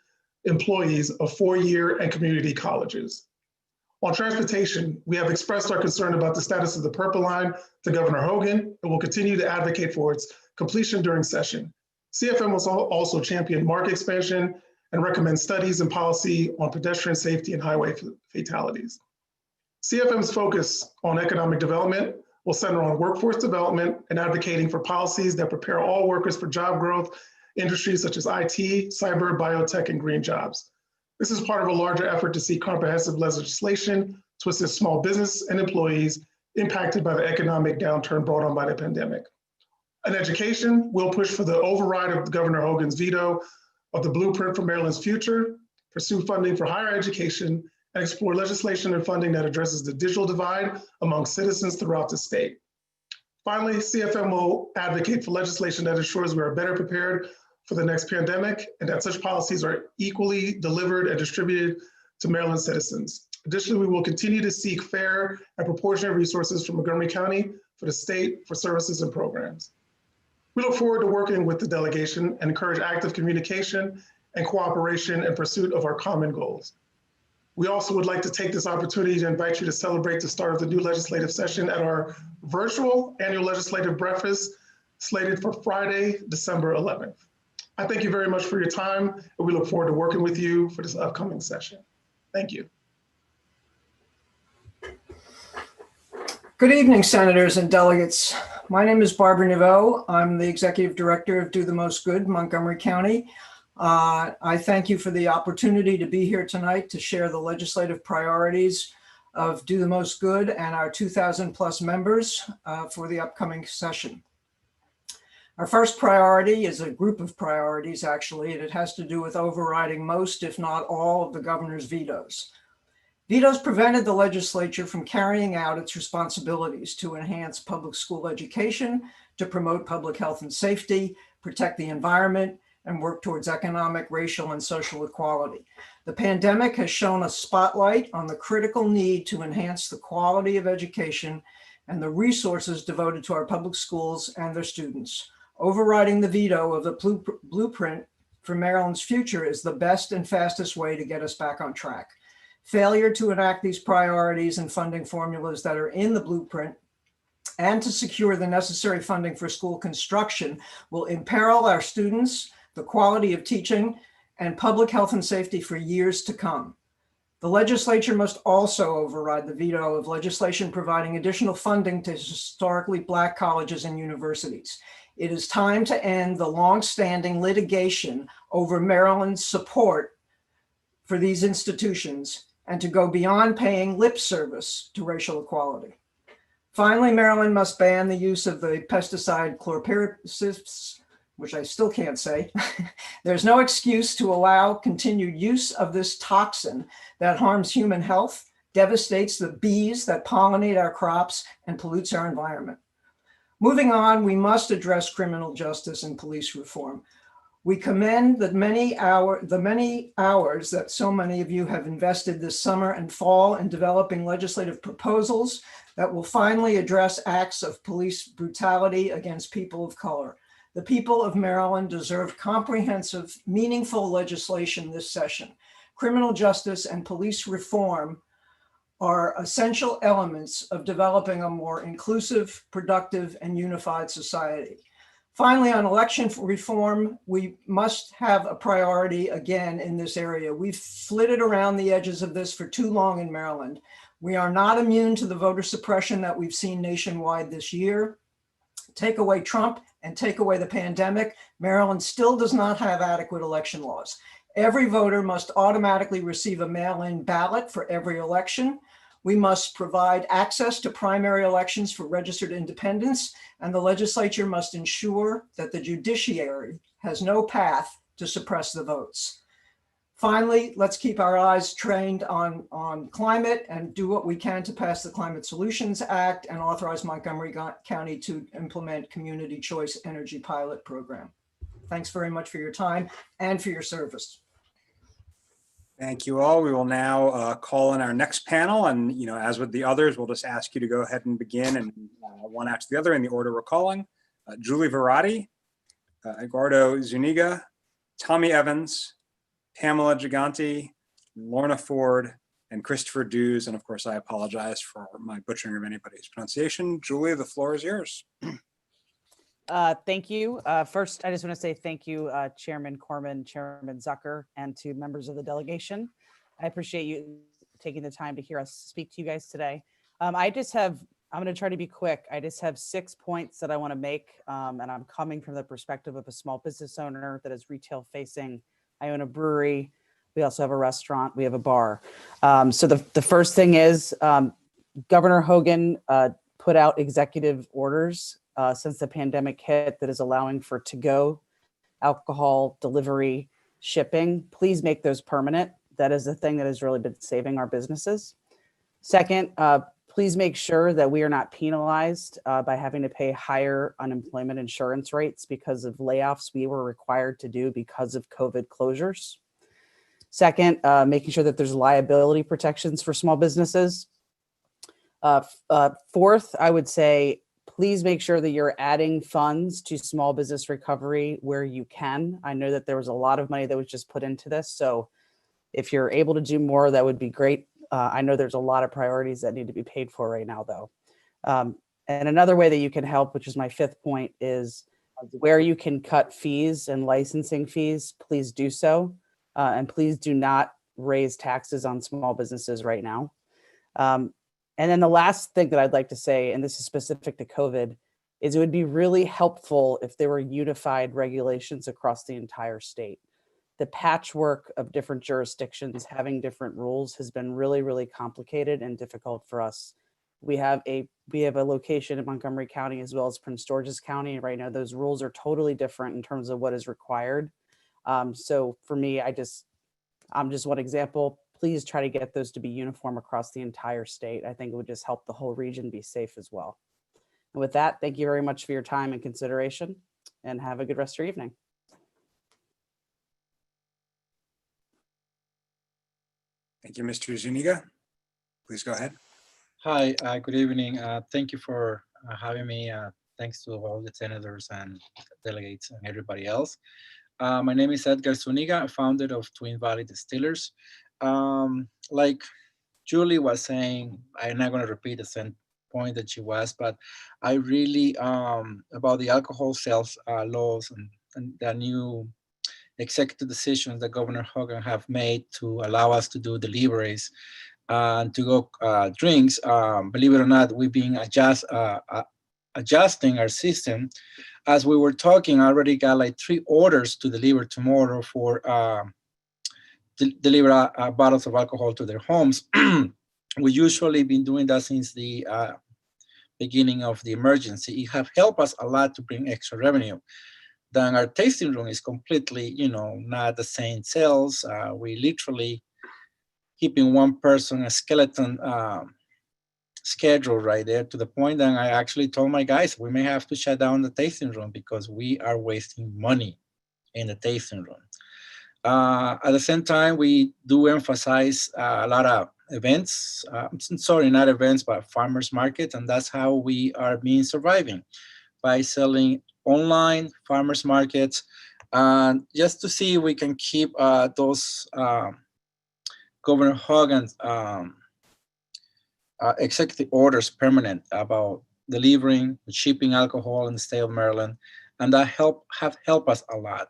employees of four-year and community colleges. On transportation, we have expressed our concern about the status of the Purple Line to Governor Hogan and will continue to advocate for its completion during session. CFM will also champion market expansion and recommend studies and policy on pedestrian safety and highway fatalities. CFM's focus on economic development will center on workforce development and advocating for policies that prepare all workers for job growth, industries such as IT, cyber, biotech, and green jobs. This is part of a larger effort to seek comprehensive legislation to assist small business and employees impacted by the economic downturn brought on by the pandemic. In education, we'll push for the override of Governor Hogan's veto of the Blueprint for Maryland's Future, pursue funding for higher education, and explore legislation and funding that addresses the digital divide among citizens throughout the state. Finally, CFM will advocate for legislation that ensures we are better prepared for the next pandemic and that such policies are equally delivered and distributed to Maryland citizens. Additionally, we will continue to seek fair and proportionate resources from Montgomery County for the state for services and programs. We look forward to working with the delegation and encourage active communication and cooperation in pursuit of our common goals. We also would like to take this opportunity to invite you to celebrate the start of the new legislative session at our virtual annual legislative breakfast slated for Friday, December 11th. I thank you very much for your time, and we look forward to working with you for this upcoming session. Thank you. Good evening, senators and delegates. My name is Barbara Naveau. I'm the executive director of Do the Most Good, Montgomery County. I thank you for the opportunity to be here tonight to share the legislative priorities of Do the Most Good and our 2,000 plus members for the upcoming session. Our first priority is a group of priorities, actually, and it has to do with overriding most, if not all, of the governor's vetoes. Vetoes prevented the legislature from carrying out its responsibilities to enhance public school education, to promote public health and safety, protect the environment, and work towards economic, racial, and social equality. The pandemic has shown a spotlight on the critical need to enhance the quality of education and the resources devoted to our public schools and their students. Overriding the veto of the Blueprint for Maryland's Future is the best and fastest way to get us back on track. Failure to enact these priorities and funding formulas that are in the Blueprint and to secure the necessary funding for school construction will imperil our students, the quality of teaching, and public health and safety for years to come. The legislature must also override the veto of legislation providing additional funding to historically Black colleges and universities. It is time to end the long-standing litigation over Maryland's support for these institutions and to go beyond paying lip service to racial equality. Finally, Maryland must ban the use of the pesticide chlorpyrifos, which I still can't say. There's no excuse to allow continued use of this toxin that harms human health, devastates the bees that pollinate our crops, and pollutes our environment. Moving on, we must address criminal justice and police reform. We commend the many hours that so many of you have invested this summer and fall in developing legislative proposals that will finally address acts of police brutality against people of color. The people of Maryland deserve comprehensive, meaningful legislation this session. Criminal justice and police reform are essential elements of developing a more inclusive, productive, and unified society. Finally, on election reform, we must have a priority again in this area. We've flitted around the edges of this for too long in Maryland. We are not immune to the voter suppression that we've seen nationwide this year. Take away Trump and take away the pandemic, Maryland still does not have adequate election laws. Every voter must automatically receive a mail-in ballot for every election. We must provide access to primary elections for registered independents, and the legislature must ensure that the judiciary has no path to suppress the votes. Finally, let's keep our eyes trained on climate and do what we can to pass the Climate Solutions Act and authorize Montgomery County to implement Community Choice Energy Pilot Program. Thanks very much for your time and for your service. Thank you all. We will now call in our next panel, and as with the others, we'll just ask you to go ahead and begin, and one after the other in the order we're calling. Julie Verratti, Eduardo Zuniga, Tommy Evans, Pamela Giganti, Lorna Ford, and Christopher Dews. And of course, I apologize for my butchering of anybody's pronunciation. Julie, the floor is yours. Thank you. First, I just want to say thank you, Chairman Corman, Chairman Zucker, and to members of the delegation. I appreciate you taking the time to hear us speak to you guys today. I'm going to try to be quick. I just have 6 points that I want to make, and I'm coming from the perspective of a small business owner that is retail facing. I own a brewery. We also have a restaurant. We have a bar. So the first thing is Governor Hogan put out executive orders since the pandemic hit that is allowing for to-go alcohol delivery shipping. Please make those permanent. That is the thing that has really been saving our businesses. Second, please make sure that we are not penalized by having to pay higher unemployment insurance rates because of layoffs we were required to do because of COVID closures. Second, making sure that there's liability protections for small businesses. Fourth, I would say, please make sure that you're adding funds to small business recovery where you can. I know that there was a lot of money that was just put into this. So if you're able to do more, that would be great. I know there's a lot of priorities that need to be paid for right now, though. And another way that you can help, which is my fifth point, is where you can cut fees and licensing fees, please do so. And please do not raise taxes on small businesses right now. And then the last thing that I'd like to say, and this is specific to COVID, is it would be really helpful if there were unified regulations across the entire state. The patchwork of different jurisdictions having different rules has been really, really complicated and difficult for us. We have a location in Montgomery County as well as Prince George's County. Right now, those rules are totally different in terms of what is required. So for me, I'm just one example. Please try to get those to be uniform across the entire state. I think it would just help the whole region be safe as well. And with that, thank you very much for your time and consideration, and have a good rest of your evening. Thank you, Mr. Zuniga. Please go ahead. Hi, good evening. Thank you for having me. Thanks to all the senators and delegates and everybody else. My name is Edgar Zuniga, founder of Twin Valley Distillers. Like Julie was saying, I'm not going to repeat the same point that she was, but I really, about the alcohol sales laws and the new executive decisions that Governor Hogan have made to allow us to do deliveries and to go drinks. Believe it or not, we've been adjusting our system. As we were talking, I already got like 3 orders to deliver tomorrow for deliver bottles of alcohol to their homes. We usually been doing that since the beginning of the emergency. It have helped us a lot to bring extra revenue. Then our tasting room is completely, not the same sales. We literally keeping one person a skeleton schedule right there, to the point that I actually told my guys we may have to shut down the tasting room because we are wasting money in the tasting room. At the same time, we do emphasize a lot of events, sorry, not events, but farmers market, and that's how we are being surviving, by selling online farmers markets, just to see if we can keep those Governor Hogan's executive orders permanent about delivering, shipping alcohol in the state of Maryland, and that have helped us a lot.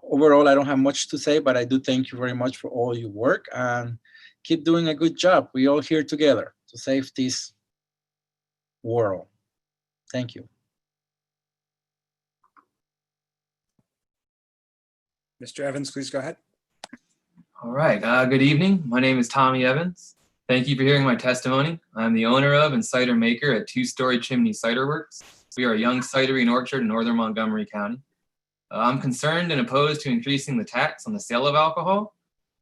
Overall, I don't have much to say, but I do thank you very much for all your work, and keep doing a good job. We all here together to save this world. Thank you. Mr. Evans, please go ahead. All right. Good evening. My name is Tommy Evans. Thank you for hearing my testimony. I'm the owner of and cider maker at Two Story Chimney Cider Works. We are a young cidery and orchard in northern Montgomery County. I'm concerned and opposed to increasing the tax on the sale of alcohol.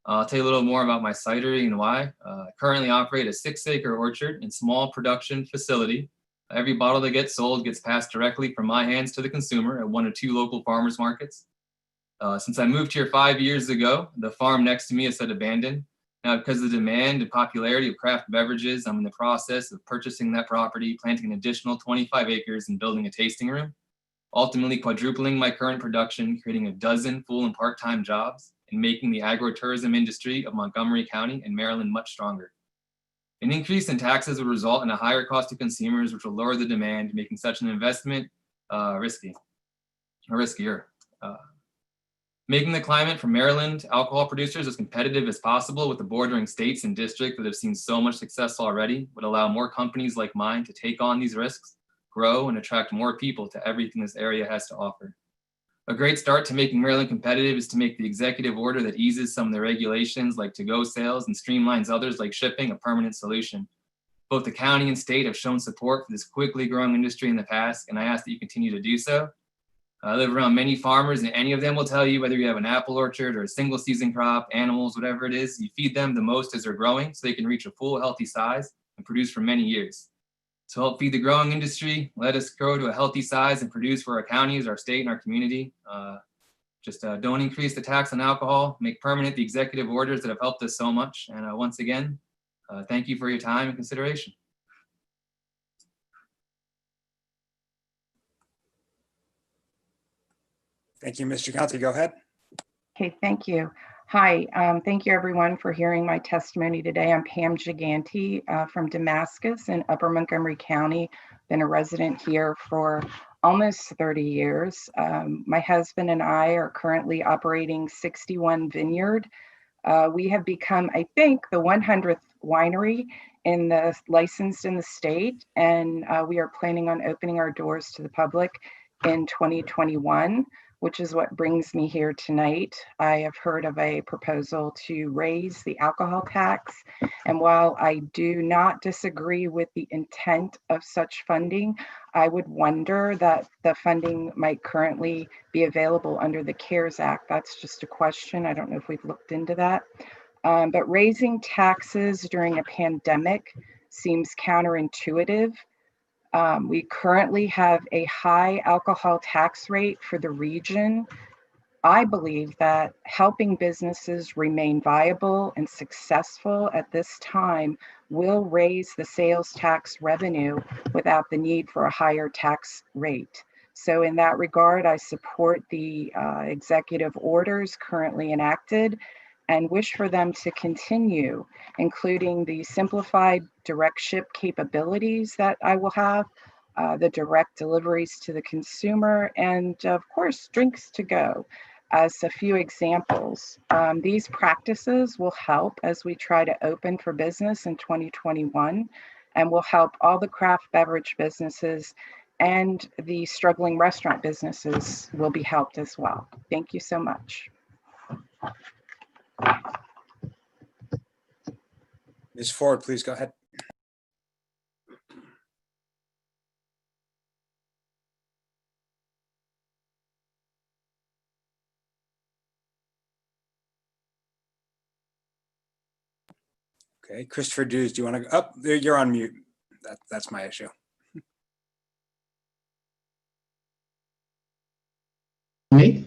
I'll tell you a little more about my cidery and why. I currently operate a 6-acre orchard and small production facility. Every bottle that gets sold gets passed directly from my hands to the consumer at 1 or 2 local farmers markets. Since I moved here 5 years ago, the farm next to me is set abandoned. Now, because of the demand and popularity of craft beverages, I'm in the process of purchasing that property, planting an additional 25 acres and building a tasting room, ultimately quadrupling my current production, creating a dozen full and part-time jobs, and making the agritourism industry of Montgomery County and Maryland much stronger. An increase in taxes would result in a higher cost to consumers, which will lower the demand, making such an investment riskier. Making the climate for Maryland alcohol producers as competitive as possible with the bordering states and districts that have seen so much success already would allow more companies like mine to take on these risks, grow, and attract more people to everything this area has to offer. A great start to making Maryland competitive is to make the executive order that eases some of the regulations like to-go sales and streamlines others like shipping a permanent solution. Both the county and state have shown support for this quickly growing industry in the past, and I ask that you continue to do so. I live around many farmers, and any of them will tell you, whether you have an apple orchard or a single season crop, animals, whatever it is, you feed them the most as they're growing so they can reach a full healthy size and produce for many years. To help feed the growing industry, let us grow to a healthy size and produce for our counties, our state, and our community. Don't increase the tax on alcohol, make permanent the executive orders that have helped us so much. And once again, thank you for your time and consideration. Thank you, Mr. County. Go ahead. Okay, thank you. Hi, thank you everyone for hearing my testimony today. I'm Pam Giganti from Damascus in Upper Montgomery County. Been a resident here for almost 30 years. My husband and I are currently operating 61 Vineyard. We have become, I think, the 100th winery licensed in the state, and we are planning on opening our doors to the public in 2021. Which is what brings me here tonight. I have heard of a proposal to raise the alcohol tax. And while I do not disagree with the intent of such funding, I would wonder that the funding might currently be available under the CARES Act. That's just a question. I don't know if we've looked into that. But raising taxes during a pandemic seems counterintuitive. We currently have a high alcohol tax rate for the region. I believe that helping businesses remain viable and successful at this time will raise the sales tax revenue without the need for a higher tax rate. So in that regard, I support the executive orders currently enacted and wish for them to continue, including the simplified direct ship capabilities that I will have, the direct deliveries to the consumer, and of course, drinks to go. As a few examples, these practices will help as we try to open for business in 2021, and will help all the craft beverage businesses and the struggling restaurant businesses will be helped as well. Thank you so much. Ms. Ford, please go ahead. Okay, Christopher Dews, do you want to go up? There, you're on mute. That's my issue. Me?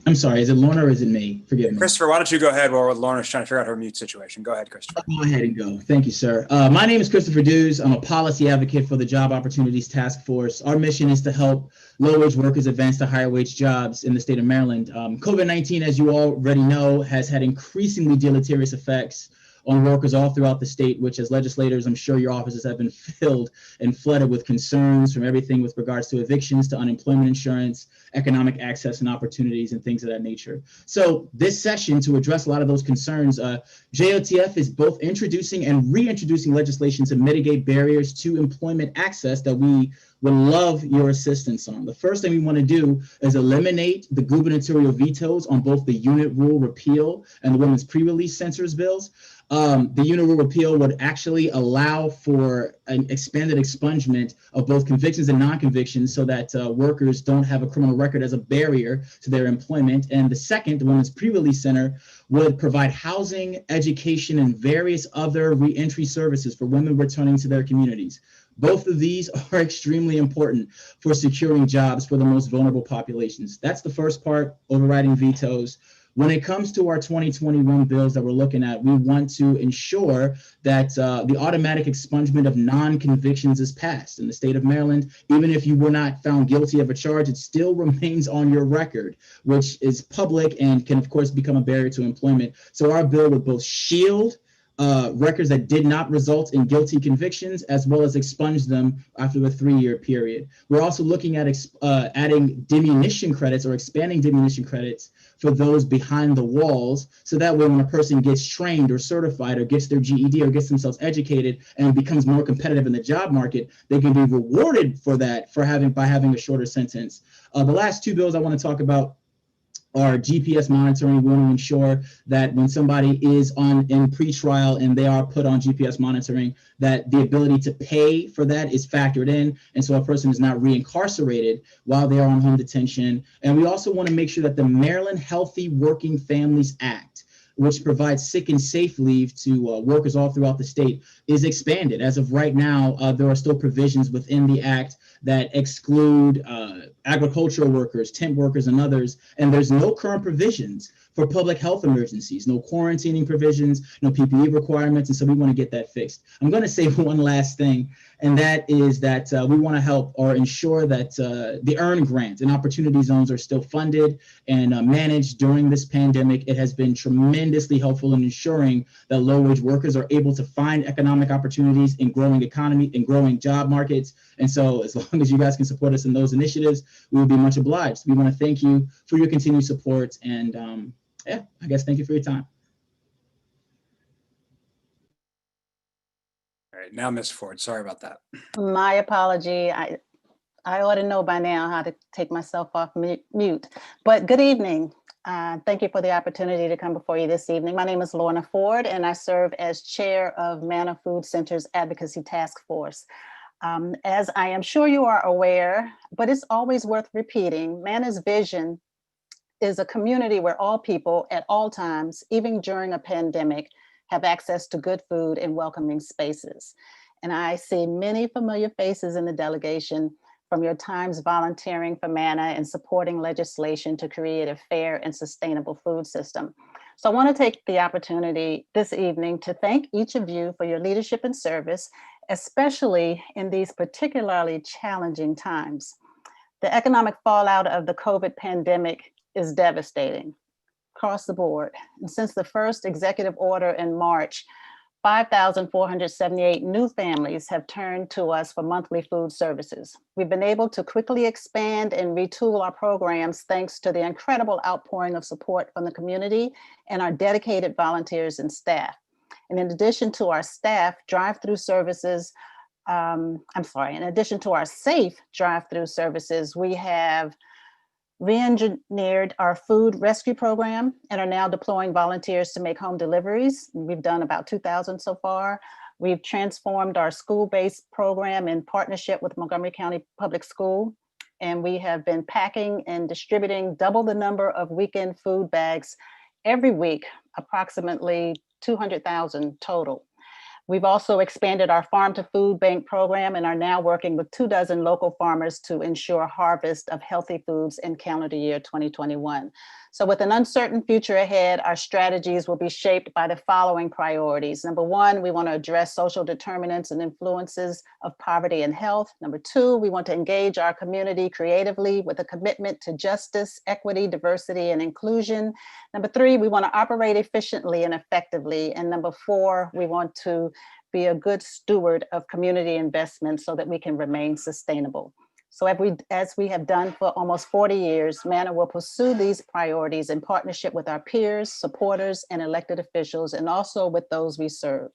I'm sorry, is it Lorna or is it me? Forgive me. Christopher, why don't you go ahead while Lorna's trying to figure out her mute situation. Go ahead, Christopher. I'll go ahead and go. Thank you, sir. My name is Christopher Dews. I'm a policy advocate for the Job Opportunities Task Force. Our mission is to help low-wage workers advance to higher-wage jobs in the state of Maryland. COVID-19, as you already know, has had increasingly deleterious effects on workers all throughout the state, which as legislators, I'm sure your offices have been filled and flooded with concerns from everything with regards to evictions to unemployment insurance, economic access and opportunities and things of that nature. So this session, to address a lot of those concerns, JOTF is both introducing and reintroducing legislation to mitigate barriers to employment access that we would love your assistance on. The first thing we want to do is eliminate the gubernatorial vetoes on both the unit rule repeal and the women's pre-release censors bills. The unit rule repeal would actually allow for an expanded expungement of both convictions and non-convictions so that workers don't have a criminal record as a barrier to their employment. And the second, the Women's Pre-Release Center, would provide housing, education, and various other reentry services for women returning to their communities. Both of these are extremely important for securing jobs for the most vulnerable populations. That's the first part, overriding vetoes. When it comes to our 2021 bills that we're looking at, we want to ensure that the automatic expungement of non-convictions is passed. In the state of Maryland, even if you were not found guilty of a charge, it still remains on your record, which is public and can, of course, become a barrier to employment. So our bill would both shield records that did not result in guilty convictions, as well as expunge them after a 3-year period. We're also looking at adding diminution credits or expanding diminution credits for those behind the walls. So that way, when a person gets trained or certified or gets their GED or gets themselves educated and becomes more competitive in the job market, they can be rewarded for that by having a shorter sentence. The last two bills I want to talk about are GPS monitoring. We want to ensure that when somebody is in pretrial and they are put on GPS monitoring, that the ability to pay for that is factored in, and so a person is not reincarcerated while they are on home detention. And we also want to make sure that the Maryland Healthy Working Families Act, which provides sick and safe leave to workers all throughout the state, is expanded. As of right now, there are still provisions within the act that exclude agricultural workers, temp workers, and others. And there's no current provisions for public health emergencies, no quarantining provisions, no PPE requirements. And so we want to get that fixed. I'm going to say one last thing, and that is that we want to help or ensure that the EARN grant and opportunity zones are still funded and managed during this pandemic. It has been tremendously helpful in ensuring that low-wage workers are able to find economic opportunities in growing economy and growing job markets. And so as long as you guys can support us in those initiatives, we will be much obliged. We want to thank you for your continued support. And yeah, I guess thank you for your time. All right, now Ms. Ford, sorry about that. My apology. I ought to know by now how to take myself off mute. But good evening. Thank you for the opportunity to come before you this evening. My name is Lorna Ford, and I serve as chair of Manna Food Center's Advocacy Task Force. As I am sure you are aware, but it's always worth repeating, Manna's vision is a community where all people at all times, even during a pandemic, have access to good food and welcoming spaces. And I see many familiar faces in the delegation from your times volunteering for Manna and supporting legislation to create a fair and sustainable food system. So I want to take the opportunity this evening to thank each of you for your leadership and service, especially in these particularly challenging times. The economic fallout of the COVID pandemic is devastating across the board. And since the first executive order in March, 5,478 new families have turned to us for monthly food services. We've been able to quickly expand and retool our programs thanks to the incredible outpouring of support from the community and our dedicated volunteers and staff. And in addition to our staff drive-through services, in addition to our safe drive-through services, we have re-engineered our food rescue program and are now deploying volunteers to make home deliveries. We've done about 2,000 so far. We've transformed our school-based program in partnership with Montgomery County Public School. And we have been packing and distributing double the number of weekend food bags every week, approximately 200,000 total. We've also expanded our farm to food bank program and are now working with 24 local farmers to ensure harvest of healthy foods in calendar year 2021. So with an uncertain future ahead, our strategies will be shaped by the following priorities. Number one, we want to address social determinants and influences of poverty and health. Number two, we want to engage our community creatively with a commitment to justice, equity, diversity, and inclusion. Number three, we want to operate efficiently and effectively. And number four, we want to be a good steward of community investment so that we can remain sustainable. So as we have done for almost 40 years, MANA will pursue these priorities in partnership with our peers, supporters, and elected officials, and also with those we serve.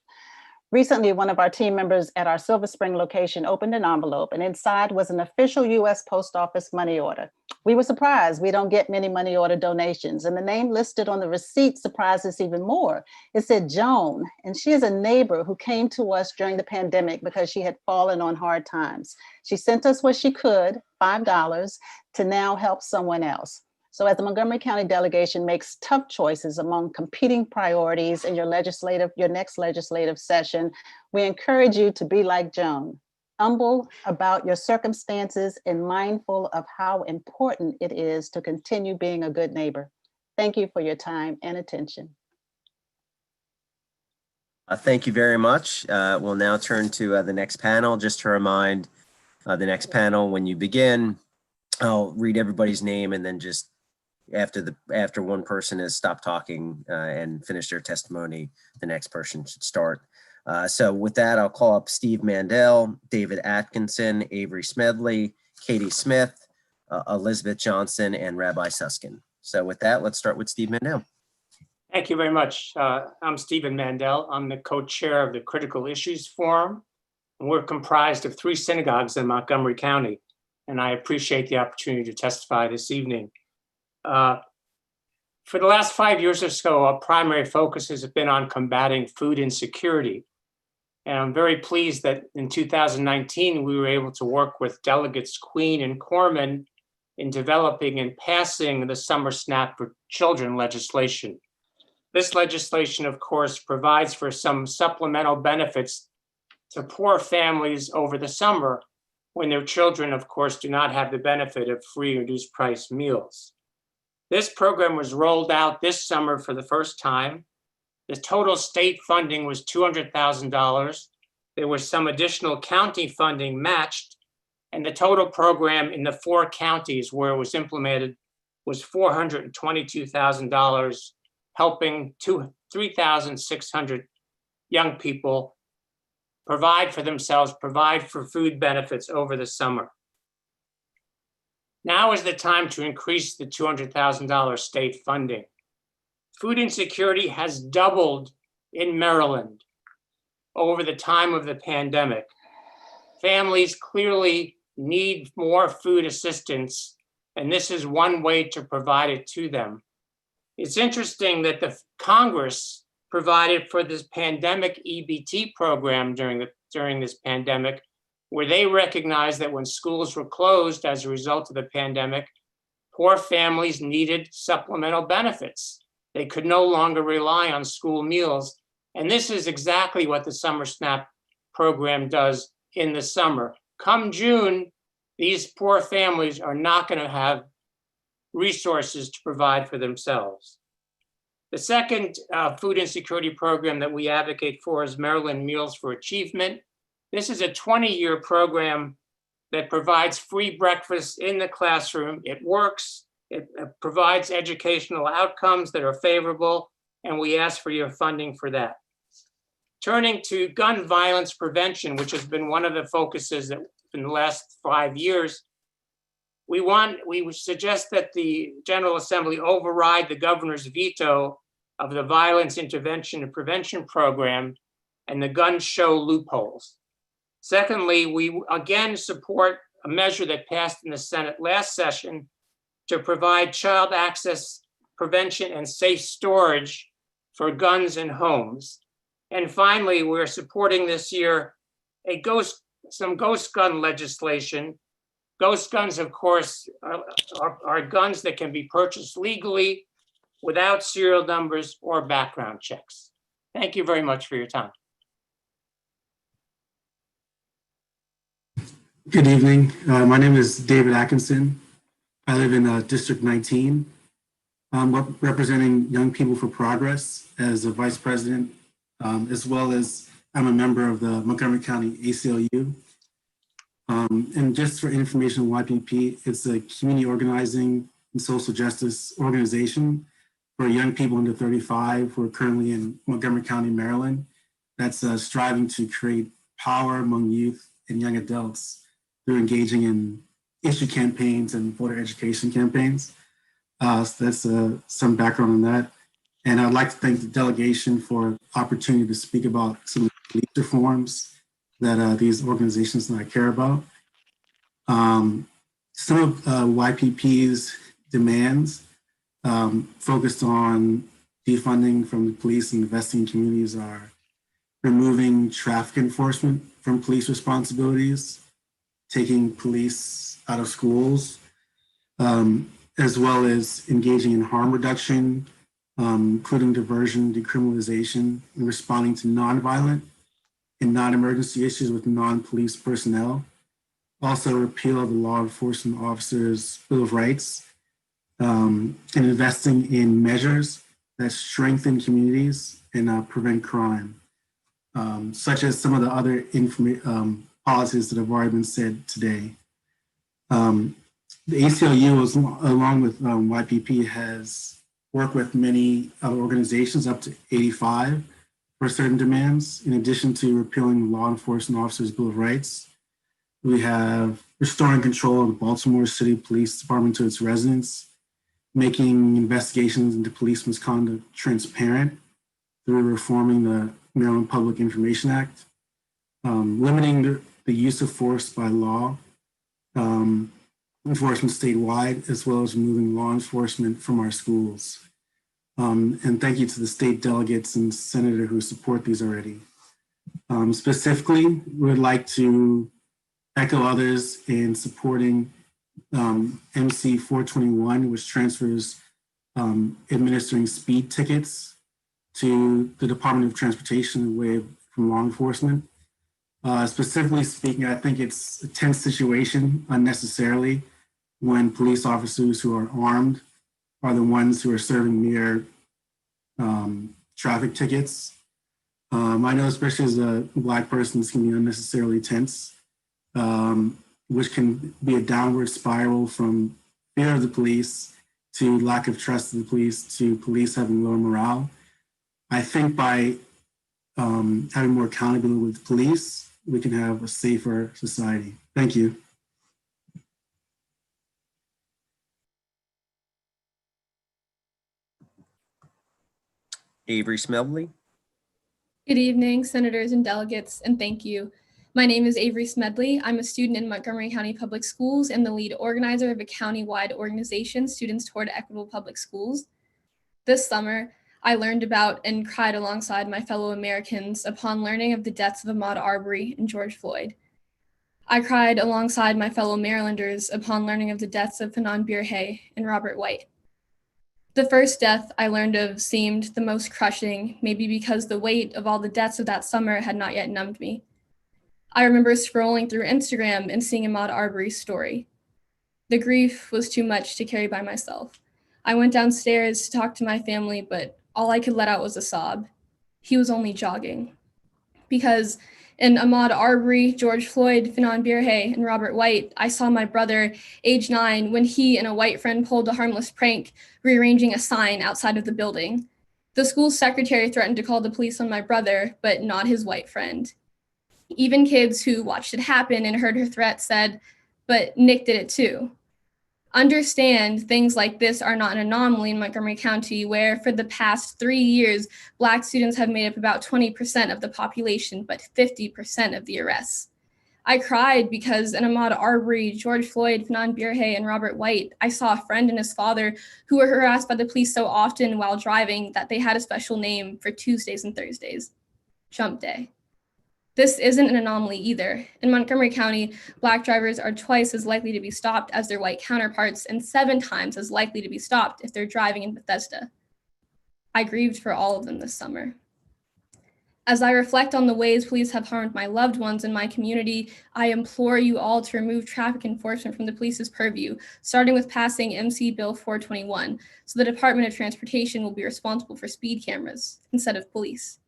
Recently, one of our team members at our Silver Spring location opened an envelope, and inside was an official U.S. Post Office money order. We were surprised. We don't get many money order donations, and the name listed on the receipt surprised us even more. It said Joan, and she is a neighbor who came to us during the pandemic because she had fallen on hard times. She sent us what she could, $5, to now help someone else. So as the Montgomery County delegation makes tough choices among competing priorities in your next legislative session, we encourage you to be like Joan, humble about your circumstances and mindful of how important it is to continue being a good neighbor. Thank you for your time and attention. Thank you very much. We'll now turn to the next panel. Just to remind the next panel, when you begin, I'll read everybody's name, and then just after one person has stopped talking and finished their testimony, the next person should start. So with that, I'll call up Steve Mandel, David Atkinson, Avery Smedley, Katie Smith, Elizabeth Johnson, and Rabbi Suskin. So with that, let's start with Steve Mandel. Thank you very much. I'm Stephen Mandel. I'm the co-chair of the Critical Issues Forum, and we're comprised of 3 synagogues in Montgomery County, and I appreciate the opportunity to testify this evening. For the last 5 years or so, our primary focus has been on combating food insecurity. And I'm very pleased that in 2019, we were able to work with delegates Queen and Corman in developing and passing the Summer SNAP for Children legislation. This legislation, of course, provides for some supplemental benefits to poor families over the summer when their children, of course, do not have the benefit of free or reduced price meals. This program was rolled out this summer for the first time. The total state funding was $200,000. There was some additional county funding matched, and the total program in the 4 counties where it was implemented was $422,000, helping 3,600 young people provide for themselves, provide for food benefits over the summer. Now is the time to increase the $200,000 state funding. Food insecurity has doubled in Maryland over the time of the pandemic. Families clearly need more food assistance, and this is one way to provide it to them. It's interesting that the Congress provided for this pandemic EBT program during this pandemic, where they recognized that when schools were closed as a result of the pandemic, poor families needed supplemental benefits. They could no longer rely on school meals. And this is exactly what the Summer SNAP program does in the summer. Come June, these poor families are not going to have resources to provide for themselves. The second food insecurity program that we advocate for is Maryland Meals for Achievement. This is a 20-year program that provides free breakfast in the classroom. It works, it provides educational outcomes that are favorable, and we ask for your funding for that. Turning to gun violence prevention, which has been one of the focuses that in the last 5 years, we would suggest that the General Assembly override the governor's veto of the Violence Intervention and Prevention Program and the gun show loopholes. Secondly, we again support a measure that passed in the Senate last session to provide child access, prevention, and safe storage for guns in homes. And finally, we're supporting this year some ghost gun legislation. Ghost guns, of course, are guns that can be purchased legally without serial numbers or background checks. Thank you very much for your time. Good evening. My name is David Atkinson. I live in District 19. I'm representing Young People for Progress as a vice president, as well as I'm a member of the Montgomery County ACLU. And just for information, YPP, it's a community organizing and social justice organization for young people under 35 who are currently in Montgomery County, Maryland, that's striving to create power among youth and young adults through engaging in issue campaigns and voter education campaigns. So that's some background on that. And I'd like to thank the delegation for the opportunity to speak about some of the police reforms that these organizations and I care about. Some of YPP's demands focused on defunding from the police and investing in communities are removing traffic enforcement from police responsibilities, taking police out of schools, as well as engaging in harm reduction, including diversion, decriminalization, and responding to nonviolent and non-emergency issues with non-police personnel. Also repeal of the law enforcement officers' Bill of Rights, and investing in measures that strengthen communities and prevent crime, such as some of the other policies that have already been said today. The ACLU, along with YPP, has worked with many other organizations, up to 85, for certain demands. In addition to repealing law enforcement officers' Bill of Rights, we have restoring control of the Baltimore City Police Department to its residents, making investigations into police misconduct transparent through reforming the Maryland Public Information Act, limiting the use of force by law enforcement statewide, as well as removing law enforcement from our schools. And thank you to the state delegates and senator who support these already. Specifically, we would like to echo others in supporting MC 421, which transfers administering speed tickets to the Department of Transportation away from law enforcement. Specifically speaking, I think it's a tense situation unnecessarily when police officers who are armed are the ones who are serving mere traffic tickets. I know, especially as a Black person, this can be unnecessarily tense, which can be a downward spiral from fear of the police to lack of trust of the police to police having lower morale. I think by having more accountability with police, we can have a safer society. Thank you. Avery Smedley. Good evening, senators and delegates, and thank you. My name is Avery Smedley. I'm a student in Montgomery County Public Schools and the lead organizer of a county-wide organization, Students Toward Equitable Public Schools. This summer, I learned about and cried alongside my fellow Americans upon learning of the deaths of Ahmaud Arbery and George Floyd. I cried alongside my fellow Marylanders upon learning of the deaths of Fanon Birhay and Robert White. The first death I learned of seemed the most crushing, maybe because the weight of all the deaths of that summer had not yet numbed me. I remember scrolling through Instagram and seeing Ahmaud Arbery's story. The grief was too much to carry by myself. I went downstairs to talk to my family, but all I could let out was a sob. He was only jogging. Because in Ahmaud Arbery, George Floyd, Fanon Birhay, and Robert White, I saw my brother, age 9, when he and a white friend pulled a harmless prank, rearranging a sign outside of the building. The school secretary threatened to call the police on my brother, but not his white friend. Even kids who watched it happen and heard her threat said, but Nick did it too. Understand things like this are not an anomaly in Montgomery County, where for the past 3 years, Black students have made up about 20% of the population, but 50% of the arrests. I cried because in Ahmaud Arbery, George Floyd, Fanon Birhay, and Robert White, I saw a friend and his father who were harassed by the police so often while driving that they had a special name for Tuesdays and Thursdays, Jump Day. This isn't an anomaly either. In Montgomery County, Black drivers are twice as likely to be stopped as their white counterparts and 7 times as likely to be stopped if they're driving in Bethesda. I grieved for all of them this summer. As I reflect on the ways police have harmed my loved ones in my community, I implore you all to remove traffic enforcement from the police's purview, starting with passing MC Bill 421, so the Department of Transportation will be responsible for speed cameras instead of police.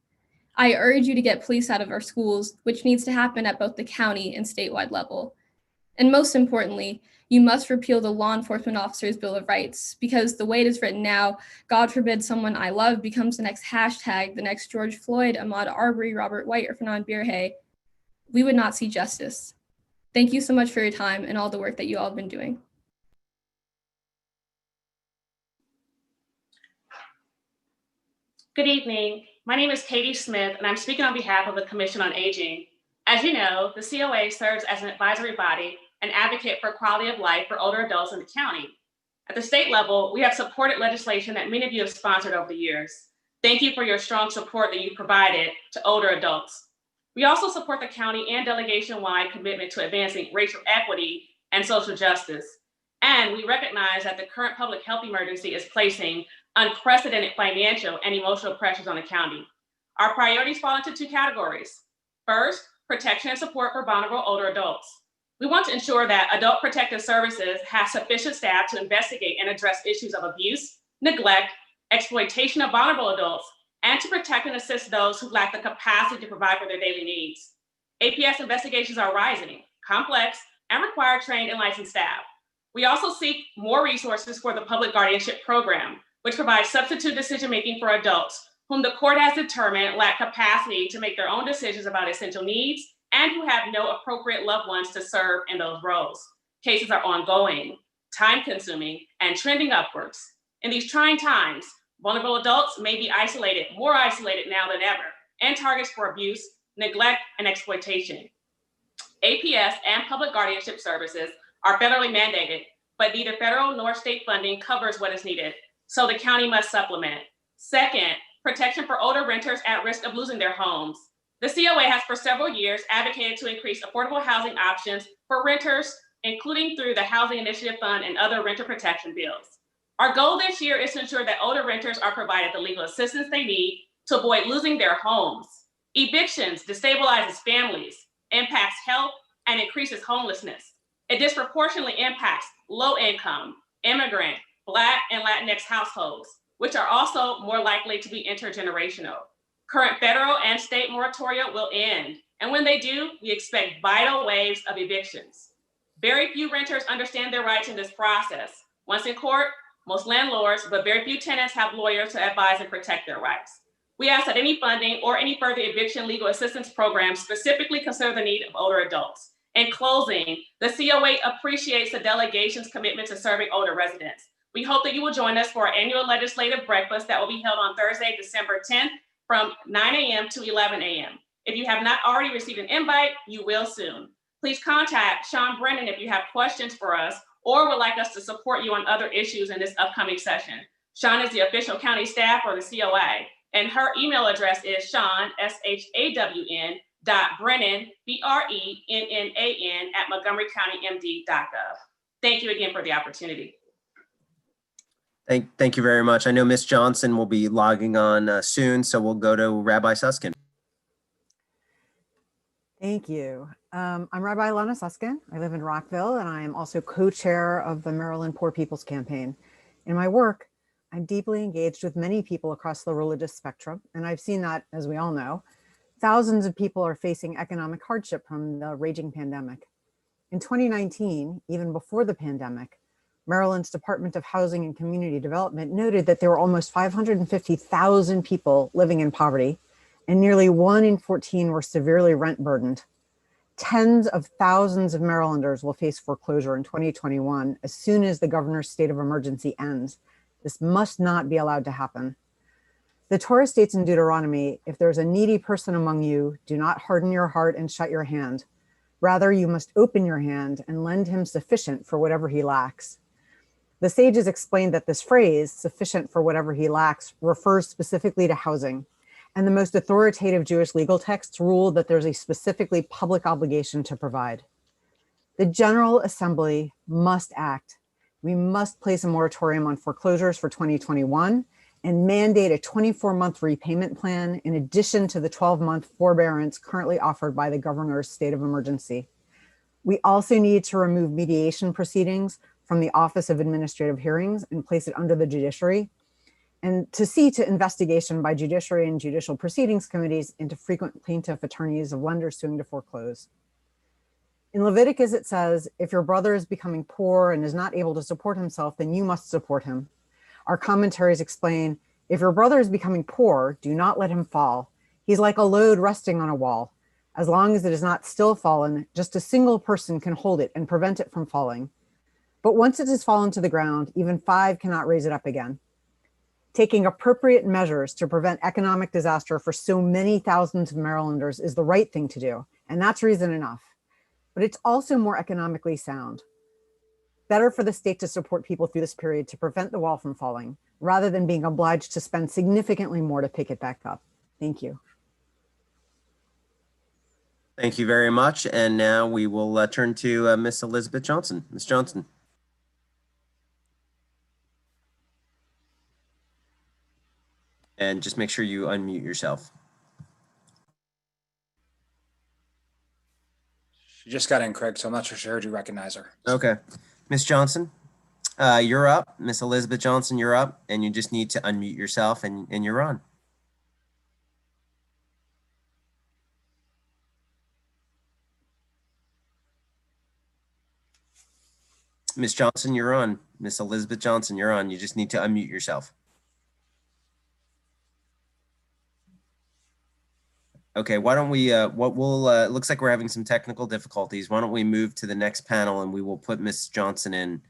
I urge you to get police out of our schools, which needs to happen at both the county and statewide level. And most importantly, you must repeal the Law Enforcement Officers' Bill of Rights, because the way it is written now, God forbid someone I love becomes the next hashtag, the next George Floyd, Ahmaud Arbery, Robert White, or Fanon Birhay. We would not see justice. Thank you so much for your time and all the work that you all have been doing. Good evening. My name is Katie Smith, and I'm speaking on behalf of the Commission on Aging. As you know, the COA serves as an advisory body and advocate for quality of life for older adults in the county. At the state level, we have supported legislation that many of you have sponsored over the years. Thank you for your strong support that you provided to older adults. We also support the county and delegation-wide commitment to advancing racial equity and social justice. And we recognize that the current public health emergency is placing unprecedented financial and emotional pressures on the county. Our priorities fall into 2 categories. First, protection and support for vulnerable older adults. We want to ensure that Adult Protective Services has sufficient staff to investigate and address issues of abuse, neglect, exploitation of vulnerable adults, and to protect and assist those who lack the capacity to provide for their daily needs. APS investigations are rising, complex, and require trained and licensed staff. We also seek more resources for the Public Guardianship Program, which provides substitute decision-making for adults whom the court has determined lack capacity to make their own decisions about essential needs and who have no appropriate loved ones to serve in those roles. Cases are ongoing, time-consuming, and trending upwards. In these trying times, vulnerable adults may be isolated, more isolated now than ever, and targets for abuse, neglect, and exploitation. APS and Public Guardianship Services are federally mandated, but neither federal nor state funding covers what is needed, so the county must supplement. Second, protection for older renters at risk of losing their homes. The COA has for several years advocated to increase affordable housing options for renters, including through the Housing Initiative Fund and other renter protection bills. Our goal this year is to ensure that older renters are provided the legal assistance they need to avoid losing their homes. Evictions destabilizes families, impacts health, and increases homelessness. It disproportionately impacts low-income, immigrant, Black, and Latinx households, which are also more likely to be intergenerational. Current federal and state moratoria will end, and when they do, we expect vital waves of evictions. Very few renters understand their rights in this process. Once in court, most landlords, but very few tenants have lawyers to advise and protect their rights. We ask that any funding or any further eviction legal assistance programs specifically consider the need of older adults. In closing, the COA appreciates the delegation's commitment to serving older residents. We hope that you will join us for our annual legislative breakfast that will be held on Thursday, December 10th from 9 a.m. to 11 a.m. If you have not already received an invite, you will soon. Please contact Sean Brennan if you have questions for us or would like us to support you on other issues in this upcoming session. Sean is the official county staff for the COA, and her email address is Sean, SHAWN, .Brennan, BRENNAN, @MontgomeryCountyMD.gov. Thank you again for the opportunity. Thank you very much. I know Ms. Johnson will be logging on soon, so we'll go to Rabbi Suskin. Thank you. I'm Rabbi Lana Suskin. I live in Rockville, and I am also co-chair of the Maryland Poor People's Campaign. In my work, I'm deeply engaged with many people across the religious spectrum, and I've seen that, as we all know, thousands of people are facing economic hardship from the raging pandemic. In 2019, even before the pandemic, Maryland's Department of Housing and Community Development noted that there were almost 550,000 people living in poverty, and nearly 1 in 14 were severely rent burdened. Tens of thousands of Marylanders will face foreclosure in 2021 as soon as the governor's state of emergency ends. This must not be allowed to happen. The Torah states in Deuteronomy, if there's a needy person among you, do not harden your heart and shut your hand. Rather, you must open your hand and lend him sufficient for whatever he lacks. The sages explained that this phrase, sufficient for whatever he lacks, refers specifically to housing. And the most authoritative Jewish legal texts rule that there's a specifically public obligation to provide. The General Assembly must act. We must place a moratorium on foreclosures for 2021 and mandate a 24-month repayment plan in addition to the 12-month forbearance currently offered by the governor's state of emergency. We also need to remove mediation proceedings from the Office of Administrative Hearings and place it under the judiciary, and to see to investigation by judiciary and judicial proceedings committees into frequent plaintiff attorneys of lenders suing to foreclose. In Leviticus, it says, if your brother is becoming poor and is not able to support himself, then you must support him. Our commentaries explain, if your brother is becoming poor, do not let him fall. He's like a load resting on a wall. As long as it is not still fallen, just a single person can hold it and prevent it from falling. But once it has fallen to the ground, even 5 cannot raise it up again. Taking appropriate measures to prevent economic disaster for so many thousands of Marylanders is the right thing to do, and that's reason enough. But it's also more economically sound. Better for the state to support people through this period to prevent the wall from falling, rather than being obliged to spend significantly more to pick it back up. Thank you. Thank you very much. And now we will turn to Miss Elizabeth Johnson. Miss Johnson. And just make sure you unmute yourself. She just got in, Craig, so I'm not sure she heard you recognize her. Okay. Miss Johnson, you're up. Miss Elizabeth Johnson, you're up. And you just need to unmute yourself and you're on. Miss Johnson, you're on. Miss Elizabeth Johnson, you're on. You just need to unmute yourself. Okay, why don't we, looks like we're having some technical difficulties. Why don't we move to the next panel and we will put Miss Johnson in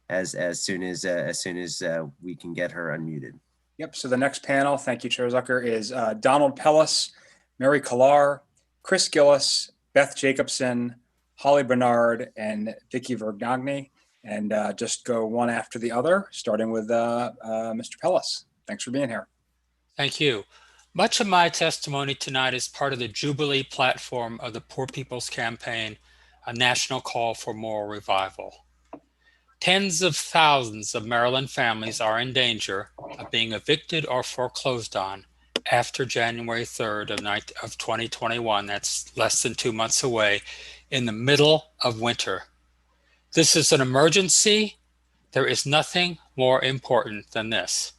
as soon as we can get her unmuted. Yep, so the next panel, thank you, Chair Zucker, is Donald Pellis, Mary Killar, Chris Gillis, Beth Jacobson, Holly Bernard, and Vicky Vergnagni. And just go one after the other, starting with Mr. Pellis. Thanks for being here. Thank you. Much of my testimony tonight is part of the Jubilee platform of the Poor People's Campaign, a national call for moral revival. Tens of thousands of Maryland families are in danger of being evicted or foreclosed on after January 3rd of 2021. That's less than 2 months away, in the middle of winter. This is an emergency. There is nothing more important than this.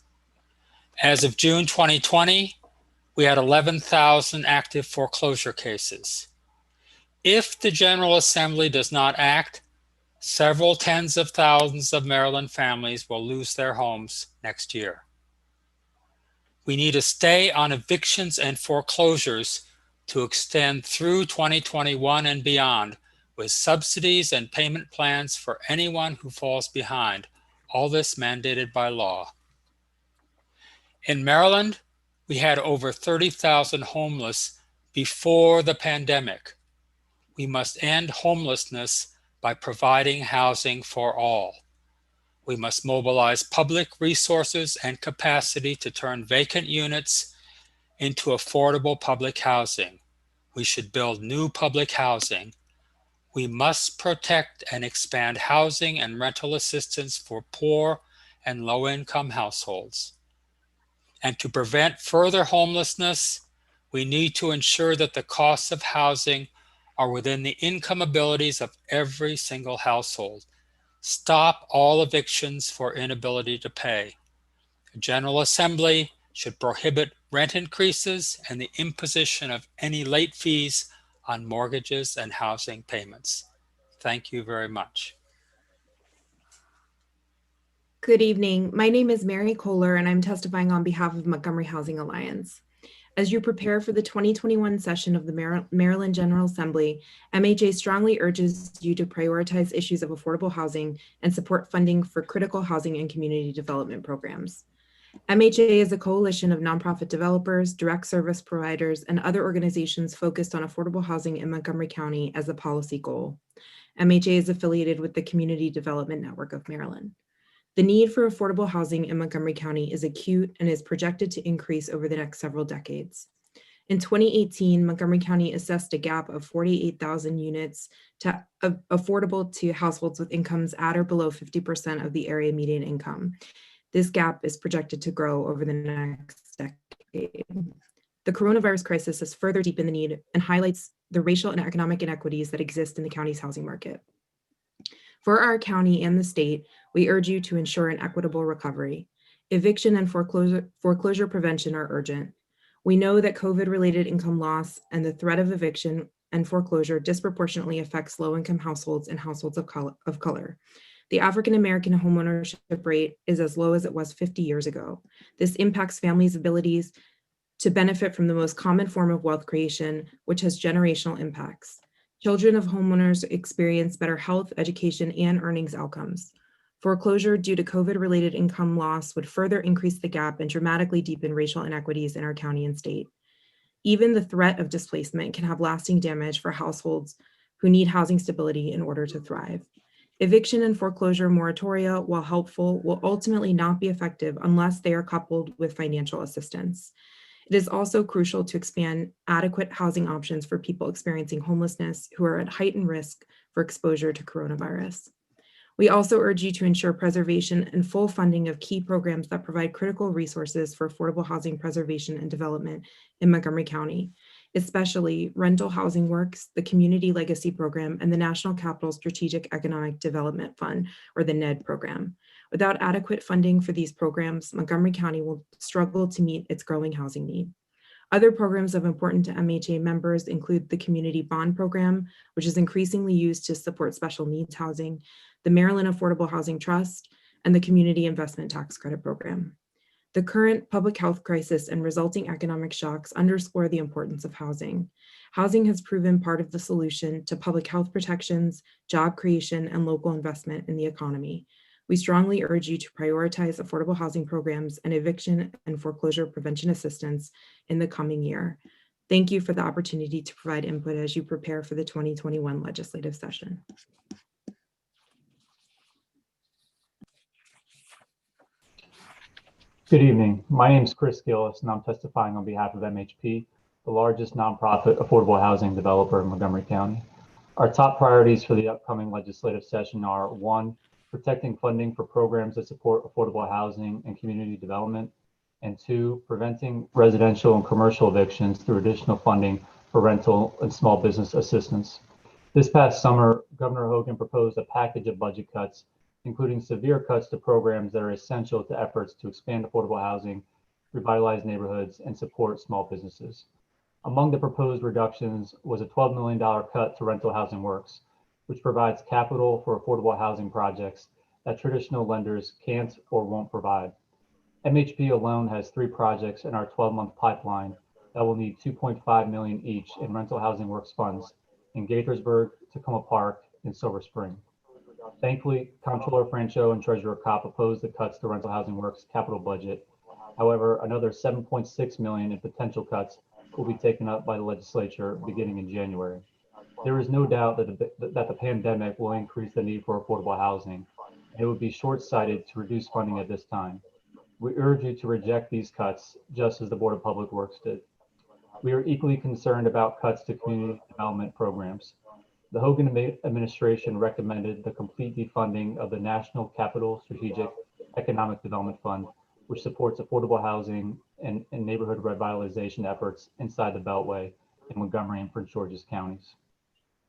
As of June 2020, we had 11,000 active foreclosure cases. If the General Assembly does not act, several tens of thousands of Maryland families will lose their homes next year. We need a stay on evictions and foreclosures to extend through 2021 and beyond, with subsidies and payment plans for anyone who falls behind, all this mandated by law. In Maryland, we had over 30,000 homeless before the pandemic. We must end homelessness by providing housing for all. We must mobilize public resources and capacity to turn vacant units into affordable public housing. We should build new public housing. We must protect and expand housing and rental assistance for poor and low-income households. And to prevent further homelessness, we need to ensure that the costs of housing are within the income abilities of every single household. Stop all evictions for inability to pay. The General Assembly should prohibit rent increases and the imposition of any late fees on mortgages and housing payments. Thank you very much. Good evening. My name is Mary Kohler, and I'm testifying on behalf of Montgomery Housing Alliance. As you prepare for the 2021 session of the Maryland General Assembly, MHA strongly urges you to prioritize issues of affordable housing and support funding for critical housing and community development programs. MHA is a coalition of nonprofit developers, direct service providers, and other organizations focused on affordable housing in Montgomery County as a policy goal. MHA is affiliated with the Community Development Network of Maryland. The need for affordable housing in Montgomery County is acute and is projected to increase over the next several decades. In 2018, Montgomery County assessed a gap of 48,000 units affordable to households with incomes at or below 50% of the area median income. This gap is projected to grow over the next decade. The coronavirus crisis has further deepened the need and highlights the racial and economic inequities that exist in the county's housing market. For our county and the state, we urge you to ensure an equitable recovery. Eviction and foreclosure prevention are urgent. We know that COVID-related income loss and the threat of eviction and foreclosure disproportionately affects low-income households and households of color. The African-American homeownership rate is as low as it was 50 years ago. This impacts families' abilities to benefit from the most common form of wealth creation, which has generational impacts. Children of homeowners experience better health, education, and earnings outcomes. Foreclosure due to COVID-related income loss would further increase the gap and dramatically deepen racial inequities in our county and state. Even the threat of displacement can have lasting damage for households who need housing stability in order to thrive. Eviction and foreclosure moratoria, while helpful, will ultimately not be effective unless they are coupled with financial assistance. It is also crucial to expand adequate housing options for people experiencing homelessness who are at heightened risk for exposure to coronavirus. We also urge you to ensure preservation and full funding of key programs that provide critical resources for affordable housing preservation and development in Montgomery County, especially Rental Housing Works, the Community Legacy Program, and the National Capital Strategic Economic Development Fund, or the NED program. Without adequate funding for these programs, Montgomery County will struggle to meet its growing housing need. Other programs of importance to MHA members include the Community Bond Program, which is increasingly used to support special needs housing, the Maryland Affordable Housing Trust, and the Community Investment Tax Credit Program. The current public health crisis and resulting economic shocks underscore the importance of housing. Housing has proven part of the solution to public health protections, job creation, and local investment in the economy. We strongly urge you to prioritize affordable housing programs and eviction and foreclosure prevention assistance in the coming year. Thank you for the opportunity to provide input as you prepare for the 2021 legislative session. Good evening. My name is Chris Gillis, and I'm testifying on behalf of MHP, the largest nonprofit affordable housing developer in Montgomery County. Our top priorities for the upcoming legislative session are: 1, protecting funding for programs that support affordable housing and community development, and 2, preventing residential and commercial evictions through additional funding for rental and small business assistance. This past summer, Governor Hogan proposed a package of budget cuts, including severe cuts to programs that are essential to efforts to expand affordable housing, revitalize neighborhoods, and support small businesses. Among the proposed reductions was a $12 million cut to Rental Housing Works, which provides capital for affordable housing projects that traditional lenders can't or won't provide. MHP alone has 3 projects in our 12-month pipeline that will need $2.5 million each in Rental Housing Works funds in Gaithersburg, Tacoma Park, and Silver Spring. Thankfully, Comptroller Francho and Treasurer Kopp opposed the cuts to Rental Housing Works capital budget. However, another $7.6 million in potential cuts will be taken up by the legislature beginning in January. There is no doubt that the pandemic will increase the need for affordable housing. It would be short-sighted to reduce funding at this time. We urge you to reject these cuts, just as the Board of Public Works did. We are equally concerned about cuts to community development programs. The Hogan administration recommended the complete defunding of the National Capital Strategic Economic Development Fund, which supports affordable housing and neighborhood revitalization efforts inside the Beltway in Montgomery and Prince George's counties.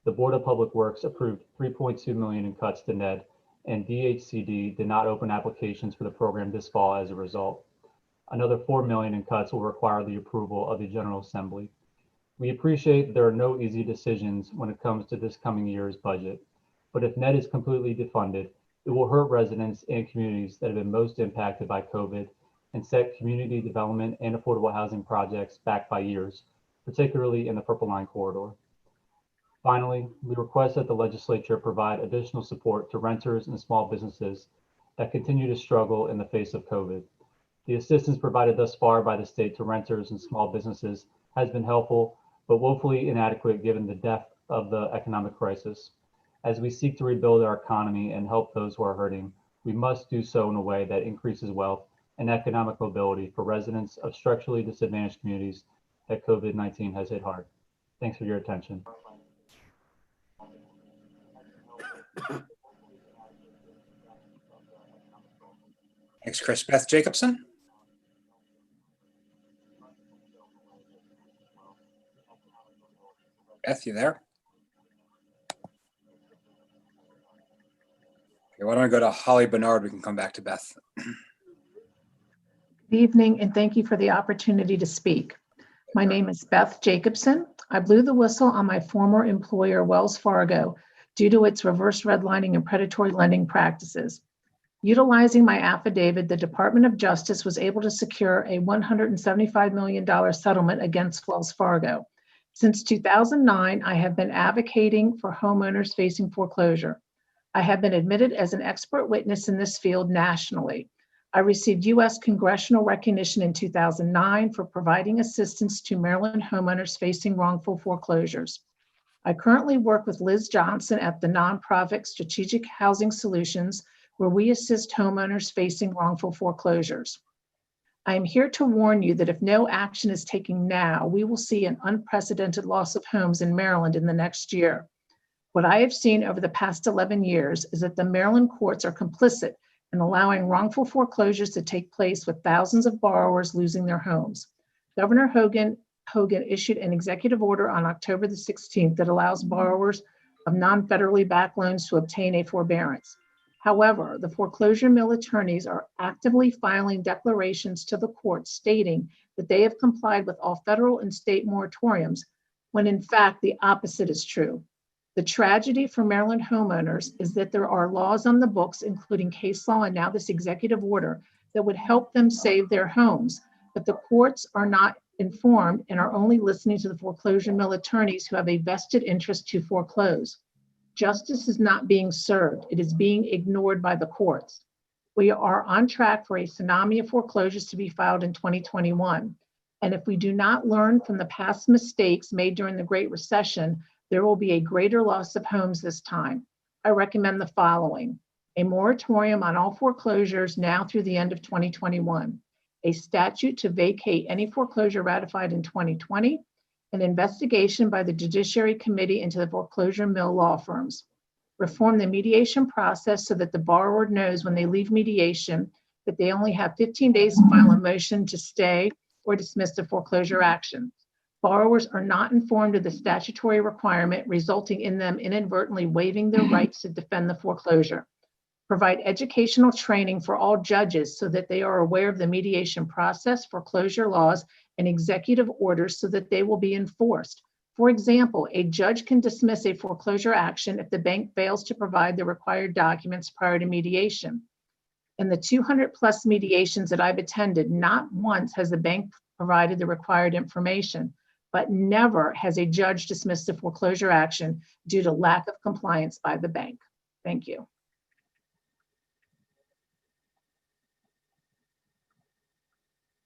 The Board of Public Works approved $3.2 million in cuts to NED, and DHCD did not open applications for the program this fall as a result. Another $4 million in cuts will require the approval of the General Assembly. We appreciate there are no easy decisions when it comes to this coming year's budget, but if NED is completely defunded, it will hurt residents and communities that have been most impacted by COVID and set community development and affordable housing projects back by years, particularly in the Purple Line corridor. Finally, we request that the legislature provide additional support to renters and small businesses that continue to struggle in the face of COVID. The assistance provided thus far by the state to renters and small businesses has been helpful, but woefully inadequate given the depth of the economic crisis. As we seek to rebuild our economy and help those who are hurting, we must do so in a way that increases wealth and economic mobility for residents of structurally disadvantaged communities that COVID-19 has hit hard. Thanks for your attention. Thanks, Chris. Beth Jacobson. Beth, you there? Okay, why don't I go to Holly Bernard? We can come back to Beth. Good evening, and thank you for the opportunity to speak. My name is Beth Jacobson. I blew the whistle on my former employer, Wells Fargo, due to its reverse redlining and predatory lending practices. Utilizing my affidavit, the Department of Justice was able to secure a $175 million settlement against Wells Fargo. Since 2009, I have been advocating for homeowners facing foreclosure. I have been admitted as an expert witness in this field nationally. I received U.S. congressional recognition in 2009 for providing assistance to Maryland homeowners facing wrongful foreclosures. I currently work with Liz Johnson at the nonprofit Strategic Housing Solutions, where we assist homeowners facing wrongful foreclosures. I am here to warn you that if no action is taken now, we will see an unprecedented loss of homes in Maryland in the next year. What I have seen over the past 11 years is that the Maryland courts are complicit in allowing wrongful foreclosures to take place with thousands of borrowers losing their homes. Governor Hogan issued an executive order on October the 16th that allows borrowers of non-federally backed loans to obtain a forbearance. However, the foreclosure mill attorneys are actively filing declarations to the court stating that they have complied with all federal and state moratoriums, when in fact the opposite is true. The tragedy for Maryland homeowners is that there are laws on the books, including case law and now this executive order, that would help them save their homes, but the courts are not informed and are only listening to the foreclosure mill attorneys who have a vested interest to foreclose. Justice is not being served. It is being ignored by the courts. We are on track for a tsunami of foreclosures to be filed in 2021. And if we do not learn from the past mistakes made during the Great Recession, there will be a greater loss of homes this time. I recommend the following: a moratorium on all foreclosures now through the end of 2021, a statute to vacate any foreclosure ratified in 2020, an investigation by the Judiciary Committee into the foreclosure mill law firms, reform the mediation process so that the borrower knows when they leave mediation that they only have 15 days to file a motion to stay or dismiss the foreclosure action. Borrowers are not informed of the statutory requirement, resulting in them inadvertently waiving their rights to defend the foreclosure. Provide educational training for all judges so that they are aware of the mediation process, foreclosure laws, and executive orders so that they will be enforced. For example, a judge can dismiss a foreclosure action if the bank fails to provide the required documents prior to mediation. In the 200+ mediations that I've attended, not once has the bank provided the required information, but never has a judge dismissed a foreclosure action due to lack of compliance by the bank. Thank you.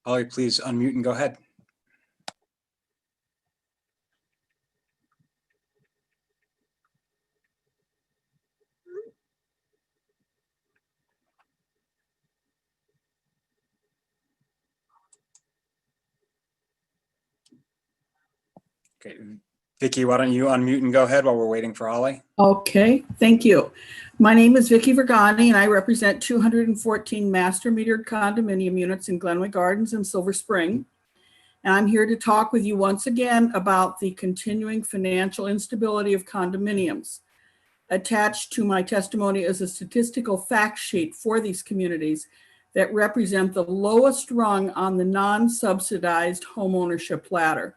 Holly, please unmute and go ahead. Okay, Vicki, why don't you unmute and go ahead while we're waiting for Holly? Okay, thank you. My name is Vicki Vergani and I represent 214 master metered condominium units in Glenwood Gardens and Silver Spring. And I'm here to talk with you once again about the continuing financial instability of condominiums. Attached to my testimony is a statistical fact sheet for these communities that represent the lowest rung on the non-subsidized homeownership ladder.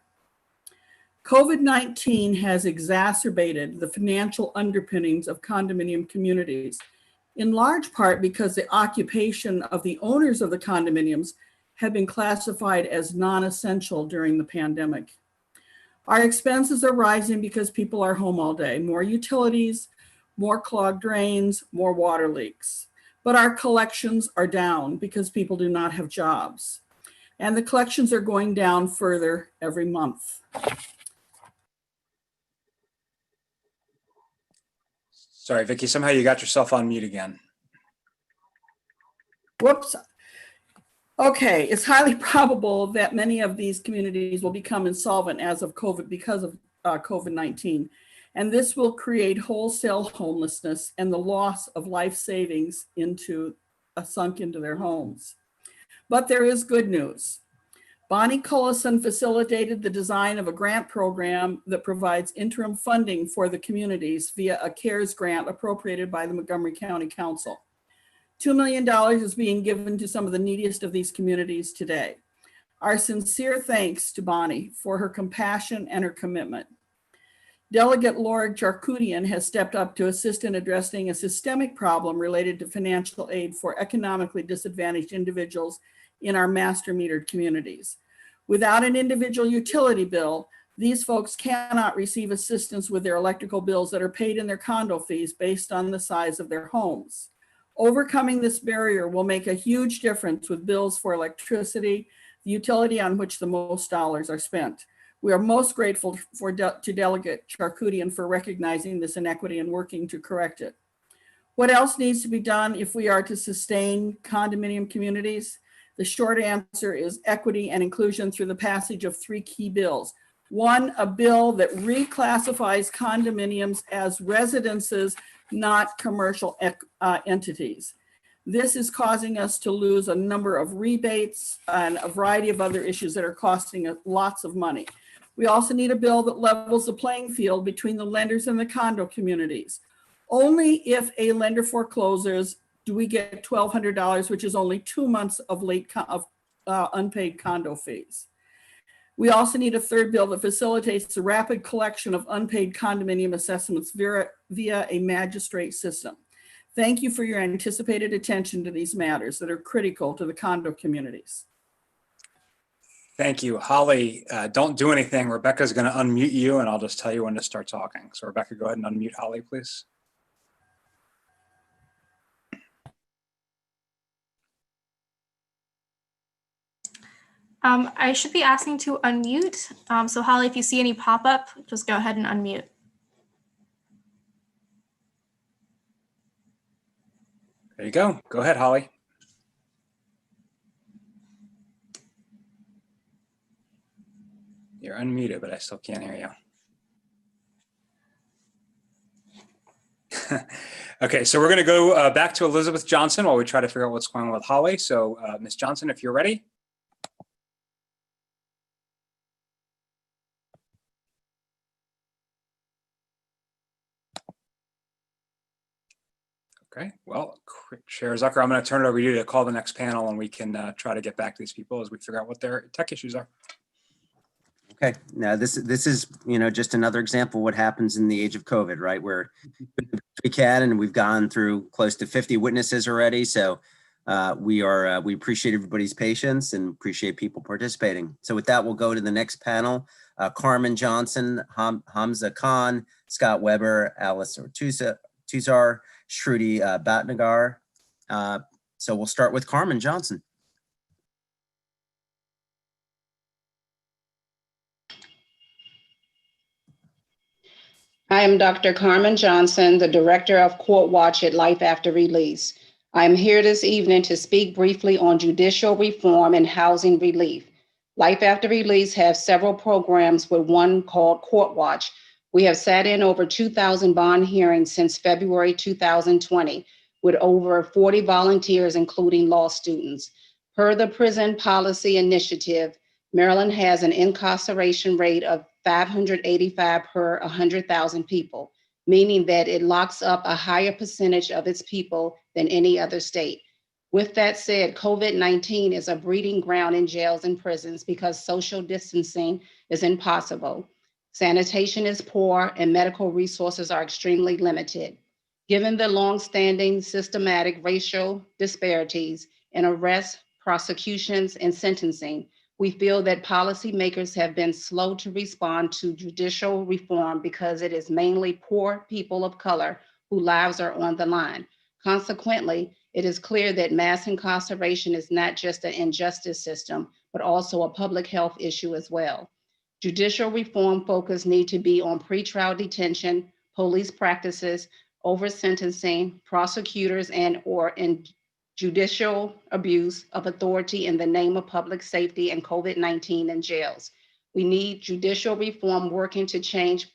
COVID-19 has exacerbated the financial underpinnings of condominium communities, in large part because the occupation of the owners of the condominiums have been classified as non-essential during the pandemic. Our expenses are rising because people are home all day, more utilities, more clogged drains, more water leaks. but our collections are down because people do not have jobs. And the collections are going down further every month. Sorry, Vicki, somehow you got yourself on mute again. Whoops. Okay, it's highly probable that many of these communities will become insolvent as of COVID because of COVID-19. And this will create wholesale homelessness and the loss of life savings sunk into their homes. But there is good news. Bonnie Cullison facilitated the design of a grant program that provides interim funding for the communities via a CARES grant appropriated by the Montgomery County Council. $2 million is being given to some of the neediest of these communities today. Our sincere thanks to Bonnie for her compassion and her commitment. Delegate Laura Charkoudian has stepped up to assist in addressing a systemic problem related to financial aid for economically disadvantaged individuals in our master metered communities. Without an individual utility bill, these folks cannot receive assistance with their electrical bills that are paid in their condo fees based on the size of their homes. Overcoming this barrier will make a huge difference with bills for electricity, the utility on which the most dollars are spent. We are most grateful to Delegate Charkoudian for recognizing this inequity and working to correct it. What else needs to be done if we are to sustain condominium communities? The short answer is equity and inclusion through the passage of 3 key bills. 1, a bill that reclassifies condominiums as residences, not commercial entities. This is causing us to lose a number of rebates and a variety of other issues that are costing us lots of money. We also need a bill that levels the playing field between the lenders and the condo communities. Only if a lender forecloses do we get $1,200, which is only 2 months of unpaid condo fees. We also need a third bill that facilitates the rapid collection of unpaid condominium assessments via a magistrate system. Thank you for your anticipated attention to these matters that are critical to the condo communities. Thank you. Holly, don't do anything. Rebecca's going to unmute you and I'll just tell you when to start talking. So Rebecca, go ahead and unmute Holly, please. I should be asking to unmute. So Holly, if you see any pop-up, just go ahead and unmute. There you go. Go ahead, Holly. You're unmuted, but I still can't hear you. Okay, so we're going to go back to Elizabeth Johnson while we try to figure out what's going on with Holly. So Ms. Johnson, if you're ready. Okay, well, Chair Zucker, I'm going to turn it over to you to call the next panel and we can try to get back to these people as we figure out what their tech issues are. Okay, now this is, just another example of what happens in the age of COVID, right? Where we can, and we've gone through close to 50 witnesses already. So we appreciate everybody's patience and appreciate people participating. So with that, we'll go to the next panel. Carmen Johnson, Hamza Khan, Scott Weber, Alice Tuzar, Shruti Bhatnagar. So we'll start with Carmen Johnson. I am Dr. Carmen Johnson, the Director of Court Watch at Life After Release. I am here this evening to speak briefly on judicial reform and housing relief. Life After Release has several programs with one called Court Watch. We have sat in over 2,000 bond hearings since February 2020 with over 40 volunteers, including law students. Per the Prison Policy Initiative, Maryland has an incarceration rate of 585 per 100,000 people, meaning that it locks up a higher percentage of its people than any other state. With that said, COVID-19 is a breeding ground in jails and prisons because social distancing is impossible. Sanitation is poor and medical resources are extremely limited. Given the long-standing systematic racial disparities in arrests, prosecutions, and sentencing, we feel that policymakers have been slow to respond to judicial reform because it is mainly poor people of color whose lives are on the line. Consequently, It is clear that mass incarceration is not just an injustice system, but also a public health issue as well. Judicial reform focus need to be on pretrial detention, police practices, over sentencing, prosecutors, and or in judicial abuse of authority in the name of public safety and COVID-19 in jails. We need judicial reform working to change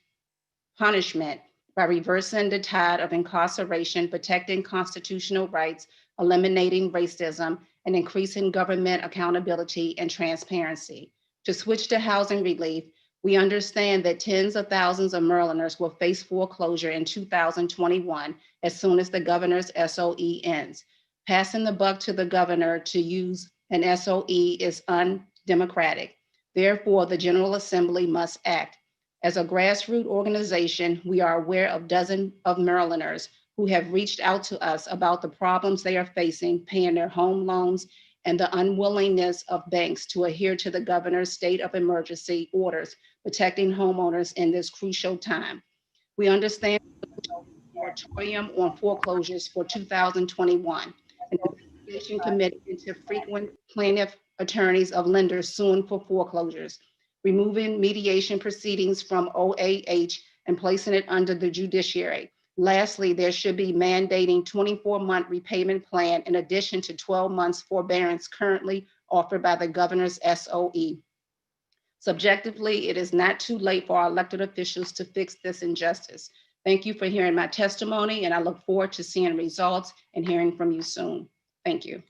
punishment by reversing the tide of incarceration, protecting constitutional rights, eliminating racism, and increasing government accountability and transparency. To switch to housing relief, we understand that tens of thousands of Marylanders will face foreclosure in 2021 as soon as the governor's SOE ends. Passing the buck to the governor to use an SOE is undemocratic. Therefore, the General Assembly must act. As a grassroots organization, we are aware of dozens of Marylanders who have reached out to us about the problems they are facing paying their home loans and the unwillingness of banks to adhere to the governor's state of emergency orders protecting homeowners in this crucial time. We understand the moratorium on foreclosures for 2021 and the investigation committee into frequent plaintiff attorneys of lenders suing for foreclosures, removing mediation proceedings from OAH and placing it under the judiciary. Lastly, there should be mandating 24-month repayment plan in addition to 12 months forbearance currently offered by the governor's SOE. Subjectively, it is not too late for our elected officials to fix this injustice. Thank you for hearing my testimony, and I look forward to seeing results and hearing from you soon. Thank you.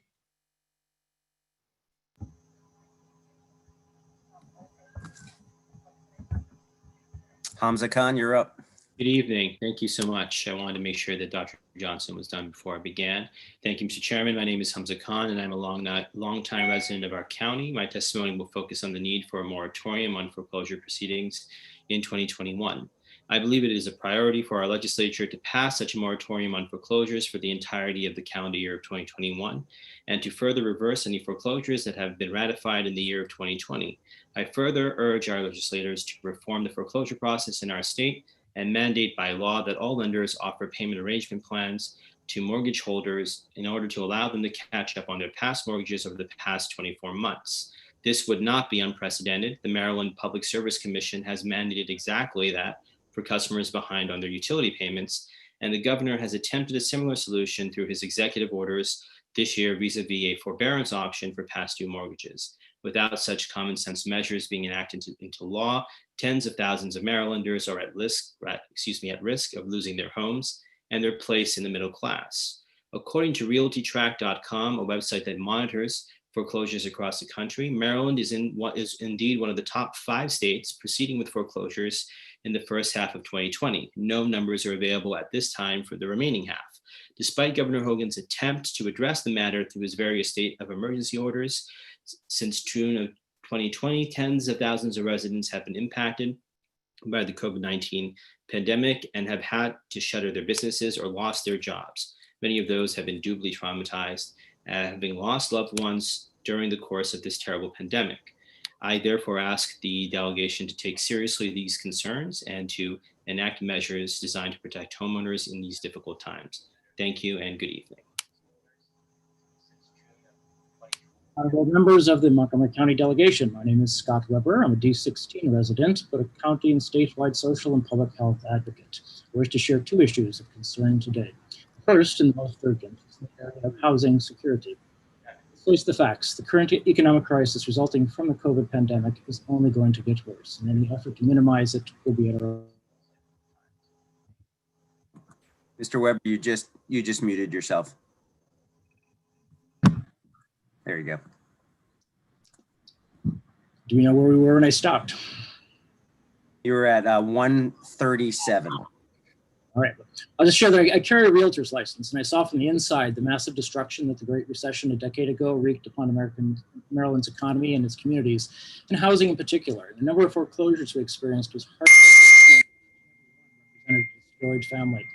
Hamza Khan, you're up. Good evening. Thank you so much. I wanted to make sure that Dr. Johnson was done before I began. Thank you, Mr. Chairman. My name is Hamza Khan, and I'm a long-time resident of our county. My testimony will focus on the need for a moratorium on foreclosure proceedings in 2021. I believe it is a priority for our legislature to pass such a moratorium on foreclosures for the entirety of the calendar year of 2021 and to further reverse any foreclosures that have been ratified in the year of 2020. I further urge our legislators to reform the foreclosure process in our state and mandate by law that all lenders offer payment arrangement plans to mortgage holders in order to allow them to catch up on their past mortgages over the past 24 months. This would not be unprecedented. The Maryland Public Service Commission has mandated exactly that for customers behind on their utility payments, and the governor has attempted a similar solution through his executive orders this year vis-a-vis a forbearance option for past due mortgages. Without such common sense measures being enacted into law, tens of thousands of Marylanders are at risk of losing their homes and their place in the middle class. According to RealtyTrack.com, a website that monitors foreclosures across the country, Maryland is indeed one of the top 5 states proceeding with foreclosures in the first half of 2020. No numbers are available at this time for the remaining half. Despite Governor Hogan's attempt to address the matter through his various state of emergency orders, since June of 2020, tens of thousands of residents have been impacted by the COVID-19 pandemic and have had to shutter their businesses or lost their jobs. Many of those have been deeply traumatized, having lost loved ones during the course of this terrible pandemic. I therefore ask the delegation to take seriously these concerns and to enact measures designed to protect homeowners in these difficult times. Thank you and good evening. Honorable members of the Montgomery County delegation, my name is Scott Weber. I'm a D16 resident, but a county and statewide social and public health advocate. I wish to share 2 issues of concern today. First, and the most urgent, is the area of housing security. Let's face the facts. The current economic crisis resulting from the COVID pandemic is only going to get worse, and any effort to minimize it will be at our... Mr. Weber, you just muted yourself. There you go. Do we know where we were when I stopped? You were at 137. All right. I'll just share that I carry a realtor's license, and I saw from the inside the massive destruction that the Great Recession a decade ago wreaked upon Maryland's economy and its communities, and housing in particular. The number of foreclosures we experienced was heartbreaking. A destroyed family.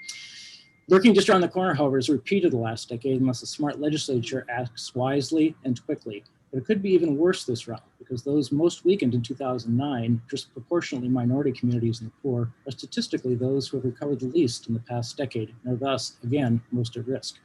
Lurking just around the corner, however, is a repeat of the last decade unless a smart legislature acts wisely and quickly. But it could be even worse this round, because those most weakened in 2009, disproportionately minority communities and the poor, are statistically those who have recovered the least in the past decade, and are thus, again, most at risk.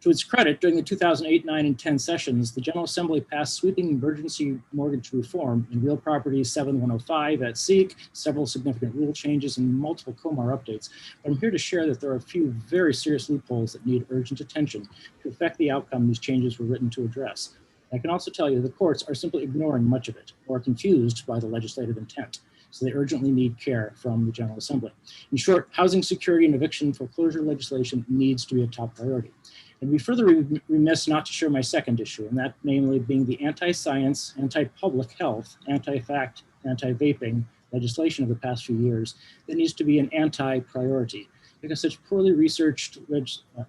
To its credit, during the 2008, 9, and 10 sessions, the General Assembly passed sweeping emergency mortgage reform in Real Property 7105 at SEEK, several significant rule changes, and multiple COMAR updates. But I'm here to share that there are a few very serious loopholes that need urgent attention to affect the outcome these changes were written to address. I can also tell you the courts are simply ignoring much of it or confused by the legislative intent. So they urgently need care from the General Assembly. In short, housing security and eviction foreclosure legislation needs to be a top priority. And we further remiss not to share my second issue, and that namely being the anti-science, anti-public health, anti-fact, anti-vaping legislation of the past few years that needs to be an anti-priority, because such poorly researched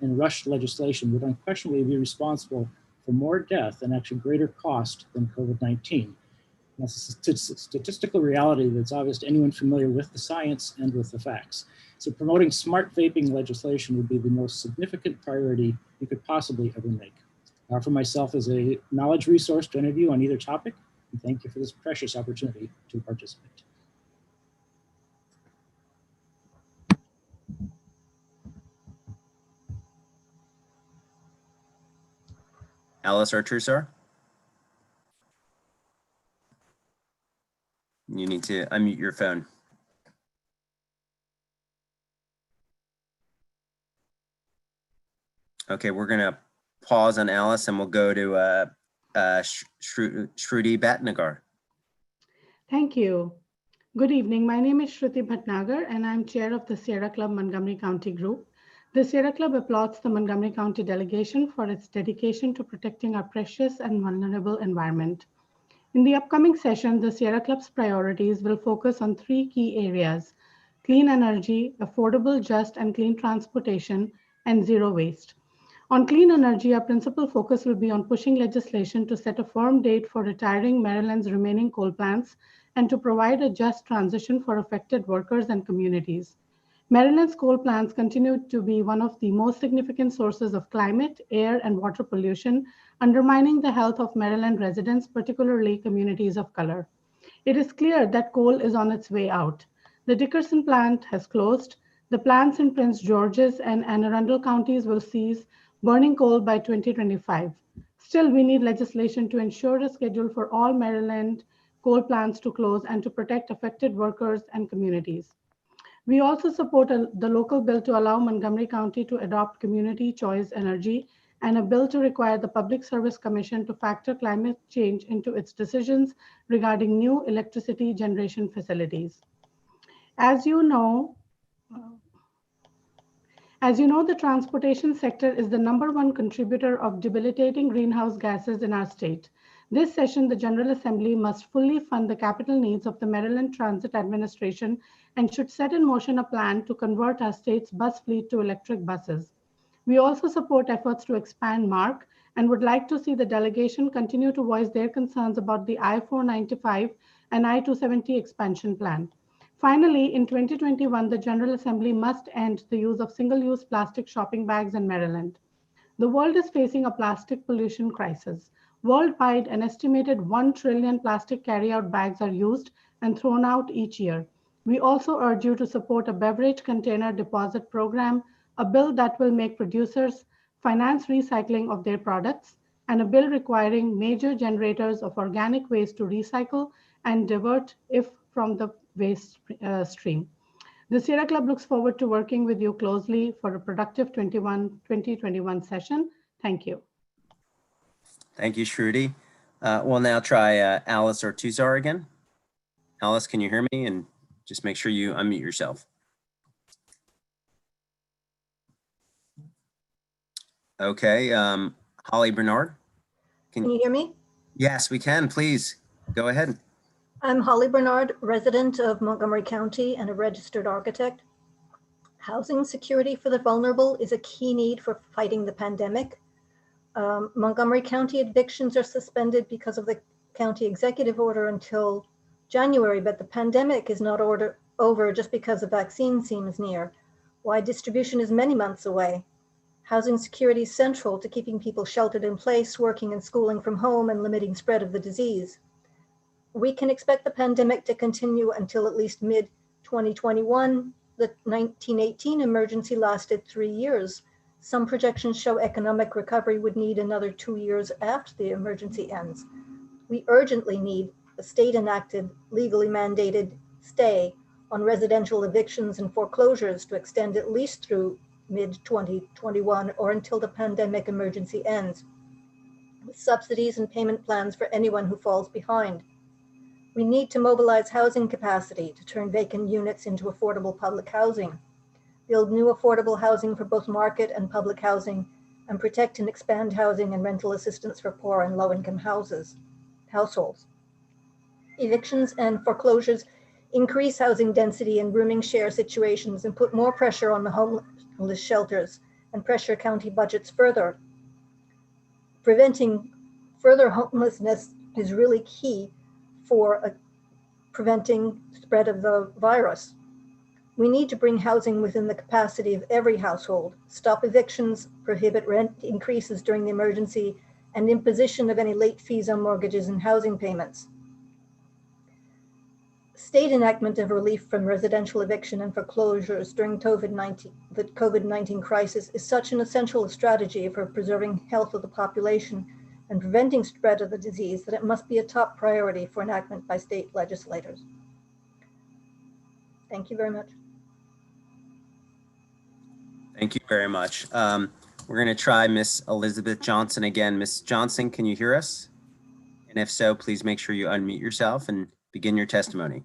and rushed legislation would unquestionably be responsible for more death and actually greater cost than COVID-19. That's a statistical reality that's obvious to anyone familiar with the science and with the facts. So promoting smart vaping legislation would be the most significant priority you could possibly ever make. I offer myself as a knowledge resource to any of you on either topic, and thank you for this precious opportunity to participate. Alice Artrusar? You need to unmute your phone. Okay, we're gonna pause on Alice and we'll go to Shruti Bhatnagar. Thank you. Good evening. My name is Shruti Bhatnagar and I'm chair of the Sierra Club Montgomery County Group. The Sierra Club applauds the Montgomery County delegation for its dedication to protecting our precious and vulnerable environment. In the upcoming session, the Sierra Club's priorities will focus on three key areas: clean energy, affordable, just, and clean transportation, and zero waste. On clean energy, our principal focus will be on pushing legislation to set a firm date for retiring Maryland's remaining coal plants and to provide a just transition for affected workers and communities. Maryland's coal plants continue to be one of the most significant sources of climate, air, and water pollution, undermining the health of Maryland residents, particularly communities of color. It is clear that coal is on its way out. The Dickerson plant has closed. The plants in Prince George's and Anne Arundel counties will cease burning coal by 2025. Still, we need legislation to ensure a schedule for all Maryland coal plants to close and to protect affected workers and communities. We also support the local bill to allow Montgomery County to adopt community choice energy and a bill to require the Public Service Commission to factor climate change into its decisions regarding new electricity generation facilities. As you know, the transportation sector is the #1 contributor of debilitating greenhouse gases in our state. This session, the General Assembly must fully fund the capital needs of the Maryland Transit Administration and should set in motion a plan to convert our state's bus fleet to electric buses. We also support efforts to expand MARC and would like to see the delegation continue to voice their concerns about the I-495 and I-270 expansion plan. Finally, in 2021, the General Assembly must end the use of single-use plastic shopping bags in Maryland. The world is facing a plastic pollution crisis. Worldwide, an estimated 1 trillion plastic carry-out bags are used and thrown out each year. We also urge you to support a beverage container deposit program, a bill that will make producers finance recycling of their products, and a bill requiring major generators of organic waste to recycle and divert it from the waste stream. The Sierra Club looks forward to working with you closely for a productive 2021 session. Thank you. Thank you, Shruti. We'll now try Alice Artrusar again. Alice, can you hear me? And just make sure you unmute yourself. Okay, Holly Bernard. Can you hear me? Yes, we can. Please go ahead. I'm Holly Bernard, resident of Montgomery County and a registered architect. Housing security for the vulnerable is a key need for fighting the pandemic. Montgomery County evictions are suspended because of the county executive order until January, but the pandemic is not over just because a vaccine seems near. Why distribution is many months away. Housing security is central to keeping people sheltered in place, working and schooling from home, and limiting spread of the disease. We can expect the pandemic to continue until at least mid-2021. The 1918 emergency lasted 3 years. Some projections show economic recovery would need another 2 years after the emergency ends. We urgently need a state-enacted, legally mandated stay on residential evictions and foreclosures to extend at least through mid-2021 or until the pandemic emergency ends, with subsidies and payment plans for anyone who falls behind. We need to mobilize housing capacity to turn vacant units into affordable public housing, build new affordable housing for both market and public housing, and protect and expand housing and rental assistance for poor and low-income households. Evictions and foreclosures increase housing density and rooming share situations and put more pressure on the homeless shelters and pressure county budgets further. Preventing further homelessness is really key for preventing spread of the virus. We need to bring housing within the capacity of every household, stop evictions, prohibit rent increases during the emergency, and imposition of any late fees on mortgages and housing payments. State enactment of relief from residential eviction and foreclosures during the COVID-19 crisis is such an essential strategy for preserving health of the population and preventing spread of the disease that it must be a top priority for enactment by state legislators. Thank you very much. Thank you very much. We're going to try Miss Elizabeth Johnson again. Miss Johnson, can you hear us? And if so, please make sure you unmute yourself and begin your testimony.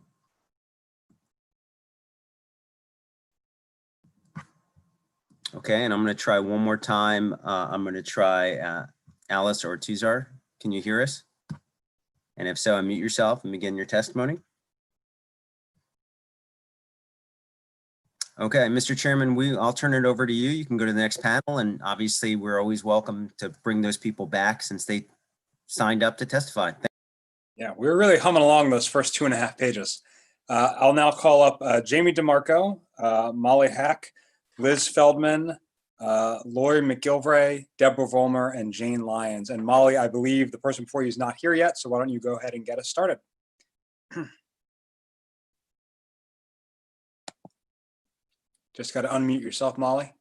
Okay, and I'm going to try one more time. I'm going to try Alice or Tuzar. Can you hear us? And if so, unmute yourself and begin your testimony. Okay, Mr. Chairman, I'll turn it over to you. You can go to the next panel, and obviously we're always welcome to bring those people back since they signed up to testify. Yeah, we were really humming along those first 2.5 pages. I'll now call up Jamie DeMarco, Molly Hack, Liz Feldman, Lori McGilvray, Deborah Vollmer, and Jane Lyons. And Molly, I believe the person before you is not here yet, so why don't you go ahead and get us started? Just got to unmute yourself, Molly.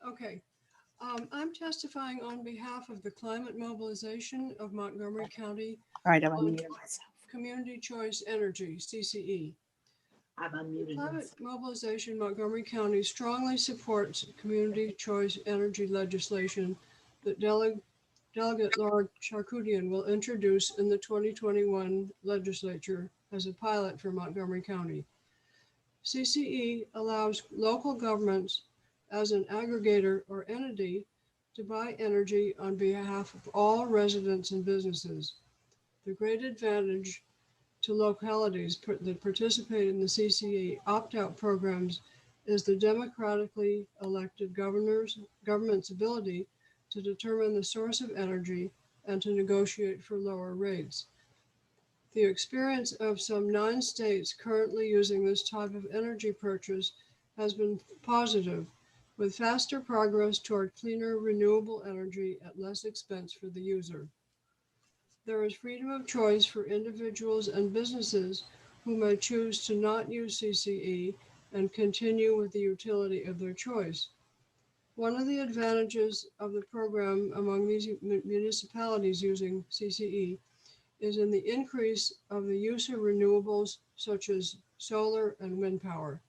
Okay. I'm testifying on behalf of the Climate Mobilization of Montgomery County. All right, I've unmuted myself. Community Choice Energy, CCE. I've unmuted Climate myself. Mobilization Montgomery County strongly supports community choice energy legislation that Delegate Laura Charkoudian will introduce in the 2021 legislature as a pilot for Montgomery County. CCE allows local governments as an aggregator or entity to buy energy on behalf of all residents and businesses. The great advantage to localities that participate in the CCE opt-out programs is the democratically elected government's ability to determine the source of energy and to negotiate for lower rates. The experience of some 9 states currently using this type of energy purchase has been positive, with faster progress toward cleaner renewable energy at less expense for the user. There is freedom of choice for individuals and businesses who may choose to not use CCE and continue with the utility of their choice. One of the advantages of the program among these municipalities using CCE is in the increase of the use of renewables such as solar and wind power.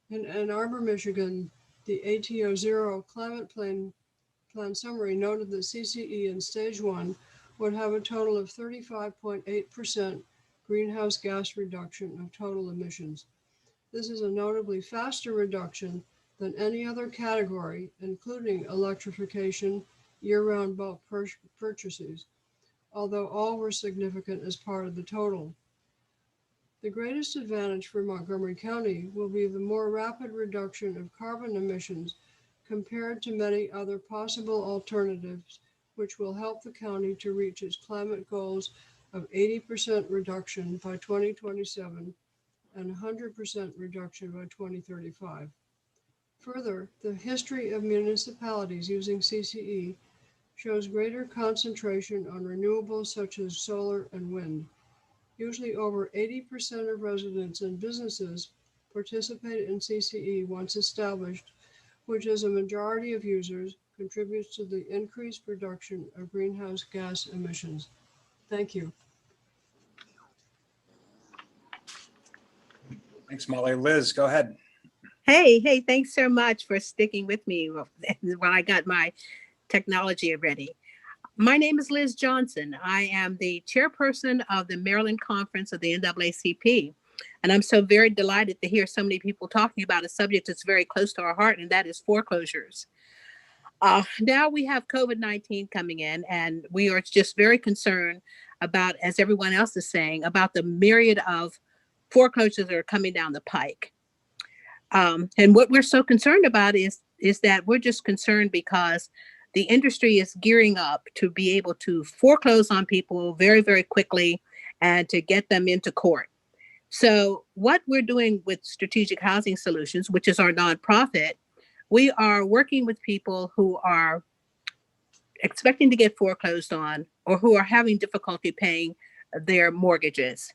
In Ann Arbor, Michigan, the ATO Zero climate plan summary noted that CCE in stage 1 would have a total of 35.8% greenhouse gas reduction of total emissions. This is a notably faster reduction than any other category, including electrification, year-round bulk purchases, although all were significant as part of the total. The greatest advantage for Montgomery County will be the more rapid reduction of carbon emissions compared to many other possible alternatives, which will help the county to reach its climate goals of 80% reduction by 2027 and 100% reduction by 2035. Further, the history of municipalities using CCE shows greater concentration on renewables such as solar and wind. Usually over 80% of residents and businesses participate in CCE once established, which as a majority of users contributes to the increased reduction of greenhouse gas emissions. Thank you. Thanks, Molly. Liz, go ahead. Hey, thanks so much for sticking with me while I got my technology ready. My name is Liz Johnson. I am the chairperson of the Maryland Conference of the NAACP. And I'm so very delighted to hear so many people talking about a subject that's very close to our heart, and that is foreclosures. Now we have COVID-19 coming in, and we are just very concerned about, as everyone else is saying, about the myriad of foreclosures that are coming down the pike. And what we're so concerned about is that we're just concerned because the industry is gearing up to be able to foreclose on people very, very quickly and to get them into court. So what we're doing with Strategic Housing Solutions, which is our nonprofit, we are working with people who are expecting to get foreclosed on or who are having difficulty paying their mortgages.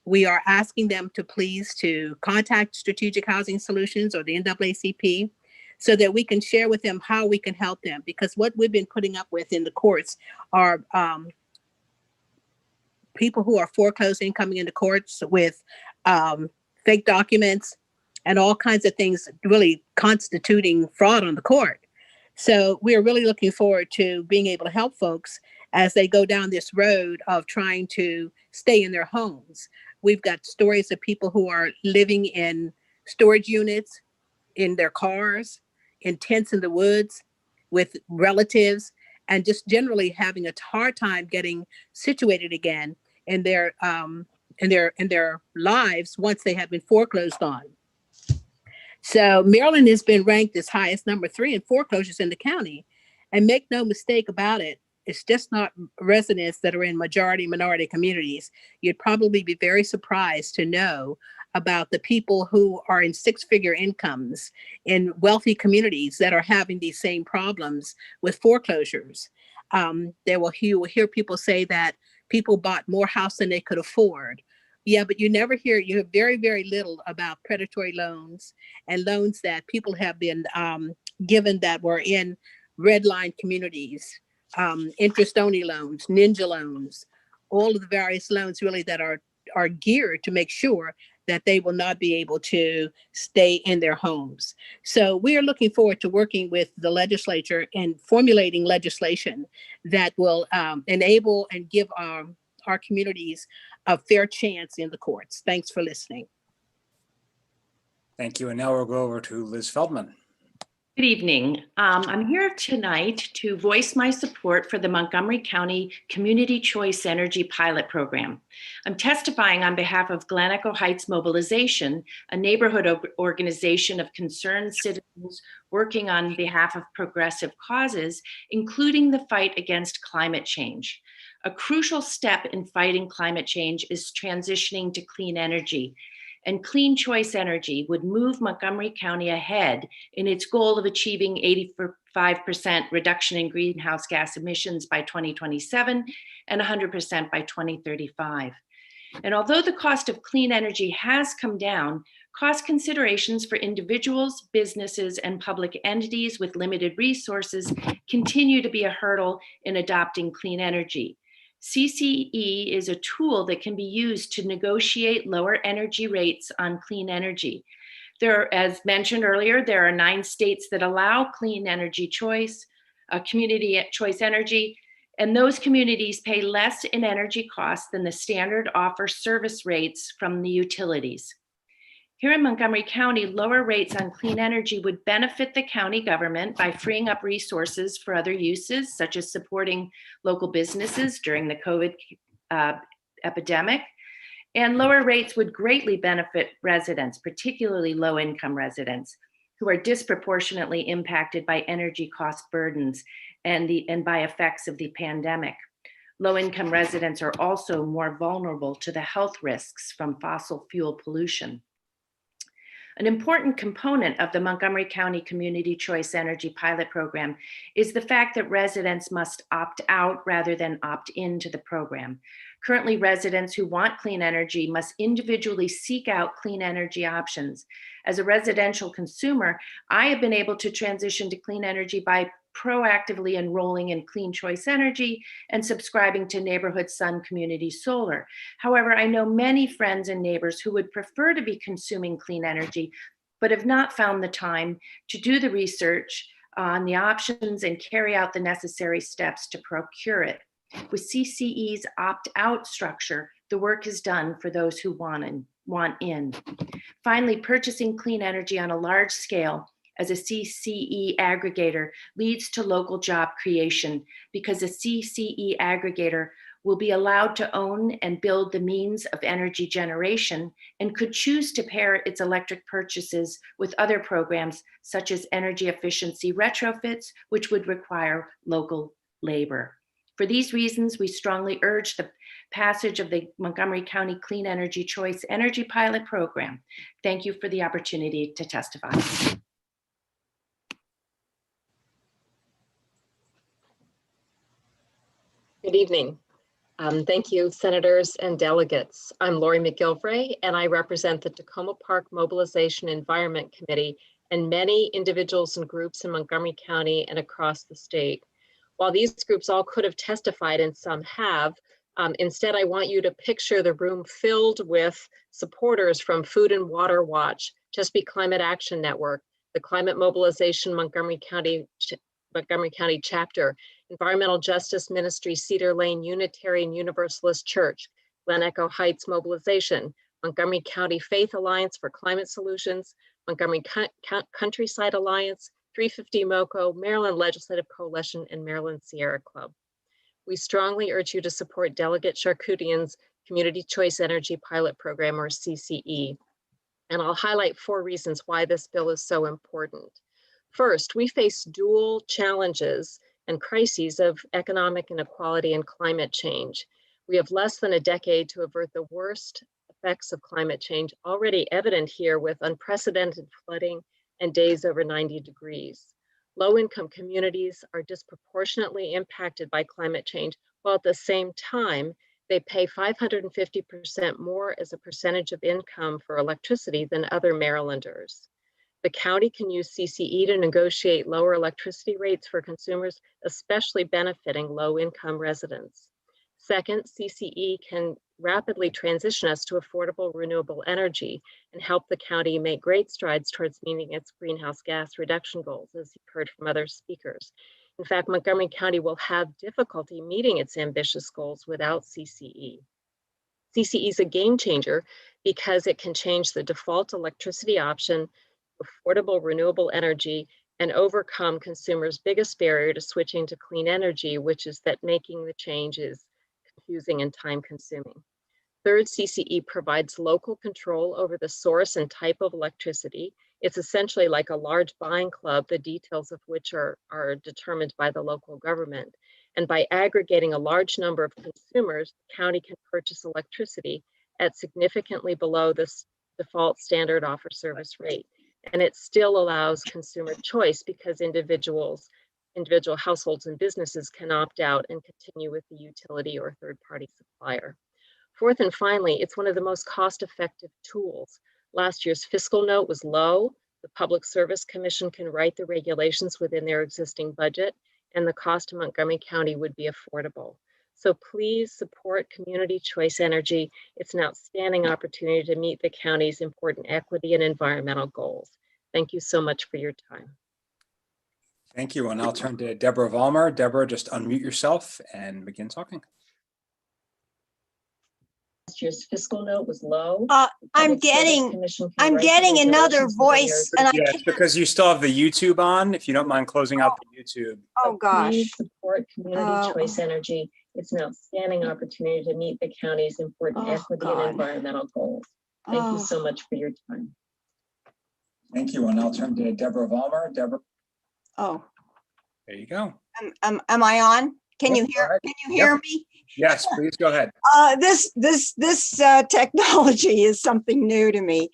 We are asking them to please to contact Strategic Housing Solutions or the NAACP so that we can share with them how we can help them. Because what we've been putting up with in the courts are people who are foreclosing, coming into courts with fake documents and all kinds of things really constituting fraud on the court. So we are really looking forward to being able to help folks as they go down this road of trying to stay in their homes. We've got stories of people who are living in storage units, in their cars, in tents in the woods with relatives, and just generally having a hard time getting situated again in their lives once they have been foreclosed on. So Maryland has been ranked as high as number 3 in foreclosures in the county. And make no mistake about it, it's just not residents that are in majority minority communities. You'd probably be very surprised to know about the people who are in 6-figure incomes in wealthy communities that are having these same problems with foreclosures. You will hear people say that people bought more house than they could afford. Yeah, but you hear very, very little about predatory loans and loans that people have been given that were in red line communities, interest-only loans, ninja loans, all of the various loans really that are geared to make sure that they will not be able to stay in their homes. So we are looking forward to working with the legislature and formulating legislation that will enable and give our communities a fair chance in the courts. Thanks for listening. Thank you. And now we'll go over to Liz Feldman. Good evening. I'm here tonight to voice my support for the Montgomery County Community Choice Energy Pilot Program. I'm testifying on behalf of Glen Echo Heights Mobilization, a neighborhood organization of concerned citizens working on behalf of progressive causes, including the fight against climate change. A crucial step in fighting climate change is transitioning to clean energy. And Clean Choice Energy would move Montgomery County ahead in its goal of achieving 85% reduction in greenhouse gas emissions by 2027 and 100% by 2035. And although the cost of clean energy has come down, cost considerations for individuals, businesses, and public entities with limited resources continue to be a hurdle in adopting clean energy. CCE is a tool that can be used to negotiate lower energy rates on clean energy. As mentioned earlier, there are 9 states that allow clean energy choice, community choice energy, and those communities pay less in energy costs than the standard offer service rates from the utilities. Here in Montgomery County, lower rates on clean energy would benefit the county government by freeing up resources for other uses, such as supporting local businesses during the COVID epidemic. And lower rates would greatly benefit residents, particularly low-income residents, who are disproportionately impacted by energy cost burdens and by effects of the pandemic. Low-income residents are also more vulnerable to the health risks from fossil fuel pollution. An important component of the Montgomery County Community Choice Energy Pilot Program is the fact that residents must opt out rather than opt into the program. Currently, residents who want clean energy must individually seek out clean energy options. As a residential consumer, I have been able to transition to clean energy by proactively enrolling in Clean Choice Energy and subscribing to Neighborhood Sun Community Solar. However, I know many friends and neighbors who would prefer to be consuming clean energy, but have not found the time to do the research on the options and carry out the necessary steps to procure it. With CCE's opt-out structure, the work is done for those who want in. Finally, purchasing clean energy on a large scale as a CCE aggregator leads to local job creation because a CCE aggregator will be allowed to own and build the means of energy generation and could choose to pair its electric purchases with other programs such as energy efficiency retrofits, which would require local labor. For these reasons, we strongly urge the passage of the Montgomery County Clean Energy Choice Energy Pilot Program. Thank you for the opportunity to testify. Good evening. Thank you, senators and delegates. I'm Lori McGilvray, and I represent the Tacoma Park Mobilization Environment Committee and many individuals and groups in Montgomery County and across the state. While these groups all could have testified, and some have, instead I want you to picture the room filled with supporters from Food and Water Watch, Chesapeake Climate Action Network, the Climate Mobilization Montgomery County Chapter, Environmental Justice Ministry, Cedar Lane Unitarian Universalist Church, Glen Echo Heights Mobilization, Montgomery County Faith Alliance for Climate Solutions, Montgomery Countryside Alliance, 350 MoCo, Maryland Legislative Coalition, and Maryland Sierra Club. We strongly urge you to support Delegate Charkoudian's Community Choice Energy Pilot Program, or CCE. And I'll highlight 4 reasons why this bill is so important. First, we face dual challenges and crises of economic inequality and climate change. We have less than a decade to avert the worst effects of climate change, already evident here with unprecedented flooding and days over 90 degrees. Low-income communities are disproportionately impacted by climate change, while at the same time, they pay 550% more as a percentage of income for electricity than other Marylanders. The county can use CCE to negotiate lower electricity rates for consumers, especially benefiting low-income residents. Second, CCE can rapidly transition us to affordable renewable energy and help the county make great strides towards meeting its greenhouse gas reduction goals, as you've heard from other speakers. In fact, Montgomery County will have difficulty meeting its ambitious goals without CCE. CCE is a game changer because it can change the default electricity option, affordable renewable energy, and overcome consumers' biggest barrier to switching to clean energy, which is that making the change is confusing and time-consuming. Third, CCE provides local control over the source and type of electricity. It's essentially like a large buying club, the details of which are determined by the local government. And by aggregating a large number of consumers, the county can purchase electricity at significantly below the default standard offer service rate. And it still allows consumer choice because individual households and businesses can opt out and continue with the utility or third-party supplier. Fourth and finally, it's one of the most cost-effective tools. Last year's fiscal note was low. The Public Service Commission can write the regulations within their existing budget, and the cost to Montgomery County would be affordable. So please support Community Choice Energy. It's an outstanding opportunity to meet the county's important equity and environmental goals. Thank you so much for your time. Thank you. And I'll turn to Deborah Vollmer. Deborah, just unmute yourself and begin talking. Last year's fiscal note was low. I'm getting another voice, and yeah, it's because you still have the YouTube on. If you don't mind closing out the YouTube. Oh gosh. Please support Community Choice Energy. It's an outstanding opportunity to meet the county's important equity and environmental goals. Thank you so much for your time. Thank you. And I'll turn to Deborah Vollmer. Deborah. Oh. There you go. Am I on? Can you hear me? Yes, please go ahead. This technology is something new to me.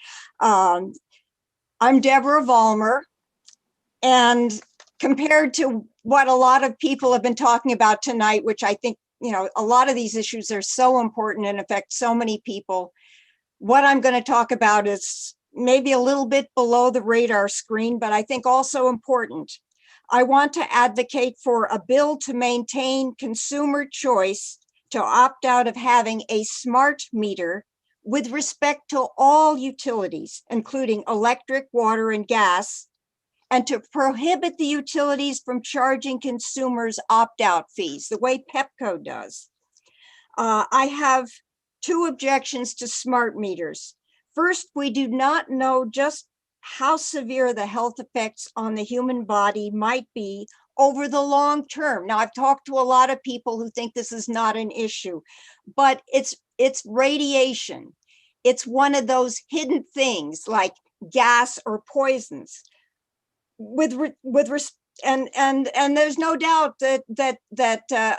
I'm Deborah Vollmer, and compared to what a lot of people have been talking about tonight, which I think, you know, a lot of these issues are so important and affect so many people, what I'm going to talk about is maybe a little bit below the radar screen, but I think also important. I want to advocate for a bill to maintain consumer choice to opt out of having a smart meter with respect to all utilities, including electric, water, and gas, and to prohibit the utilities from charging consumers opt-out fees, the way Pepco does. I have two objections to smart meters. First, we do not know just how severe the health effects on the human body might be over the long term. Now, I've talked to a lot of people who think this is not an issue, but it's radiation. It's one of those hidden things like gas or poisons. And there's no doubt that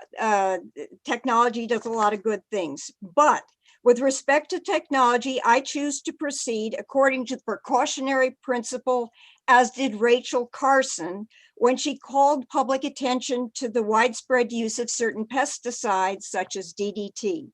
technology does a lot of good things. But with respect to technology, I choose to proceed according to the precautionary principle, as did Rachel Carson when she called public attention to the widespread use of certain pesticides such as DDT.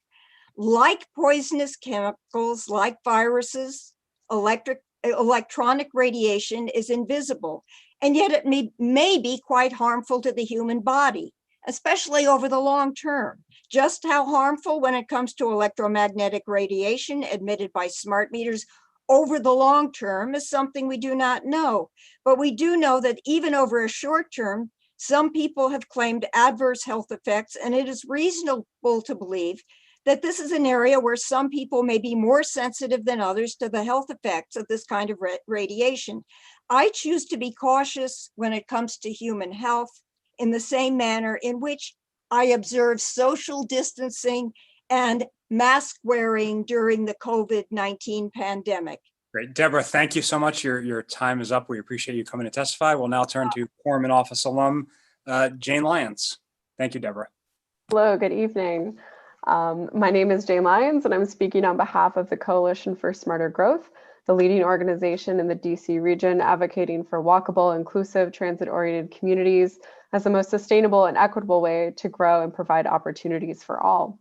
Like poisonous chemicals, like viruses, electronic radiation is invisible, and yet it may be quite harmful to the human body, especially over the long term. Just how harmful when it comes to electromagnetic radiation emitted by smart meters over the long term is something we do not know. But we do know that even over a short term, some people have claimed adverse health effects, and it is reasonable to believe that this is an area where some people may be more sensitive than others to the health effects of this kind of radiation. I choose to be cautious when it comes to human health in the same manner in which I observe social distancing and mask wearing during the COVID-19 pandemic. Great. Deborah, thank you so much. Your time is up. We appreciate you coming to testify. We'll now turn to Corman Office alum, Jane Lyons. Thank you, Deborah. Hello, good evening. My name is Jane Lyons, and I'm speaking on behalf of the Coalition for Smarter Growth, the leading organization in the DC region advocating for walkable, inclusive, transit-oriented communities as the most sustainable and equitable way to grow and provide opportunities for all.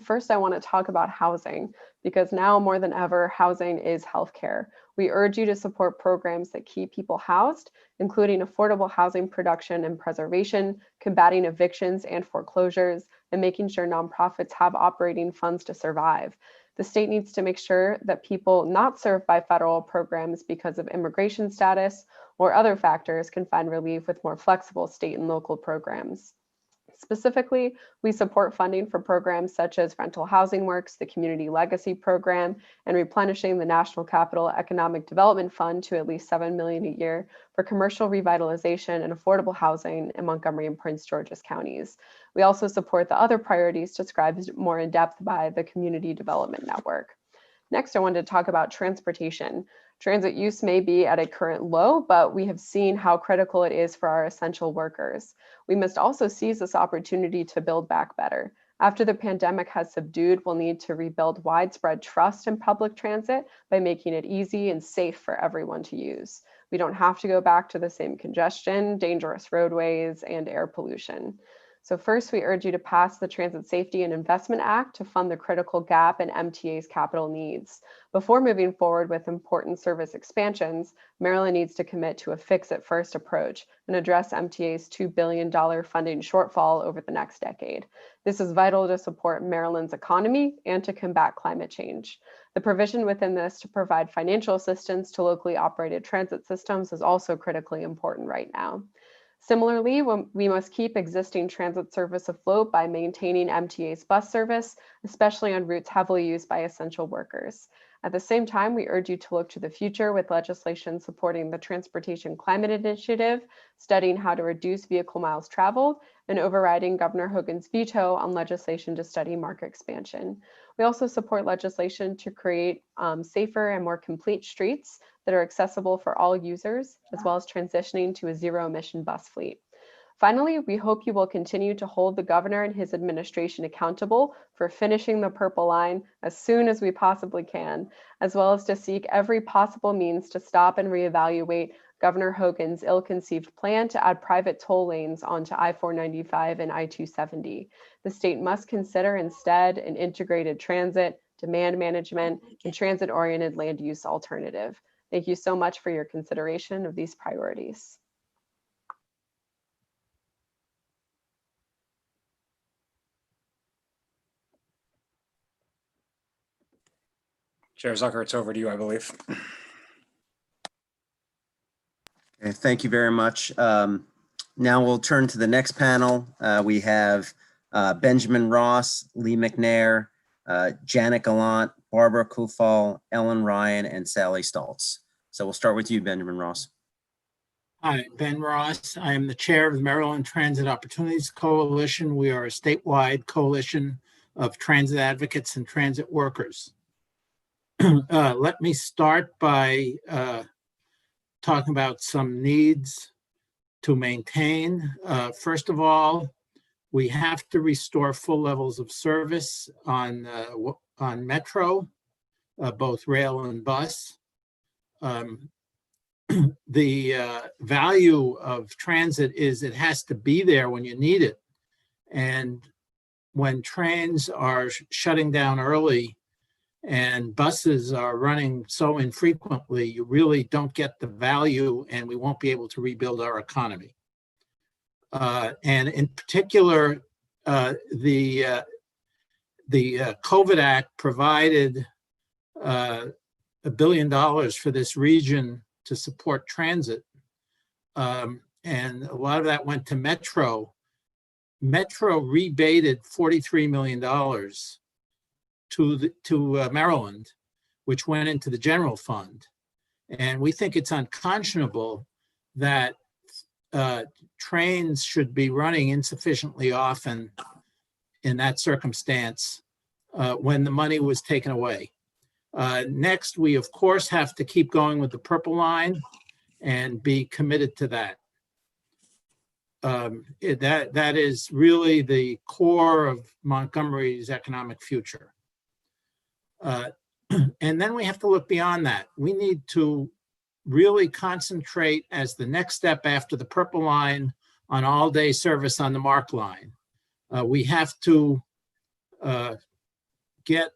First, I want to talk about housing, because now more than ever, housing is healthcare. We urge you to support programs that keep people housed, including affordable housing production and preservation, combating evictions and foreclosures, and making sure nonprofits have operating funds to survive. The state needs to make sure that people not served by federal programs because of immigration status or other factors can find relief with more flexible state and local programs. Specifically, we support funding for programs such as Rental Housing Works, the Community Legacy Program, and replenishing the National Capital Economic Development Fund to at least $7 million a year for commercial revitalization and affordable housing in Montgomery and Prince George's counties. We also support the other priorities described more in depth by the Community Development Network. Next, I wanted to talk about transportation. Transit use may be at a current low, but we have seen how critical it is for our essential workers. We must also seize this opportunity to build back better. After the pandemic has subdued, we'll need to rebuild widespread trust in public transit by making it easy and safe for everyone to use. We don't have to go back to the same congestion, dangerous roadways, and air pollution. So first, we urge you to pass the Transit Safety and Investment Act to fund the critical gap in MTA's capital needs. Before moving forward with important service expansions, Maryland needs to commit to a fix-it-first approach and address MTA's $2 billion funding shortfall over the next decade. This is vital to support Maryland's economy and to combat climate change. The provision within this to provide financial assistance to locally operated transit systems is also critically important right now. Similarly, we must keep existing transit service afloat by maintaining MTA's bus service, especially on routes heavily used by essential workers. At the same time, we urge you to look to the future with legislation supporting the Transportation Climate Initiative, studying how to reduce vehicle miles traveled, and overriding Governor Hogan's veto on legislation to study market expansion. We also support legislation to create safer and more complete streets that are accessible for all users, as well as transitioning to a zero-emission bus fleet. Finally, we hope you will continue to hold the governor and his administration accountable for finishing the Purple Line as soon as we possibly can, as well as to seek every possible means to stop and reevaluate Governor Hogan's ill-conceived plan to add private toll lanes onto I-495 and I-270. The state must consider instead an integrated transit, demand management, and transit-oriented land use alternative. Thank you so much for your consideration of these priorities. Chair Zucker, it's over to you, I believe. Okay, thank you very much. Now we'll turn to the next panel. We have Benjamin Ross, Lee McNair, Janet Gallant, Barbara Kufal, Ellen Ryan, and Sally Stoltz. So we'll start with you, Benjamin Ross. Hi, Ben Ross. I am the chair of the Maryland Transit Opportunities Coalition. We are a statewide coalition of transit advocates and transit workers. Let me start by talking about some needs to maintain. First of all, we have to restore full levels of service on Metro, both rail and bus. The value of transit is it has to be there when you need it. And when trains are shutting down early and buses are running so infrequently, you really don't get the value and we won't be able to rebuild our economy. And in particular, the COVID Act provided $1 billion for this region to support transit. And a lot of that went to Metro. Metro rebated $43 million to Maryland, which went into the general fund. And we think it's unconscionable that trains should be running insufficiently often in that circumstance when the money was taken away. Next, we of course have to keep going with the Purple Line and be committed to that. That is really the core of Montgomery's economic future. And then we have to look beyond that. We need to really concentrate as the next step after the Purple Line on all-day service on the MARC line. We have to get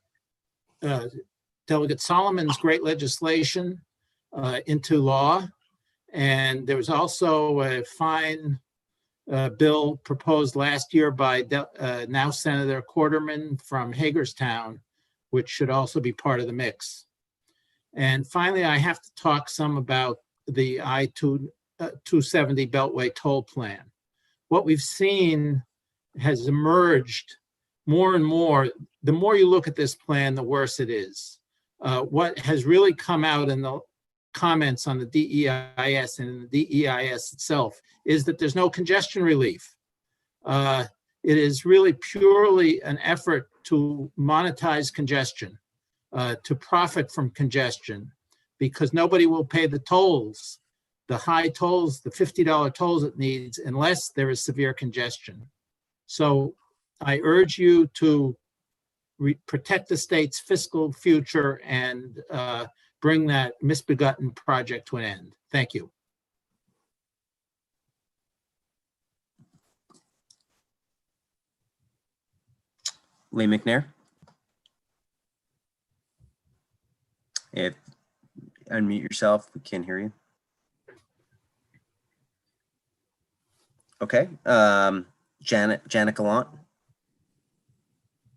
Delegate Solomon's great legislation into law. And there was also a fine bill proposed last year by now Senator Quarterman from Hagerstown, which should also be part of the mix. And finally, I have to talk some about the I-270 Beltway toll plan. What we've seen has emerged more and more. The more you look at this plan, the worse it is. What has really come out in the comments on the DEIS and in the DEIS itself is that there's no congestion relief. It is really purely an effort to monetize congestion, to profit from congestion, because nobody will pay the tolls, the high tolls, the $50 tolls it needs, unless there is severe congestion. So I urge you to protect the state's fiscal future and bring that misbegotten project to an end. Thank you. Lee McNair. If unmute yourself, we can't hear you. Okay, Janet Gallant.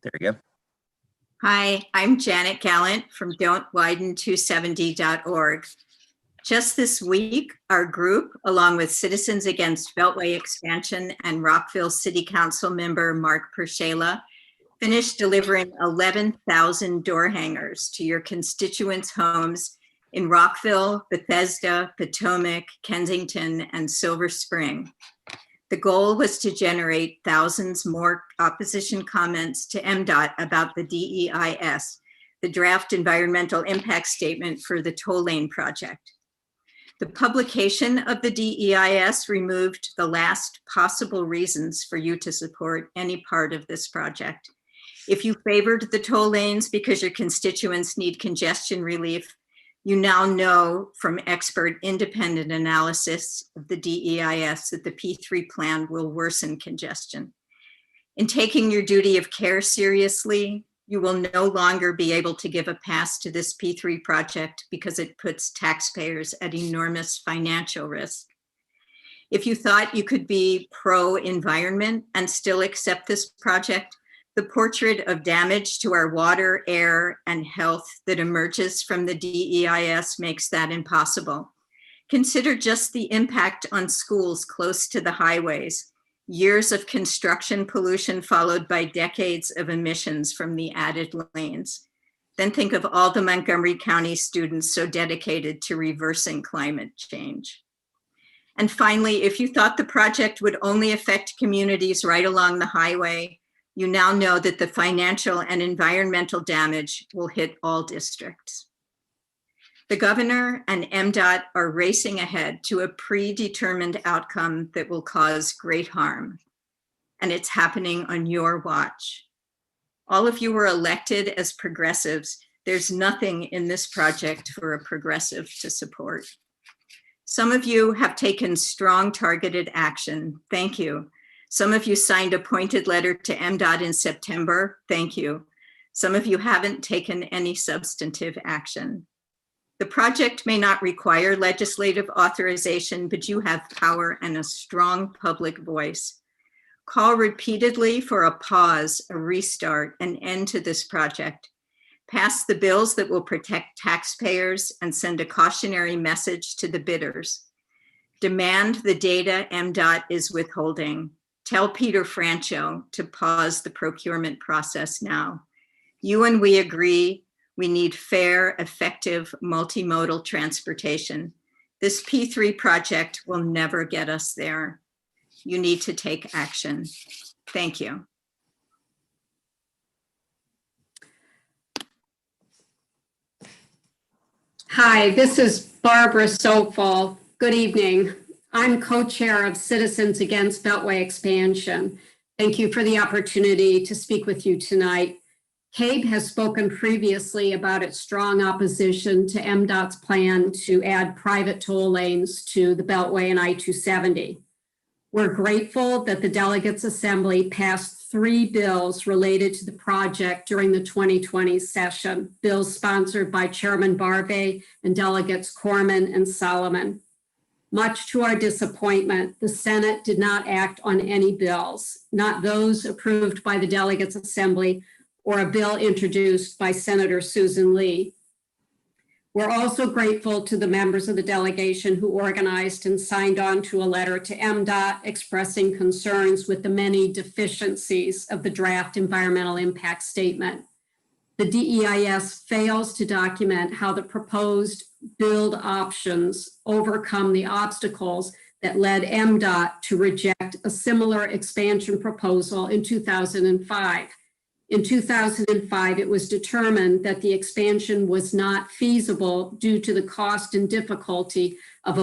There you go. Hi, I'm Janet Gallant from don'twiden270.org. Just this week, our group, along with Citizens Against Beltway Expansion and Rockville City Council member Mark Pershela, finished delivering 11,000 door hangers to your constituents' homes in Rockville, Bethesda, Potomac, Kensington, and Silver Spring. The goal was to generate thousands more opposition comments to MDOT about the DEIS, the draft environmental impact statement for the toll lane project. The publication of the DEIS removed the last possible reasons for you to support any part of this project. If you favored the toll lanes because your constituents need congestion relief, you now know from expert independent analysis of the DEIS that the P3 plan will worsen congestion. In taking your duty of care seriously, you will no longer be able to give a pass to this P3 project because it puts taxpayers at enormous financial risk. If you thought you could be pro-environment and still accept this project, the portrait of damage to our water, air, and health that emerges from the DEIS makes that impossible. Consider just the impact on schools close to the highways. Years of construction pollution followed by decades of emissions from the added lanes. Then think of all the Montgomery County students so dedicated to reversing climate change. And finally, if you thought the project would only affect communities right along the highway, you now know that the financial and environmental damage will hit all districts. The governor and MDOT are racing ahead to a predetermined outcome that will cause great harm. And it's happening on your watch. All of you were elected as progressives. There's nothing in this project for a progressive to support. Some of you have taken strong targeted action. Thank you. Some of you signed a pointed letter to MDOT in September. Thank you. Some of you haven't taken any substantive action. The project may not require legislative authorization, but you have power and a strong public voice. Call repeatedly for a pause, a restart, an end to this project. Pass the bills that will protect taxpayers and send a cautionary message to the bidders. Demand the data MDOT is withholding. Tell Peter Francho to pause the procurement process now. You and we agree we need fair, effective, multimodal transportation. This P3 project will never get us there. You need to take action. Thank you. Hi, this is Barbara Sofal. Good evening. I'm co-chair of Citizens Against Beltway Expansion. Thank you for the opportunity to speak with you tonight. CABE has spoken previously about its strong opposition to MDOT's plan to add private toll lanes to the Beltway and I-270. We're grateful that the Delegates Assembly passed 3 bills related to the project during the 2020 session, bills sponsored by Chairman Barvey and Delegates Corman and Solomon. Much to our disappointment, the Senate did not act on any bills, not those approved by the Delegates Assembly or a bill introduced by Senator Susan Lee. We're also grateful to the members of the delegation who organized and signed on to a letter to MDOT expressing concerns with the many deficiencies of the draft environmental impact statement. The DEIS fails to document how the proposed build options overcome the obstacles that led MDOT to reject a similar expansion proposal in 2005. In 2005, it was determined that the expansion was not feasible due to the cost and difficulty of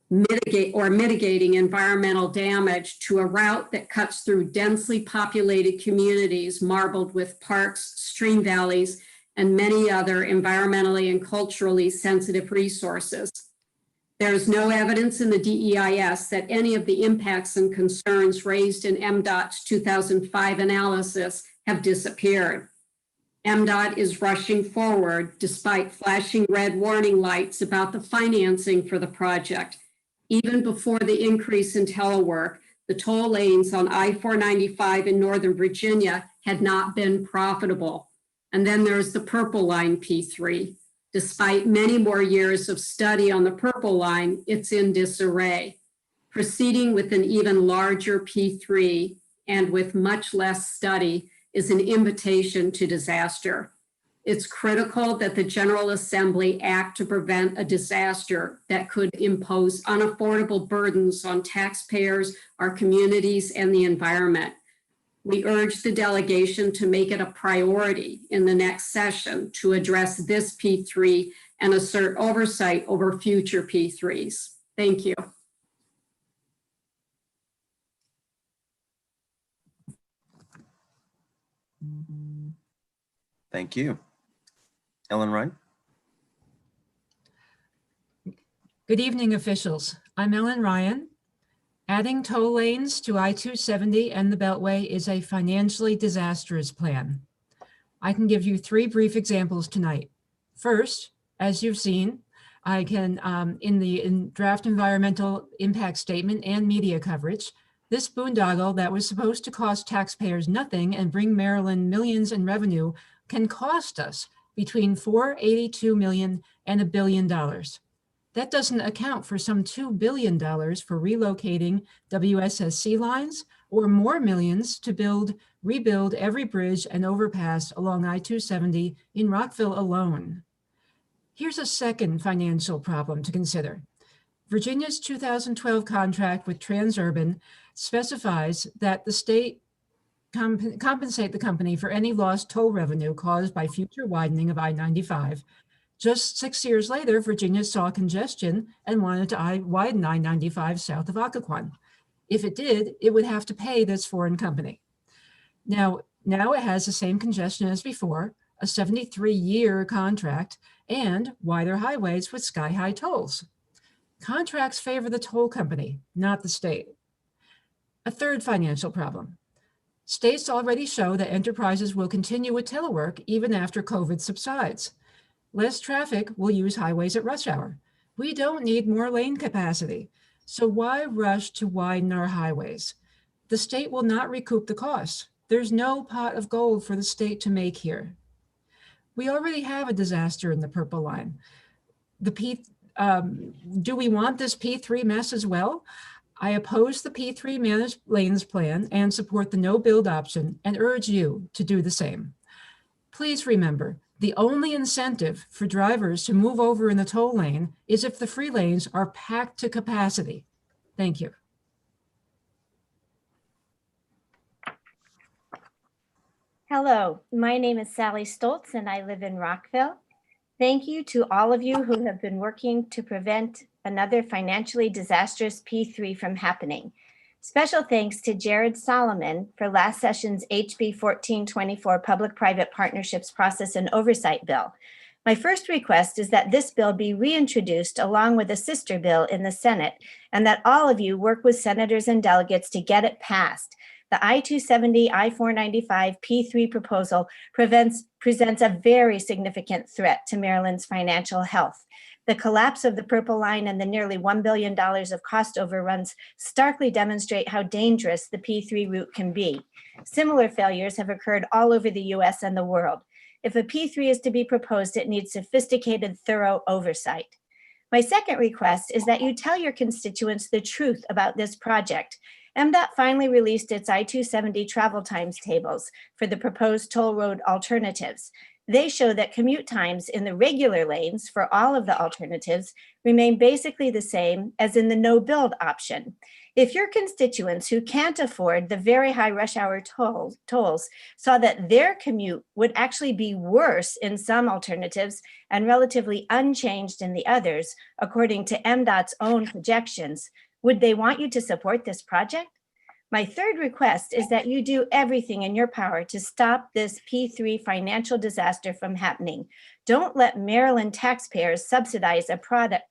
mitigating environmental damage to a route that cuts through densely populated communities marbled with parks, stream valleys, and many other environmentally and culturally sensitive resources. There is no evidence in the DEIS that any of the impacts and concerns raised in MDOT's 2005 analysis have disappeared. MDOT is rushing forward despite flashing red warning lights about the financing for the project. Even before the increase in telework, the toll lanes on I-495 in Northern Virginia had not been profitable. And then there's the Purple Line P3. Despite many more years of study on the Purple Line, it's in disarray. Proceeding with an even larger P3 and with much less study is an invitation to disaster. It's critical that the General Assembly act to prevent a disaster that could impose unaffordable burdens on taxpayers, our communities, and the environment. We urge the delegation to make it a priority in the next session to address this P3 and assert oversight over future P3s. Thank you. Thank you. Ellen Ryan. Good evening, officials. I'm Ellen Ryan. Adding toll lanes to I-270 and the Beltway is a financially disastrous plan. I can give you 3 brief examples tonight. First, as you've seen, I can, in draft environmental impact statement and media coverage, this boondoggle that was supposed to cost taxpayers nothing and bring Maryland millions in revenue can cost us between $482 million and $1 billion. That doesn't account for some $2 billion for relocating WSSC lines or more millions to rebuild every bridge and overpass along I-270 in Rockville alone. Here's a second financial problem to consider. Virginia's 2012 contract with Transurban specifies that the state compensate the company for any lost toll revenue caused by future widening of I-95. Just 6 years later, Virginia saw congestion and wanted to widen I-95 south of Occoquan. If it did, it would have to pay this foreign company. Now it has the same congestion as before, a 73-year contract, and wider highways with sky-high tolls. Contracts favor the toll company, not the state. A third financial problem. States already show that enterprises will continue with telework even after COVID subsides. Less traffic will use highways at rush hour. We don't need more lane capacity. So why rush to widen our highways? The state will not recoup the costs. There's no pot of gold for the state to make here. We already have a disaster in the Purple Line. Do we want this P3 mess as well? I oppose the P3 managed lanes plan and support the no build option and urge you to do the same. Please remember, the only incentive for drivers to move over in the toll lane is if the free lanes are packed to capacity. Thank you. Hello, my name is Sally Stoltz and I live in Rockville. Thank you to all of you who have been working to prevent another financially disastrous P3 from happening. Special thanks to Jared Solomon for last session's HB 1424 Public-Private Partnerships Process and Oversight Bill. My first request is that this bill be reintroduced along with a sister bill in the Senate, and that all of you work with senators and delegates to get it passed. The I-270, I-495 P3 proposal presents a very significant threat to Maryland's financial health. The collapse of the Purple Line and the nearly $1 billion of cost overruns starkly demonstrate how dangerous the P3 route can be. Similar failures have occurred all over the US and the world. If a P3 is to be proposed, it needs sophisticated, thorough oversight. My second request is that you tell your constituents the truth about this project. MDOT finally released its I-270 travel times tables for the proposed toll road alternatives. They show that commute times in the regular lanes for all of the alternatives remain basically the same as in the no build option. If your constituents who can't afford the very high rush hour tolls saw that their commute would actually be worse in some alternatives and relatively unchanged in the others, according to MDOT's own projections, would they want you to support this project? My third request is that you do everything in your power to stop this P3 financial disaster from happening. Don't let Maryland taxpayers subsidize a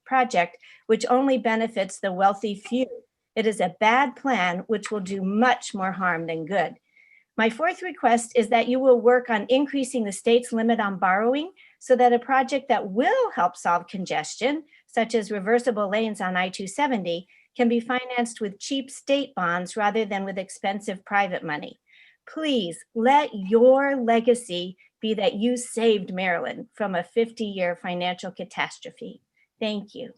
project which only benefits the wealthy few. It is a bad plan which will do much more harm than good. My fourth request is that you will work on increasing the state's limit on borrowing so that a project that will help solve congestion, such as reversible lanes on I-270, can be financed with cheap state bonds rather than with expensive private money. Please let your legacy be that you saved Maryland from a 50-year financial catastrophe. Thank you.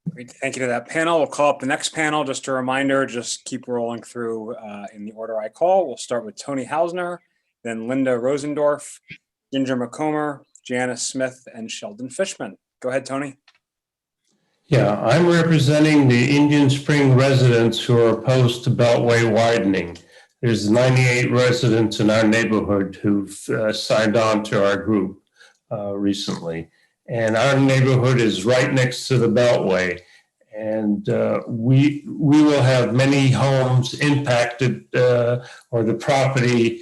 Great, thank you to that panel. We'll call up the next panel. Just a reminder, just keep rolling through in the order I call. We'll start with Tony Hausner, then Linda Rosendorf, Ginger McComber, Janice Smith, and Sheldon Fishman. Go ahead, Tony. Yeah, I'm representing the Indian Spring residents who are opposed to Beltway widening. There's 98 residents in our neighborhood who've signed on to our group. recently. And our neighborhood is right next to the Beltway. And we will have many homes impacted or the property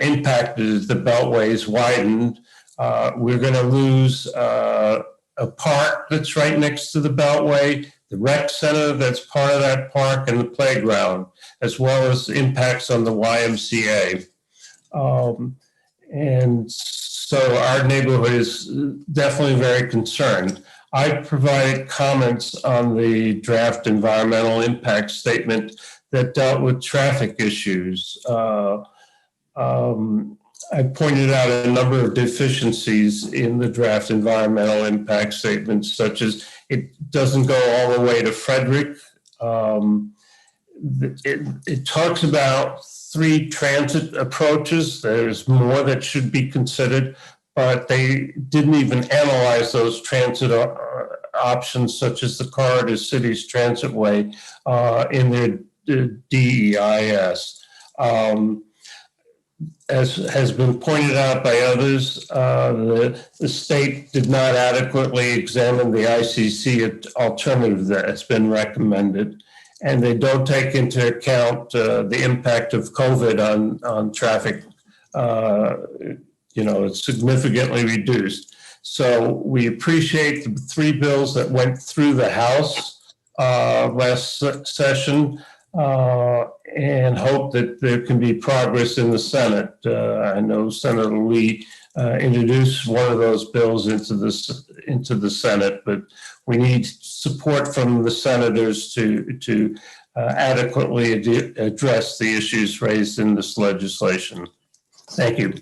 impacted as the Beltway is widened. We're going to lose a park that's right next to the Beltway, the rec center that's part of that park, and the playground, as well as impacts on the YMCA. And so our neighborhood is definitely very concerned. I provided comments on the draft environmental impact statement that dealt with traffic issues. I pointed out a number of deficiencies in the draft environmental impact statement, such as it doesn't go all the way to Frederick. It talks about 3 transit approaches. There's more that should be considered, but they didn't even analyze those transit options, such as the Corridor Cities Transitway in their DEIS. As has been pointed out by others, the state did not adequately examine the ICC alternative that has been recommended, and they don't take into account the impact of COVID on traffic. It's significantly reduced. So we appreciate the 3 bills that went through the House last session, and hope that there can be progress in the Senate. I know Senator Lee introduced one of those bills into the Senate, but we need support from the senators to adequately address the issues raised in this legislation. Thank you.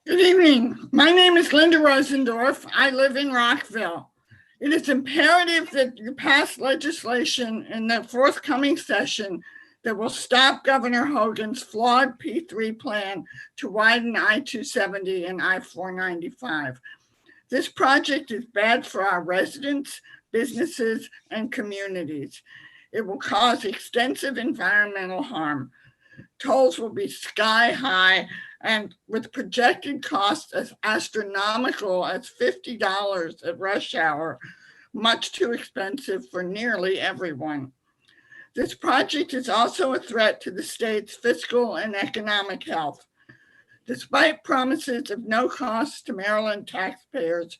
Good evening. My name is Linda Rosendorf. I live in Rockville. It is imperative that you pass legislation in the forthcoming session that will stop Governor Hogan's flawed P3 plan to widen I-270 and I-495. This project is bad for our residents, businesses, and communities. It will cause extensive environmental harm. Tolls will be sky high, and with projected costs as astronomical as $50 at rush hour, much too expensive for nearly everyone. This project is also a threat to the state's fiscal and economic health. Despite promises of no cost to Maryland taxpayers,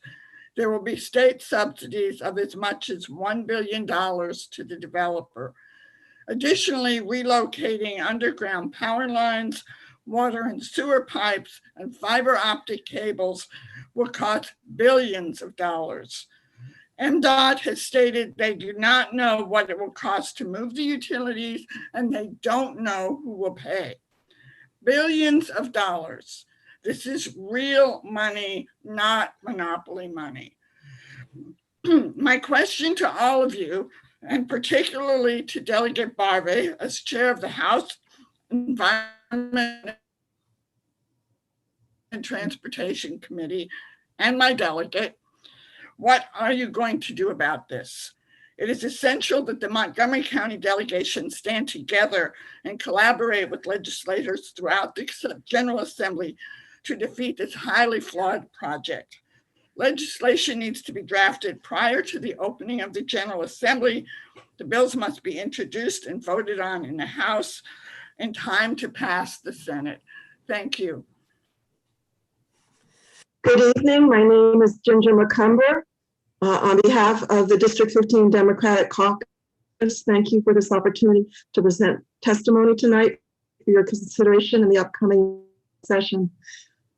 there will be state subsidies of as much as $1 billion to the developer. Additionally, relocating underground power lines, water and sewer pipes, and fiber optic cables will cost billions of dollars. MDOT has stated they do not know what it will cost to move the utilities, and they don't know who will pay. Billions of dollars. This is real money, not monopoly money. My question to all of you, and particularly to Delegate Barrett as chair of the House Environment and Transportation Committee, and my delegate, what are you going to do about this? It is essential that the Montgomery County delegation stand together and collaborate with legislators throughout the General Assembly to defeat this highly flawed project. Legislation needs to be drafted prior to the opening of the General Assembly. The bills must be introduced and voted on in the House in time to pass the Senate. Thank you. Good evening. My name is Ginger McCumber. On behalf of the District 15 Democratic Caucus, thank you for this opportunity to present testimony tonight for your consideration in the upcoming session.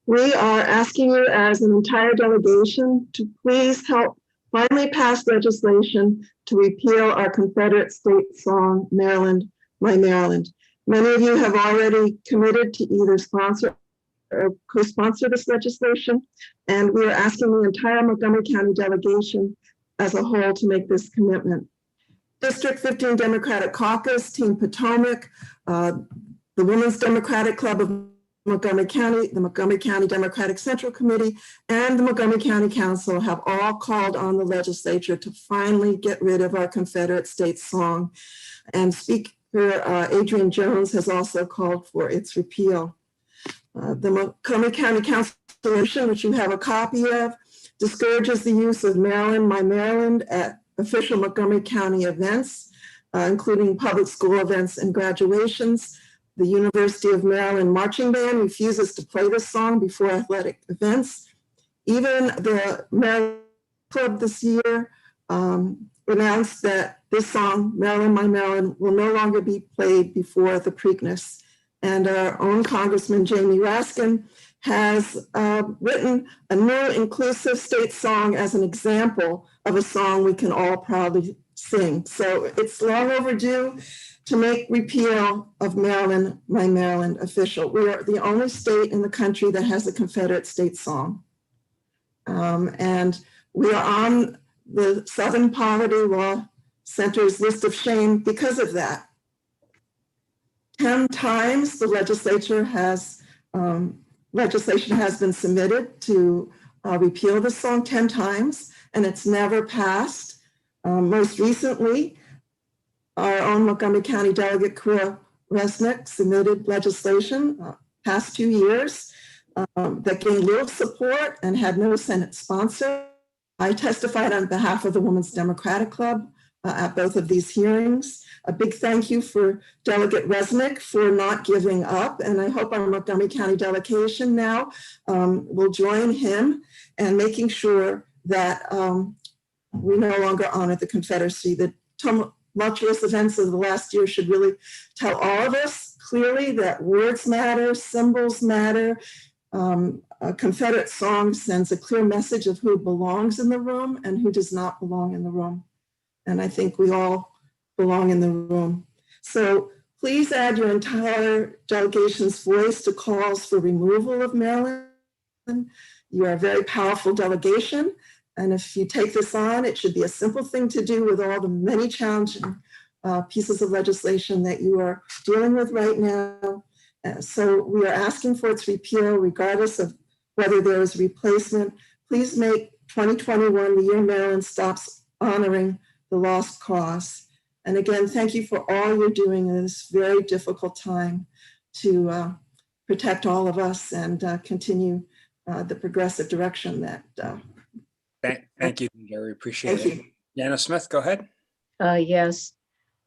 We are asking you as an entire delegation to please help finally pass legislation to repeal our Confederate state song, Maryland, My Maryland. Many of you have already committed to either sponsor or co-sponsor this legislation, and we are asking the entire Montgomery County delegation as a whole to make this commitment. District 15 Democratic Caucus, Team Potomac, the Women's Democratic Club of Montgomery County, the Montgomery County Democratic Central Committee, and the Montgomery County Council have all called on the legislature to finally get rid of our Confederate state song. And Speaker Adrian Jones has also called for its repeal. The Montgomery County Council resolution, which you have a copy of, discourages the use of Maryland, My Maryland at official Montgomery County events, including public school events and graduations. The University of Maryland Marching Band refuses to play this song before athletic events. Even the Maryland Club this year announced that this song, Maryland, My Maryland, will no longer be played before the Preakness. And our own Congressman Jamie Raskin has written a new inclusive state song as an example of a song we can all proudly sing. So it's long overdue to make repeal of Maryland, My Maryland official. We are the only state in the country that has a Confederate state song. And we are on the Southern Poverty Law Center's list of shame because of that. 10 times the legislation has been submitted to repeal this song 10 times, and it's never passed. Most recently, our own Montgomery County Delegate Kura Resnick submitted legislation past 2 years that gained little support and had no Senate sponsor. I testified on behalf of the Women's Democratic Club at both of these hearings. A big thank you for Delegate Resnick for not giving up. And I hope our Montgomery County delegation now will join him in making sure that we no longer honor the Confederacy. The tumultuous events of the last year should really tell all of us clearly that words matter, symbols matter. A Confederate song sends a clear message of who belongs in the room and who does not belong in the room. And I think we all belong in the room. So please add your entire delegation's voice to calls for removal of Maryland. You are a very powerful delegation. And if you take this on, it should be a simple thing to do with all the many challenging pieces of legislation that you are dealing with right now. So we are asking for its repeal, regardless of whether there is replacement. Please make 2021 the year Maryland stops honoring the lost cause. And again, thank you for all you're doing in this very difficult time to protect all of us and continue the progressive direction that. Thank you, Gary. Appreciate it. Jana Smith, go ahead. Yes.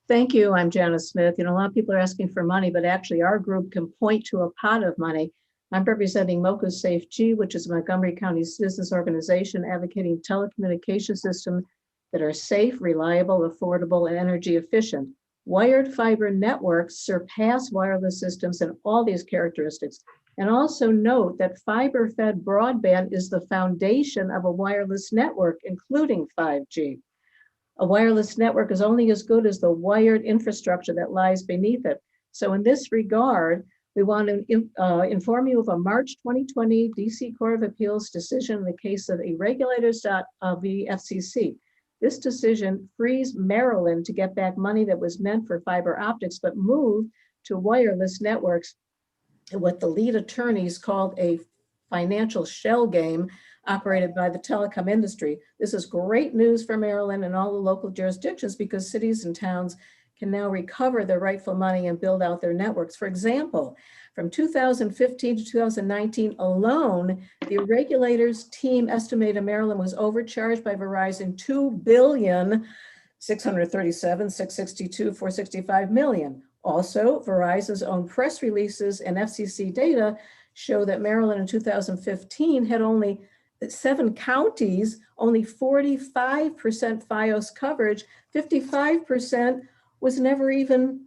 Thank you. I'm Janice Smith. You know, a lot of people are asking for money, but actually our group can point to a pot of money. I'm representing MoCA Safe G, which is a Montgomery County citizens organization advocating telecommunication systems that are safe, reliable, affordable, and energy efficient. Wired fiber networks surpass wireless systems in all these characteristics. And also note that fiber-fed broadband is the foundation of a wireless network, including 5G. A wireless network is only as good as the wired infrastructure that lies beneath it. So in this regard, we want to inform you of a March 2020 DC Court of Appeals decision in the case of irregulators.v FCC. This decision frees Maryland to get back money that was meant for fiber optics, but moved to wireless networks, what the lead attorneys called a financial shell game operated by the telecom industry. This is great news for Maryland and all the local jurisdictions because cities and towns can now recover their rightful money and build out their networks. For example, from 2015 to 2019 alone, the regulators team estimated Maryland was overcharged by Verizon $2,637,662,465 Also, Verizon's own press releases and FCC data show that Maryland in 2015 had only 7 counties, only 45% FiOS coverage, 55% was never even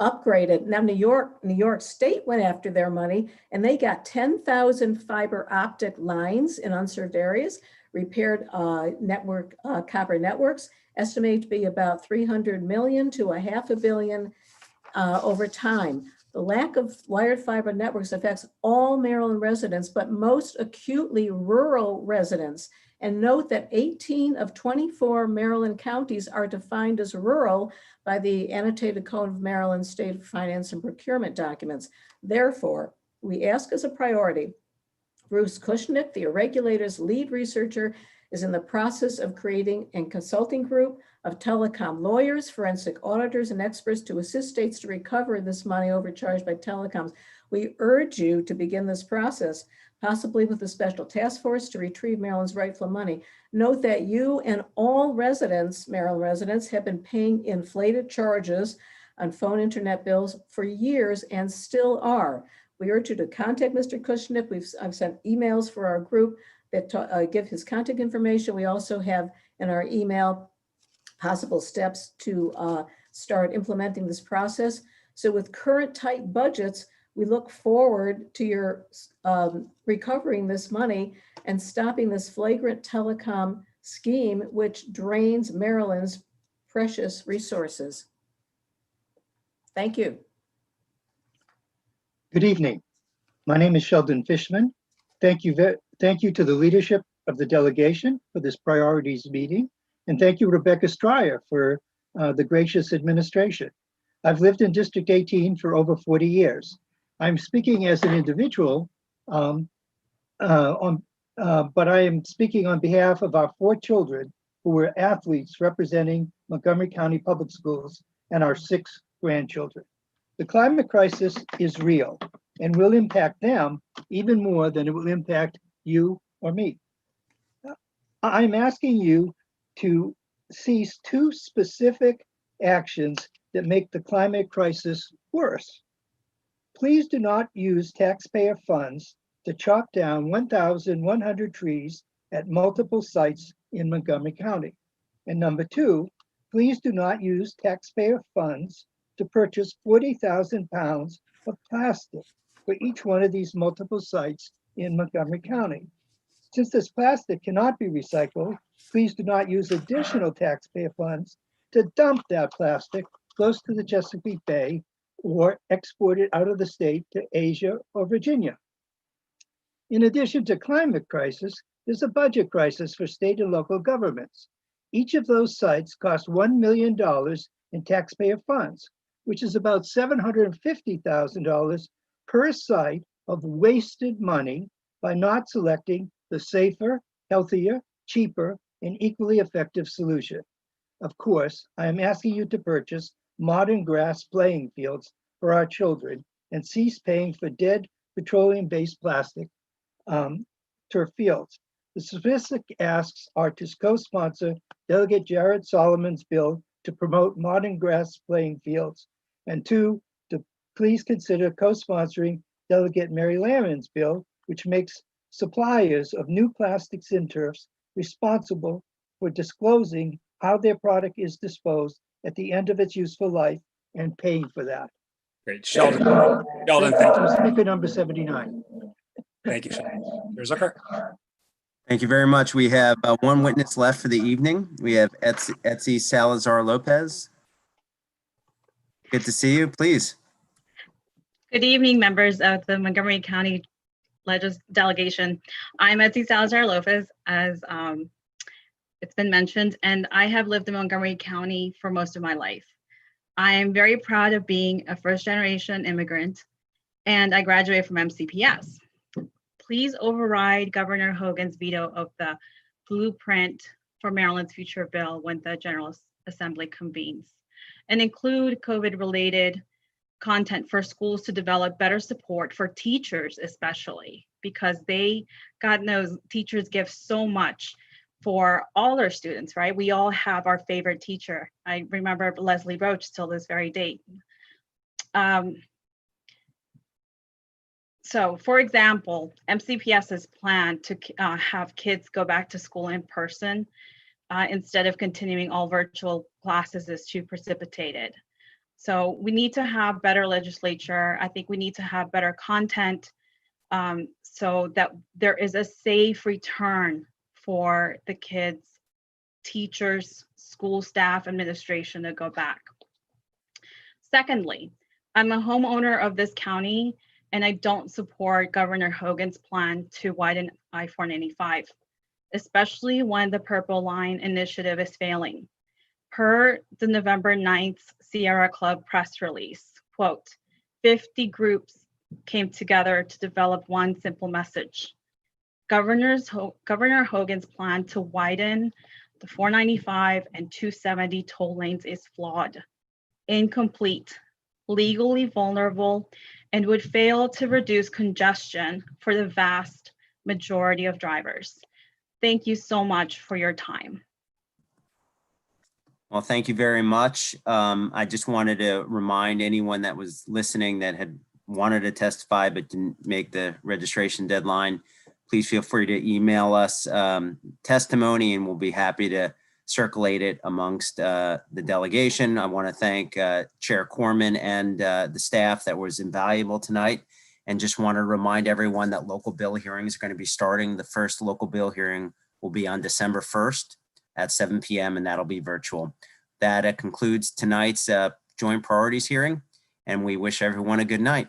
upgraded. Now, New York State went after their money and they got 10,000 fiber optic lines in unserved areas, repaired copper networks, estimated to be about 300 million to $500 million over time. The lack of wired fiber networks affects all Maryland residents, but most acutely rural residents. And note that 18 of 24 Maryland counties are defined as rural by the Annotated Code of Maryland State Finance and Procurement documents. Therefore, we ask as a priority, Bruce Kushnick, the regulator's lead researcher, is in the process of creating a consulting group of telecom lawyers, forensic auditors, and experts to assist states to recover this money overcharged by telecoms. We urge you to begin this process. possibly with a special task force to retrieve Maryland's rightful money. Note that you and all residents, Maryland residents, have been paying inflated charges on phone internet bills for years and still are. We urge you to contact Mr. Kushnick. I've sent emails for our group that give his contact information. We also have in our email possible steps to start implementing this process. So with current tight budgets, we look forward to your recovering this money and stopping this flagrant telecom scheme, which drains Maryland's precious resources. Thank you. Good evening. My name is Sheldon Fishman. Thank you to the leadership of the delegation for this priorities meeting. And thank you, Rebecca Stryer, for the gracious administration. I've lived in District 18 for over 40 years. I'm speaking as an individual, but I am speaking on behalf of our 4 children who were athletes representing Montgomery County Public Schools and our 6 grandchildren. The climate crisis is real and will impact them even more than it will impact you or me. I'm asking you to cease 2 specific actions that make the climate crisis worse. Please do not use taxpayer funds to chop down 1,100 trees at multiple sites in Montgomery County. And number 2, please do not use taxpayer funds to purchase 40,000 pounds of plastic for each one of these multiple sites in Montgomery County. Since this plastic cannot be recycled, please do not use additional taxpayer funds to dump that plastic close to the Chesapeake Bay or export it out of the state to Asia or Virginia. In addition to climate crisis, there's a budget crisis for state and local governments. Each of those sites costs $1 million in taxpayer funds, which is about $750,000 per site of wasted money by not selecting the safer, healthier, cheaper, and equally effective solution. Of course, I am asking you to purchase modern grass playing fields for our children and cease paying for dead petroleum-based plastic turf fields. The specific asks are to co-sponsor Delegate Jared Solomon's bill to promote modern grass playing fields, and 2, to please consider co-sponsoring Delegate Mary Lamon's bill, which makes suppliers of new plastics and turfs responsible for disclosing how their product is disposed at the end of its useful life and paying for that. Great, Sheldon. Sheldon, thank you. Speaker number 79. Thank you, Sheldon. There's Zucker. Thank you very much. We have 1 witness left for the evening. We have Etsy Salazar Lopez. Good to see you, please. Good evening, members of the Montgomery County Delegation. I'm Etsy Salazar Lopez, as it's been mentioned, and I have lived in Montgomery County for most of my life. I am very proud of being a first-generation immigrant, and I graduated from MCPS. Please override Governor Hogan's veto of the blueprint for Maryland's future bill when the General Assembly convenes, and include COVID-related content for schools to develop better support for teachers, especially because God knows, teachers give so much for all our students, right? We all have our favorite teacher. I remember Leslie Roach till this very date. So for example, MCPS's plan to have kids go back to school in person instead of continuing all virtual classes is too precipitated. So we need to have better legislature. I think we need to have better content so that there is a safe return for the kids, teachers, school staff, administration to go back. Secondly, I'm a homeowner of this county and I don't support Governor Hogan's plan to widen I-495, especially when the Purple Line initiative is failing. Per the November 9th Sierra Club press release, quote, 50 groups came together to develop one simple message. Governor Hogan's plan to widen the 495 and 270 toll lanes is flawed, incomplete, legally vulnerable, and would fail to reduce congestion for the vast majority of drivers. Thank you so much for your time. Well, thank you very much. I just wanted to remind anyone that was listening that had wanted to testify but didn't make the registration deadline, please feel free to email us testimony and we'll be happy to circulate it amongst the delegation. I want to thank Chair Corman and the staff that was invaluable tonight, and just want to remind everyone that local bill hearings are going to be starting. The first local bill hearing will be on December 1st at 7 p.m. and that'll be virtual. That concludes tonight's joint priorities hearing, and we wish everyone a good night.